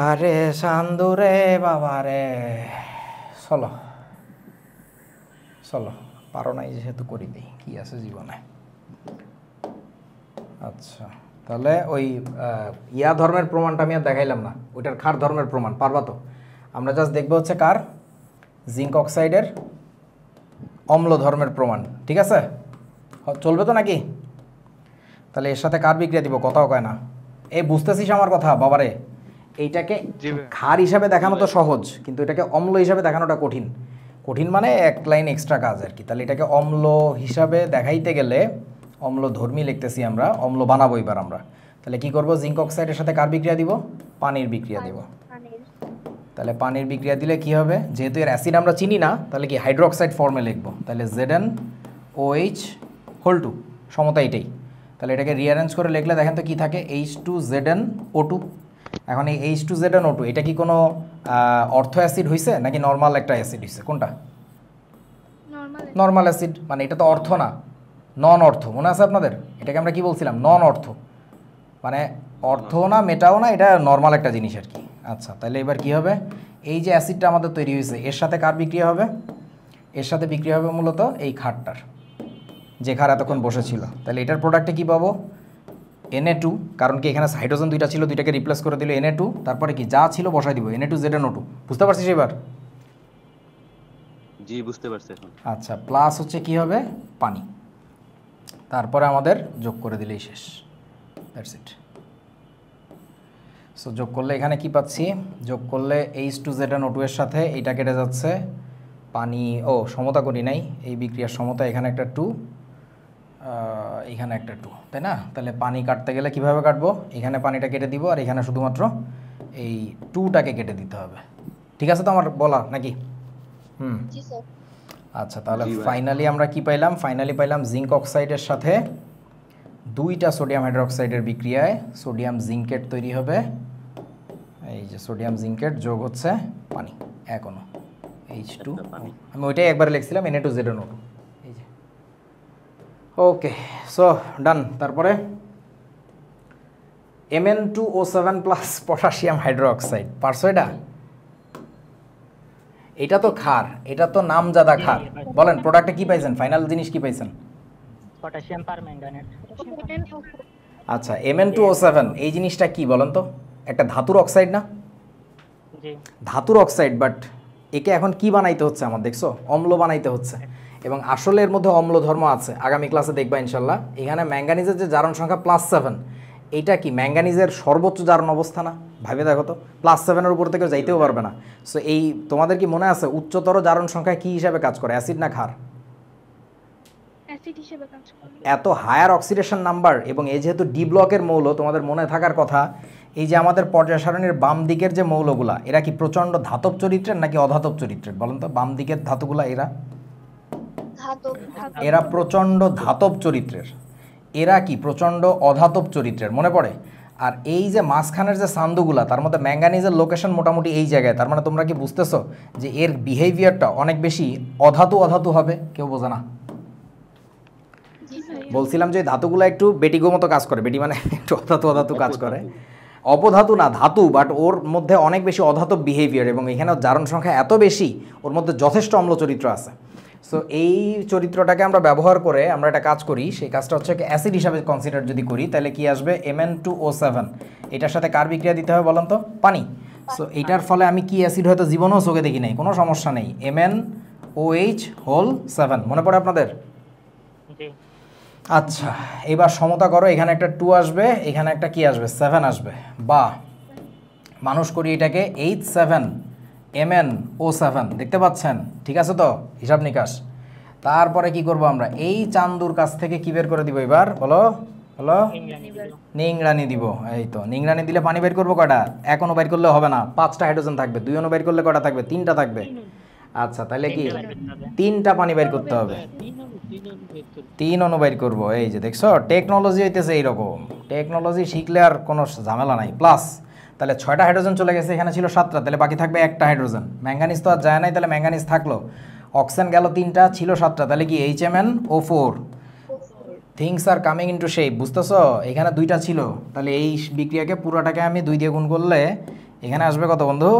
আরে সান্দু রে বাবা রে, চলো চলো, পারো নাই যেহেতু করি দিই, কি আছে জীবনে। আচ্ছা তাহলে ওই ইয়া ধর্মের প্রমাণটা আমি আর দেখাইলাম না, ওইটার ক্ষার ধর্মের প্রমাণ পারবা তো? আমরা জাস্ট দেখবো হচ্ছে কার? জিঙ্ক অক্সাইডের অম্ল ধর্মের প্রমাণ। ঠিক আছে, চলবে তো নাকি? তাহলে এর সাথে কার বিক্রিয়া দিব? কথাও কয় না। এই বুঝতেছিস আমার কথা বাবারে? এইটাকে ক্ষার হিসাবে দেখানো তো সহজ, কিন্তু এটাকে অম্ল হিসাবে দেখানোটা কঠিন। কঠিন মানে এক লাইন এক্সট্রা কাজ আর কি। তাহলে এটাকে অম্ল হিসাবে দেখাইতে গেলে অম্ল ধর্মী লিখতেছি আমরা, অম্ল বানাবো এবার আমরা। তাহলে কি করব? জিঙ্ক অক্সাইডের সাথে কার বিক্রিয়া দিব? পানির বিক্রিয়া দিব। তাহলে পানির বিক্রিয়া দিলে কি হবে? যেহেতু এর অ্যাসিড আমরা চিনি না, তাহলে কি হাইড্রোক্সাইড ফর্মে লিখবো। তাহলে ZnOH2 সমতা এটাই। তাহলে এটাকে রিঅ্যারেঞ্জ করে লিখলে দেখেন তো কি থাকে? H2ZnO2। এখন এই H2ZnO2 এটা কি কোনো অর্থো অ্যাসিড হয়েছে নাকি নর্মাল একটা অ্যাসিড হয়েছে? কোনটা? Normal acid. মানে এটা তো অর্থ না, নন অর্থ। মনে আছে আপনাদের? এটাকে আমরা কি বলছিলাম? নন অর্থ। মানে অর্থ না, মেটাও না, এটা নর্মাল একটা জিনিস আর কি। আচ্ছা তাহলে এবার কি হবে? এই যে অ্যাসিডটা আমাদের তৈরি হয়েছে এর সাথে কার বিক্রিয়া হবে? এর সাথে বিক্রিয়া হবে মূলত এই ক্ষারটার, যে ক্ষার এতক্ষণ বসেছিল। তাহলে এটার প্রোডাক্টে কি পাবো? Na2, কারণ কি এখানে হাইড্রোজেন দুইটা ছিল, দুইটাকে রিপ্লেস করে দিল Na2। তারপরে কি যা ছিল বসাই দিব, Na2ZnO2। বুঝতে পারছিস এবার? জি বুঝতে পারছি এখন। আচ্ছা প্লাস হচ্ছে কি হবে? পানি। তারপরে আমাদের যোগ করে দিলেই শেষ, দ্যাটস ইট। সো যোগ করলে এখানে কি পাচ্ছি, যোগ করলে H2ZnO2 এর সাথে এটা কেটে যাচ্ছে, পানি ও সমতা করি নাই, এই বিক্রিয়ার সমতা এখানে একটা 2, এখানে একটা 2, তাই না? তাহলে পানি কাটতে গেলে কিভাবে কাটবো, এখানে পানিটা কেটে দিব আর এখানে শুধুমাত্র এই 2টাকে কেটে দিতে হবে। ঠিক আছে তো আমার বলা নাকি? জি স্যার। আচ্ছা, তাহলে ফাইনালি আমরা কি পাইলাম? ফাইনালি পাইলাম জিঙ্ক অক্সাইডের সাথে 2টা সোডিয়াম হাইড্রোক্সাইডের বিক্রিয়ায় সোডিয়াম জিঙ্কেট তৈরি হবে। এই যে সোডিয়াম জিঙ্কেট যোগ হচ্ছে পানি, এখনো H2, আমি ওইটাই একবার লিখছিলাম Na2ZnO2। এই যে ওকে, সো ডান। তারপরে Mn2O7 প্লাস পটাশিয়াম হাইড্রোক্সাইড, পারছো এটা? এটা তো ক্ষার, এটা তো নামজাদা ক্ষার। বলেন প্রোডাক্টে কি পাইছেন, ফাইনাল জিনিস কি পাইছেন? Potassium permanganate. আচ্ছা, Mn2O7 এই জিনিসটা কি বলেন তো? একটা ধাতুর অক্সাইড না? জি। ধাতুর অক্সাইড, বাট একে এখন কি বানাইতে হচ্ছে আমার, দেখছো? অম্ল বানাইতে হচ্ছে। এবং আসলে এর মধ্যে অম্ল ধর্ম আছে, আগামী ক্লাসে দেখবা ইনশাল্লাহ। এখানে ম্যাঙ্গানিজের যে জারণ সংখ্যা +7, এইটা কি ম্যাঙ্গানিজের সর্বোচ্চ জারণ অবস্থা না? ভাবে দেখো তো, +7-এর উপর থেকে যাইতেও পারবে না। সো এই তোমাদের কি মনে আছে উচ্চতর জারণ সংখ্যা কি হিসাবে কাজ করে, অ্যাসিড না ক্ষার? অ্যাসিড হিসেবে কাজ করে। এত হায়ার অক্সিডেশন নাম্বার, এবং এই যেহেতু ডি ব্লকের মৌল, তোমাদের মনে থাকার কথা এই যে আমাদের পর্যায় সারণীর বাম দিকের যে মৌলগুলা, এরা কি প্রচণ্ড ধাতব চরিত্রের নাকি অধাতব চরিত্রের বলেন তো? বাম দিকের ধাতুগুলা এরা প্রচণ্ড ধাতব চরিত্রের, এরা কি প্রচণ্ড অধাতব চরিত্রের, মনে পড়ে? আর এই যে মাঝখানের যে সান্দুগুলা, তার মধ্যে ম্যাঙ্গানিজের লোকেশন মোটামুটি এই জায়গায়। তার মানে তোমরা কি বুঝতেছো যে এর বিহেভিয়ারটা অনেক বেশি অধাতু অধাতু হবে? কেউ বোঝে না? বলছিলাম যে ধাতুগুলো একটু বেটিগো মতো কাজ করে, বেটি মানে একটু অধাতু অধাতু কাজ করে, অপধাতু না ধাতু, বাট ওর মধ্যে অনেক বেশি অধাতব বিহেভিয়ার, এবং এখানে জারণ সংখ্যা এত বেশি, ওর মধ্যে যথেষ্ট অম্ল চরিত্র আছে। সো এই চরিত্রটাকে আমরা ব্যবহার করে আমরা একটা কাজ করি, সেই কাজটা হচ্ছে অ্যাসিড হিসাবে কনসিডার যদি করি, তাহলে কি আসবে? Mn2O7, এটার সাথে কার বিক্রিয়া দিতে হবে বলেন তো? পানি। সো এইটার ফলে আমি কি অ্যাসিড হয়তো জীবনেও চোখে দেখি নাই, কোনো সমস্যা নেই, MnOH7, মনে পড়ে আপনাদের? আচ্ছা, এবার সমতা করো, এখানে একটা 2 আসবে, এখানে একটা কি আসবে? 7 আসবে। বা মানুষ করি এটাকে H7MnO7, দেখতে পাচ্ছেন? ঠিক আছে তো হিসাব নিকাশ? তারপরে কি করব আমরা? এই চান্দুর কাছ থেকে কি বের করে দিব এবার, বলো বলো? নিংড়ানি দিব। এই তো নিংড়ানি দিলে পানি বের করবো কয়টা? 1 অণু বের করলে হবে না, 5টা হাইড্রোজেন থাকবে। 2 অণু বের করলে কয়টা থাকবে? 3টা থাকবে। আচ্ছা, তাহলে কি 3টা পানি বের করতে হবে? 3 অণু বের করবো। এই যে দেখছো, টেকনোলজি হইতেছে এইরকম, টেকনোলজি শিখলে আর কোনো ঝামেলা নাই। প্লাস তাহলে 6টা হাইড্রোজেন চলে গেছে, এখানে ছিল 7টা, তাহলে বাকি থাকবে 1টা হাইড্রোজেন। ম্যাঙ্গানিজ তো আর যায় নাই, তাহলে ম্যাঙ্গানিজ থাকলো। অক্সিজেন গেল 3টা, ছিল 7টা, তাহলে কি HMnO4। Things are coming into shape, বুঝতেছো? এখানে 2টা ছিল, তাহলে এই বিক্রিয়াকে পুরোটাকে আমি 2 দিয়ে গুণ করলে এখানে আসবে কত বন্ধু?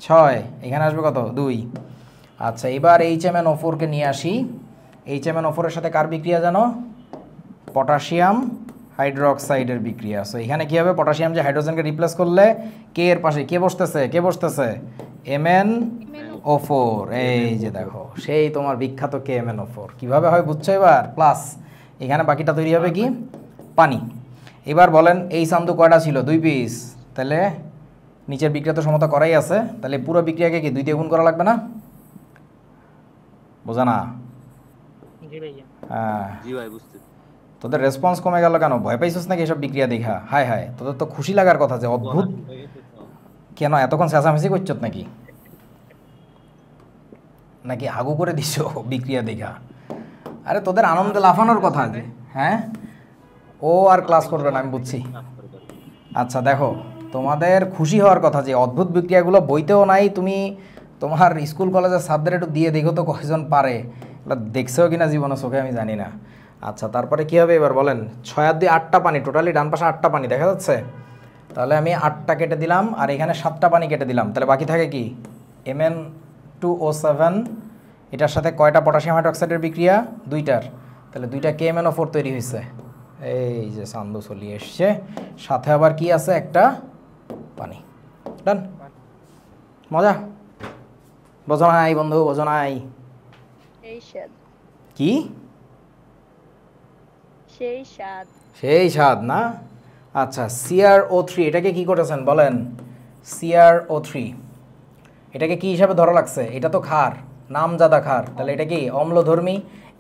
6, এখানে আসবে কত? 2। আচ্ছা, এবার HMnO4কে নিয়ে আসি। HMnO4 এর সাথে কার বিক্রিয়া জানো? পটাশিয়াম হাইড্রোক্সাইডের বিক্রিয়া। সো এখানে কি হবে? পটাশিয়াম যে হাইড্রোজেনকে রিপ্লেস করলে কে এর পাশে কে বসতেছে? কে বসতেছে? MnO4। এই যে দেখো, সেই তোমার বিখ্যাত KMnO4 কিভাবে হয় বুঝছো এবার? প্লাস এখানে বাকিটা তৈরি হবে কি? পানি। এবার বলেন এই চান্দু কয়টা ছিল? 2 পিস। তাহলে নিচের বিক্রিয়া তো সমতা করাই আছে, তাহলে পুরো বিক্রিয়াকে কি 2 দিয়ে গুণ করা লাগবে না? বোঝা না? হ্যাঁ, তোদের রেসপন্স কমে গেল কেন? ভয় পাইছিস নাকি এসব বিক্রিয়া দেখা? হায় হায়, তোদের তো খুশি লাগার কথা যে অদ্ভুত। কেন এতক্ষণ চেঁচামেচি করছ নাকি? নাকি হাগু করে দিছ বিক্রিয়া দেখা? আরে তোদের আনন্দে লাফানোর কথা যে। হ্যাঁ, ও আর ক্লাস করবে না, আমি বুঝছি। আচ্ছা দেখো, তোমাদের খুশি হওয়ার কথা যে অদ্ভুত বিক্রিয়াগুলো বইতেও নাই। তুমি তোমার স্কুল কলেজের স্যারদের একটু দিয়ে দেখো তো কয়জন পারে, এটা দেখছেও কিনা জীবনে চোখে আমি জানি না। আচ্ছা, তারপরে কি হবে এবার বলেন? 6 আর 2 8টা পানি, টোটালি ডান পাশে 8টা পানি দেখা যাচ্ছে। তাহলে আমি 8টা কেটে দিলাম আর এখানে 7টা পানি কেটে দিলাম, তাহলে বাকি থাকে কি? Mn2O7, এটার সাথে কয়টা পটাশিয়াম হাইড্রোক্সাইডের বিক্রিয়া? 2টার, তাহলে 2টা KMnO4 তৈরি হয়েছে। এই যে চান্দু চলিয়ে এসছে, সাথে আবার কি আছে? একটা পানি। ডান। মজা বোঝো নাই বন্ধু? বোঝো নাই? কি? সেই স্বাদ না? আচ্ছা CrO3 এটাকে কি করেছেন বলেন? CrO3 এটাকে কি হিসাবে ধরা লাগছে? এটা তো ক্ষার, নামজাদা ক্ষার, তাহলে এটা কি অম্লধর্মী?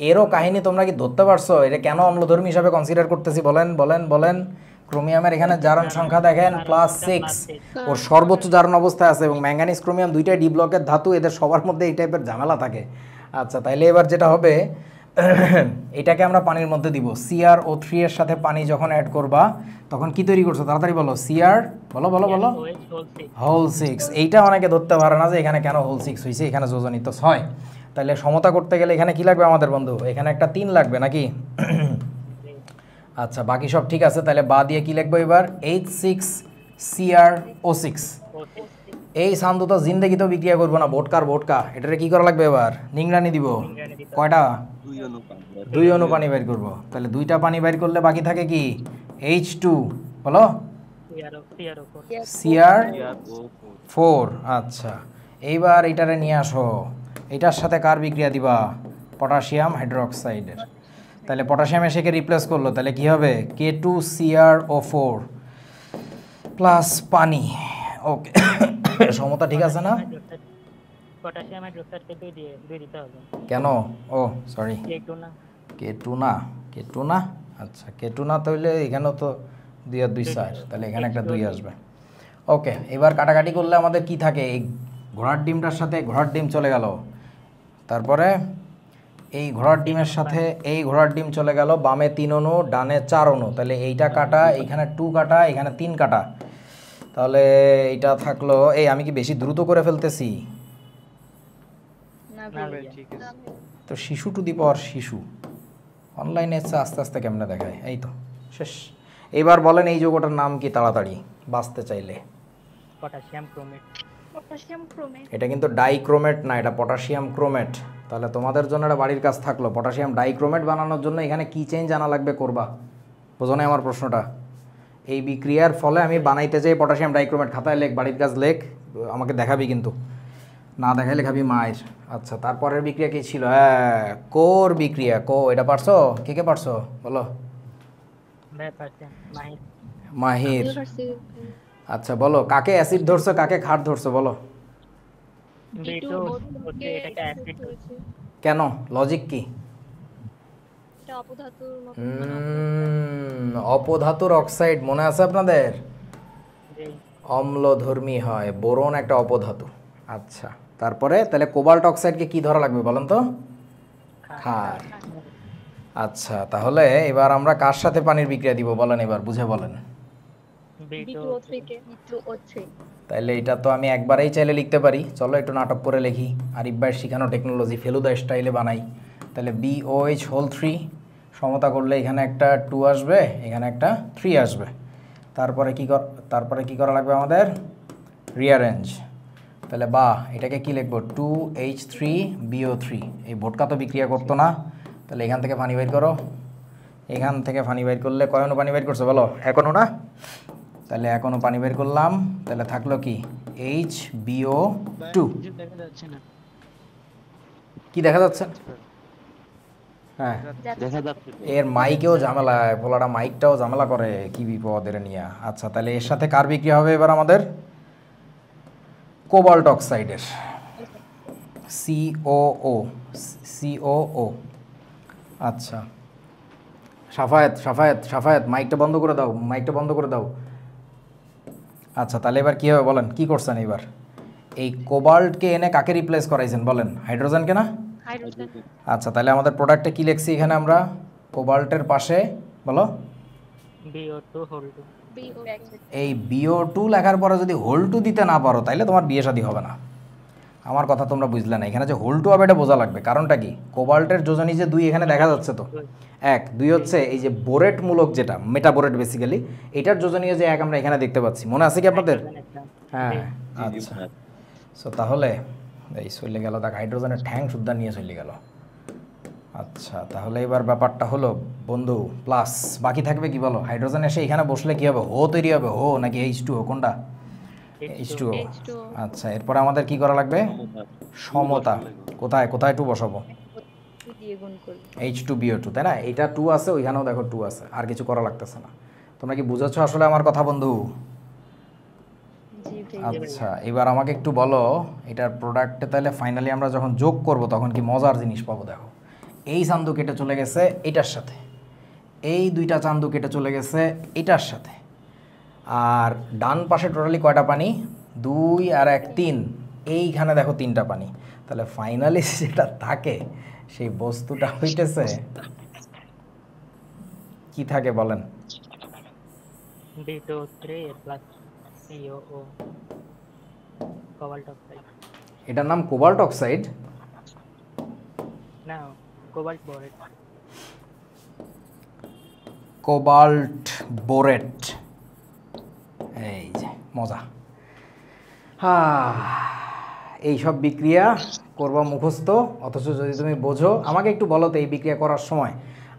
এরও কাহিনী তোমরা কি ধরতে পারছো? এটা কেন অম্লধর্মী হিসাবে কনসিডার করতেছি বলেন বলেন বলেন? ক্রোমিয়ামের এখানে জারণ সংখ্যা দেখেন +6, ওর সর্বোচ্চ জারণ অবস্থায় আছে, এবং ম্যাঙ্গানিজ ক্রোমিয়াম দুইটাই ডি ব্লকের ধাতু, এদের সবার মধ্যে এই টাইপের ঝামেলা থাকে। আচ্ছা তাইলে এবার যেটা হবে এটাকে আমরা পানির মধ্যে দিব। CrO3 এর সাথে পানি যখন অ্যাড করবা তখন কি তৈরি করছো তাড়াতাড়ি বলো? বলো বলো বলো হোল 6। এইটা অনেকে ধরতে পারে না যে এখানে কেন হোল 6 হয়েছে, এখানে যোজনিত 6। তাহলে সমতা করতে গেলে এখানে কি লাগবে আমাদের বন্ধু? এখানে একটা 3 লাগবে নাকি? আচ্ছা বাকি সব ঠিক আছে, তাহলে বা দিয়ে কি লিখবো এবার? H6CrO6। এই সান্দু তো জিন্দেগিতেও বিক্রিয়া করবো না, ভোটকা। এটারে কি করা লাগবে এবার? নিংড়ানি দিব। কয়টা? 2 অণু পানি বের করবো। তাহলে 2টা পানি বের করলে বাকি থাকে কি? H2 বলো, Cr4। আচ্ছা এইবার এটারে নিয়ে আসো, এটার সাথে কার বিক্রিয়া দিবা? পটাশিয়াম হাইড্রোক্সাইডের। তাহলে পটাশিয়াম এসেকে রিপ্লেস করলো, তাহলে কি হবে? K2CrO4 প্লাস পানি। ওকে সমতা ঠিক আছে না? পটাশিয়াম হাইড্রোক্সাইডকে 2 দিতে হবে। কেন? ও সরি, K2 না। আচ্ছা K2 না, তাহলে এখানেও তো 2 আর 2 4, তাহলে এখানে একটা 2 আসবে। ওকে এবার কাটাকাটি করলে আমাদের কি থাকে? এই ঘোড়ার ডিমটার সাথে ঘোড়ার ডিম চলে গেল, তারপরে এই ঘোড়ার ডিমের সাথে এই ঘোড়ার ডিম চলে গেল, বামে 3 অণু ডানে 4 অণু, তাহলে এইটা কাটা, এখানে 2 কাটা, এখানে 3 কাটা, তাহলে এইটা থাকলো। এই আমি কি বেশি দ্রুত করে ফেলতেছি? তো শিশু টু দি পাওয়ার শিশু অনলাইনে এসে আস্তে আস্তে কেমনে দেখায়, এই তো শেষ। এবার বলেন এই যৌগটার নাম কি তাড়াতাড়ি বাঁচতে চাইলে? Potassium chromate. এটা কিন্তু ডাইক্রোমেট না, এটা পটাশিয়াম ক্রোমেট। তাহলে তোমাদের জন্য একটা বাড়ির কাজ থাকলো, পটাশিয়াম ডাইক্রোমেট বানানোর জন্য এখানে কি চেঞ্জ আনা লাগবে করবা। বোঝো না আমার প্রশ্নটা? এই বিক্রিয়ার ফলে আমি বানাইতে চাই পটাশিয়াম ডাইক্রোমেট, খাতায় লেখ, বাড়ির কাজ লেখ, আমাকে দেখাবি কিন্তু, না দেখাইলে খাবি মায়ের। আচ্ছা তারপরের বিক্রিয়া কি ছিল? হ্যাঁ কোর বিক্রিয়া। এটা পারছো? কে পারছো বলো? মাহির। আচ্ছা বলো কাকে অ্যাসিড ধরছো কাকে ক্ষার ধরছো বলো? কেন? লজিক কি? অপধাতুর অক্সাইড মনে আছে আপনাদের? অম্লধর্মী হয়, বোরন একটা অপধাতু। আচ্ছা তারপরে তাহলে কোবাল্ট অক্সাইডকে কি ধরা লাগবে বলেন তো? ক্ষার। আচ্ছা তাহলে এবার আমরা কার সাথে পানির বিক্রিয়া দিব বলেন, এবার বুঝে বলেন। তাইলে এটা তো আমি একবারেই চাইলে লিখতে পারি, চলো একটু নাটক করে লিখি, আরিফ ভাইয়ের শিখানো টেকনোলজি ফেলুদা স্টাইলে বানাই। তাহলে BOH3 সমতা করলে এখানে একটা 2 আসবে, এখানে একটা 3 আসবে। তারপরে কি করা লাগবে আমাদের? রিঅ্যারেঞ্জ। তাহলে বা এটাকে কি লিখবো? 2H3BO3। এই ভোটকা তো বিক্রিয়া করতো না, তাহলে এখান থেকে পানি বের করো, এখান থেকে পানি বের করলে কয় অণু পানি বের করছো বলো? 1 অণু না? তাহলে 1 অণু পানি বের করলাম, তাহলে থাকলো কি? HBO2। কি দেখা যাচ্ছে? হ্যাঁ এর মাইকেও ঝামেলা, পোলাটা মাইকটাও ঝামেলা করে, কি বিপদ এর নিয়ে। আচ্ছা তাহলে এর সাথে কার বিক্রিয়া হবে এবার আমাদের? কোবাল্ট অক্সাইডের, COO। আচ্ছা সাফায়েত মাইকটা বন্ধ করে দাও। আচ্ছা তাহলে এবার কি হবে বলেন, কি করছেন এবার? এই কোবাল্টকে এনে কাকে রিপ্লেস করাইছেন বলেন? হাইড্রোজেনকে না? আচ্ছা তাহলে আমাদের প্রোডাক্টে কি লিখছি এখানে আমরা? কোবাল্টের পাশে বলো এই BO2 লেখার পরে যদি হোল 2 দিতে না পারো তাহলে তোমার বিয়ে শাদী হবে না। আমার কথা তোমরা বুঝলে না, এখানে যে হোল 2 হবে এটা বোঝা লাগবে। কারণটা কি? কোবাল্টের যোজনী যে 2 এখানে দেখা যাচ্ছে তো 1, 2 হচ্ছে এই যে বোরেট মূলক যেটা মেটাবোরেট বেসিক্যালি, এটার যোজনীয় যে 1 আমরা এখানে দেখতে পাচ্ছি, মনে আছে কি আপনাদের? হ্যাঁ আচ্ছা সো তাহলে এই চলে গেল, দেখ হাইড্রোজেনের ঠ্যাং শুদ্ধা নিয়ে চলে গেল। আচ্ছা তাহলে এবার ব্যাপারটা হলো বন্ধু প্লাস বাকি থাকবে কি বলো? হাইড্রোজেন এসে এখানে বসলে কি হবে? হো তৈরি হবে, হো নাকি H2O? কোনটা? H2O। আচ্ছা এরপরে আমাদের কি করা লাগবে? সমতা। কোথায় 2 বসাবো? H2BO2 তাই না? এটা 2 আছে, ওইখানেও দেখো 2 আছে, আর কিছু করা লাগতেছে না। তোমরা কি বুঝেছো আসলে আমার কথা বন্ধু? আচ্ছা, এবার আমাকে একটু বলো এটার প্রোডাক্টে তাহলে ফাইনালি আমরা যখন যোগ করব তখন কি মজার জিনিস পাবো। দেখো, এই চান্দু কেটে চলে গেছে এটার সাথে, এই দুইটা চান্দু কেটে চলে গেছে এটার সাথে, আর ডান পাশে টোটালি কয়টা পানি? 2 আর 1 3। এইখানে দেখো 3টা পানি। তাহলে ফাইনালি যেটা থাকে সেই বস্তুটা হইতেছে কি থাকে বলেন? B2O3 plus COO cobalt oxide। এটার নাম কোবাল্ট অক্সাইড না, cobalt borate। Cobalt borate. এই যে মজা। এইসব বিক্রিয়া করবা মুখস্থ, অথচ যদি তুমি বোঝো। আমাকে একটু বলো তো, এই বিক্রিয়া করার সময়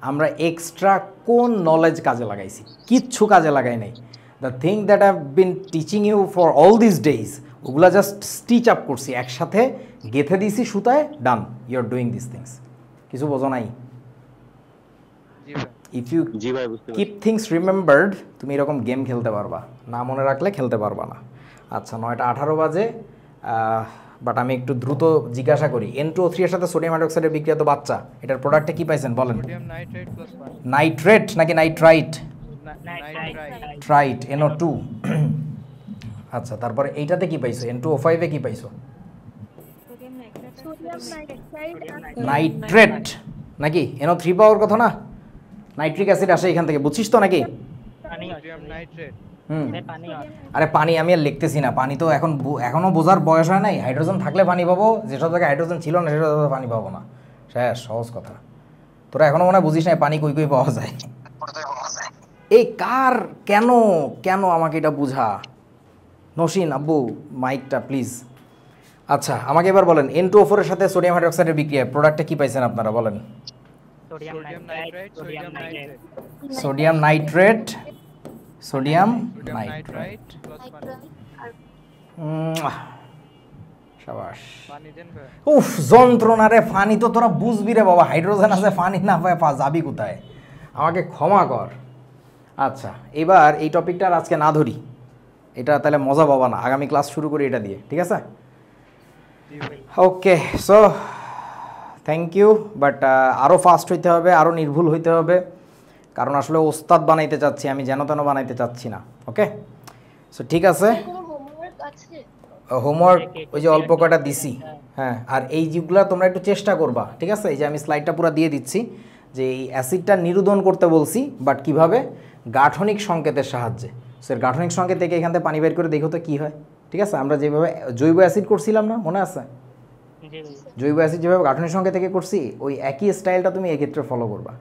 আমরা এক্সট্রা কোন নলেজ কাজে লাগাইছি? কিচ্ছু কাজে লাগাই নাই। The thing that I been teaching you for all this days, ওগুলা জাস্ট স্টিচ আপ করছি, একসাথে গেঁথে দিয়েছি সুতায়, done, you are doing this things. কিছু বোঝো নাই? If you keep things remembered, তুমি এরকম গেম খেলতে পারবা, না মনে রাখলে খেলতে পারবা না। আচ্ছা, 9টা 18 বাজে, বাট আমি একটু দ্রুত জিজ্ঞাসা করি। N2O3 এর সাথে সোডিয়াম হাইড্রোক্সাইডের বিক্রিয়া তো বাচ্চা, এটার প্রোডাক্টে কি পাইছেন বলেন? নাইট্রেট নাকি নাইট্রাইট? Try it, NO2। আচ্ছা, তারপরে এইটাতে কি পাইছো? N2O5 এ কি পাইছো? নাইট্রেট নাকি? NO3 পাওয়ার কথা না, নাইট্রিক অ্যাসিড আসে এখান থেকে, বুঝছিস তো নাকি? আরে পানি আমি আর লিখতেছি না, পানি তো এখনো বোঝার বয়স হয় নাই। হাইড্রোজেন থাকলে পানি পাবো, যেসব জায়গায় হাইড্রোজেন ছিল না সেসব জায়গায় পানি পাবো না। শেষ, সহজ কথা। তোরা এখনো মনে বুঝিস না পানি কই কই পাওয়া যায়। এই কার কেন কেন আমাকে এটা বুঝা। নসীন আব্বু, মাইকটা প্লিজ। আচ্ছা, আমাকে এবার বলেন, N2O4 এর সাথে সোডিয়াম হাইড্রোক্সাইডের বিক্রিয়া প্রোডাক্টে কি পাইছেন আপনারা বলেন? Sodium nitrate, sodium nitrate. শাবাশ। উফ, যন্ত্রণা রে। পানি তো তোরা বুঝবি রে বাবা, হাইড্রোজেন আছে, পানি না পায় যাবি কোথায়? আমাকে ক্ষমা কর। আচ্ছা, এবার এই টপিকটা আজকে না ধরি, এটা তাহলে মজা পাবা না। আগামী ক্লাস শুরু করি এটা দিয়ে, ঠিক আছে? ওকে, সো থ্যাংক ইউ। বাট আরও ফাস্ট হইতে হবে, আরও নির্ভুল হইতে হবে, কারণ আসলে ওস্তাদ বানাইতে চাচ্ছি আমি, যেন তেন বানাইতে চাচ্ছি না। ওকে, সো ঠিক আছে। হোমওয়ার্ক ওই যে অল্প কটা দিছি, হ্যাঁ। আর এই যেগুলো তোমরা একটু চেষ্টা করবা, ঠিক আছে? এই যে আমি স্লাইডটা পুরো দিয়ে দিচ্ছি, যে এই অ্যাসিডটা নিরোধন করতে বলছি, বাট কিভাবে? গাঠনিক সংকেতের সাহায্যে। সো এর গাঠনিক সংকেত থেকে এখান থেকে পানি বের করে দেখো তো কী হয়, ঠিক আছে? আমরা যেভাবে জৈব অ্যাসিড করছিলাম না, মনে আছে? জৈব অ্যাসিড যেভাবে গাঠনিক সংকেত থেকে করছি, ওই একই স্টাইলটা তুমি এক্ষেত্রে ফলো করবা।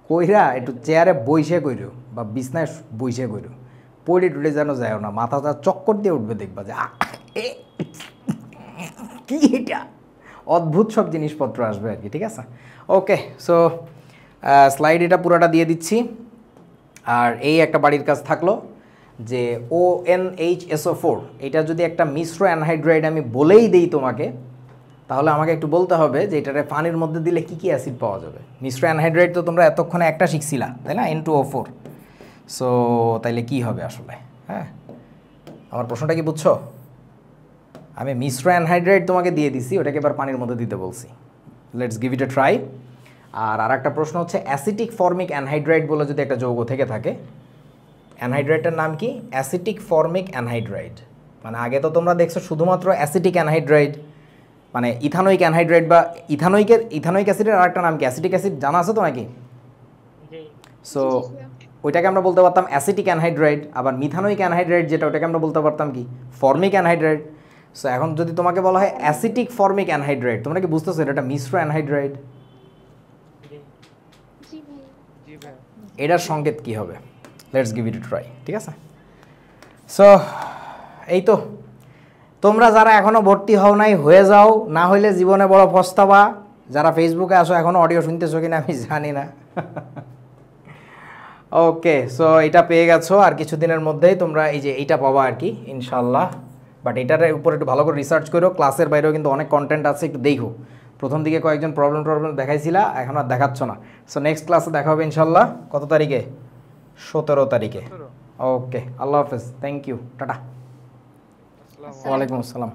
কইরা একটু চেয়ারে বইসে কইরো বা বিছনায় বইসে কইরো, পড়ে টুটে যেন যায় না, মাথাটা চক্কর দিয়ে উঠবে, দেখবা যে কি এটা, অদ্ভুত সব জিনিসপত্র আসবে আর কি, ঠিক আছে? ওকে, সো স্লাইড এটা পুরোটা দিয়ে দিচ্ছি। আর এই একটা বাড়ির কাজ থাকলো যে ONHSO4 এটা যদি একটা মিশ্র অ্যানহাইড্রাইড আমি বলেই দেই তোমাকে, তাহলে আমাকে একটু বলতে হবে যে এটারে পানির মধ্যে দিলে কি কি অ্যাসিড পাওয়া যাবে। মিশ্র অ্যানহাইড্রাইড তো তোমরা এতক্ষণে একটা শিখছিলা, তাই না? N2O4। সো তাইলে কি হবে আসলে? হ্যাঁ, আমার প্রশ্নটা কি বুঝছো? আমি মিশ্র অ্যানহাইড্রাইড তোমাকে দিয়ে দিছি, ওটাকে এবার পানির মধ্যে দিতে বলছি। Let's give it a try. আর একটা প্রশ্ন হচ্ছে, অ্যাসিটিক ফর্মিক অ্যানহাইড্রাইড বলে যদি একটা যৌগ থেকে থাকে, অ্যানহাইড্রাইডটার নাম কি? Acetic formic anhydride. মানে আগে তো তোমরা দেখছো শুধুমাত্র অ্যাসিটিক অ্যানহাইড্রাইড, মানে ইথানোইক অ্যানহাইড্রাইড বা ইথানোইক অ্যাসিডের আরেকটা নাম কি? অ্যাসিটিক অ্যাসিড, জানা আছে তো নাকি? সো ওইটাকে আমরা বলতে পারতাম অ্যাসিটিক অ্যানহাইড্রাইড। আবার মিথানোইক অ্যানহাইড্রাইড যেটা, ওটাকে আমরা বলতে পারতাম কি? Formic anhydride. সো এখন যদি তোমাকে বলা হয় অ্যাসিটিক ফর্মিক অ্যানহাইড্রাইড, তোমরা কি বুঝতেছো এটা মিশ্র অ্যানহাইড্রাইড? এটার সংকেত কি হবে? Let's give it a try, ঠিক আছে? সো এই তো, তোমরা যারা এখনো ভর্তি হও নাই হয়ে যাও, না হইলে জীবনে বড় পস্তাবা। যারা ফেসবুকে আসো এখনো অডিও শুনতেছো কিনা আমি জানি না। ওকে, সো এটা পেয়ে গেছো, আর কিছুদিনের মধ্যেই তোমরা এই যে এইটা পাবা আর কি, ইনশাল্লাহ। বাট এটার উপর একটু ভালো করে রিসার্চ করো, ক্লাসের বাইরেও কিন্তু অনেক কন্টেন্ট আছে, একটু দেখো। প্রথম দিকে কয়েকজন প্রবলেম দেখাইছিলা, এখন আর দেখাচ্ছ না। সো নেক্সট ক্লাসে দেখা হবে ইনশাল্লাহ। কত তারিখে? 17 তারিখে। ওকে, আল্লাহ হাফেজ, থ্যাংক ইউ, টাটা। ওয়ালাইকুম আসসালাম।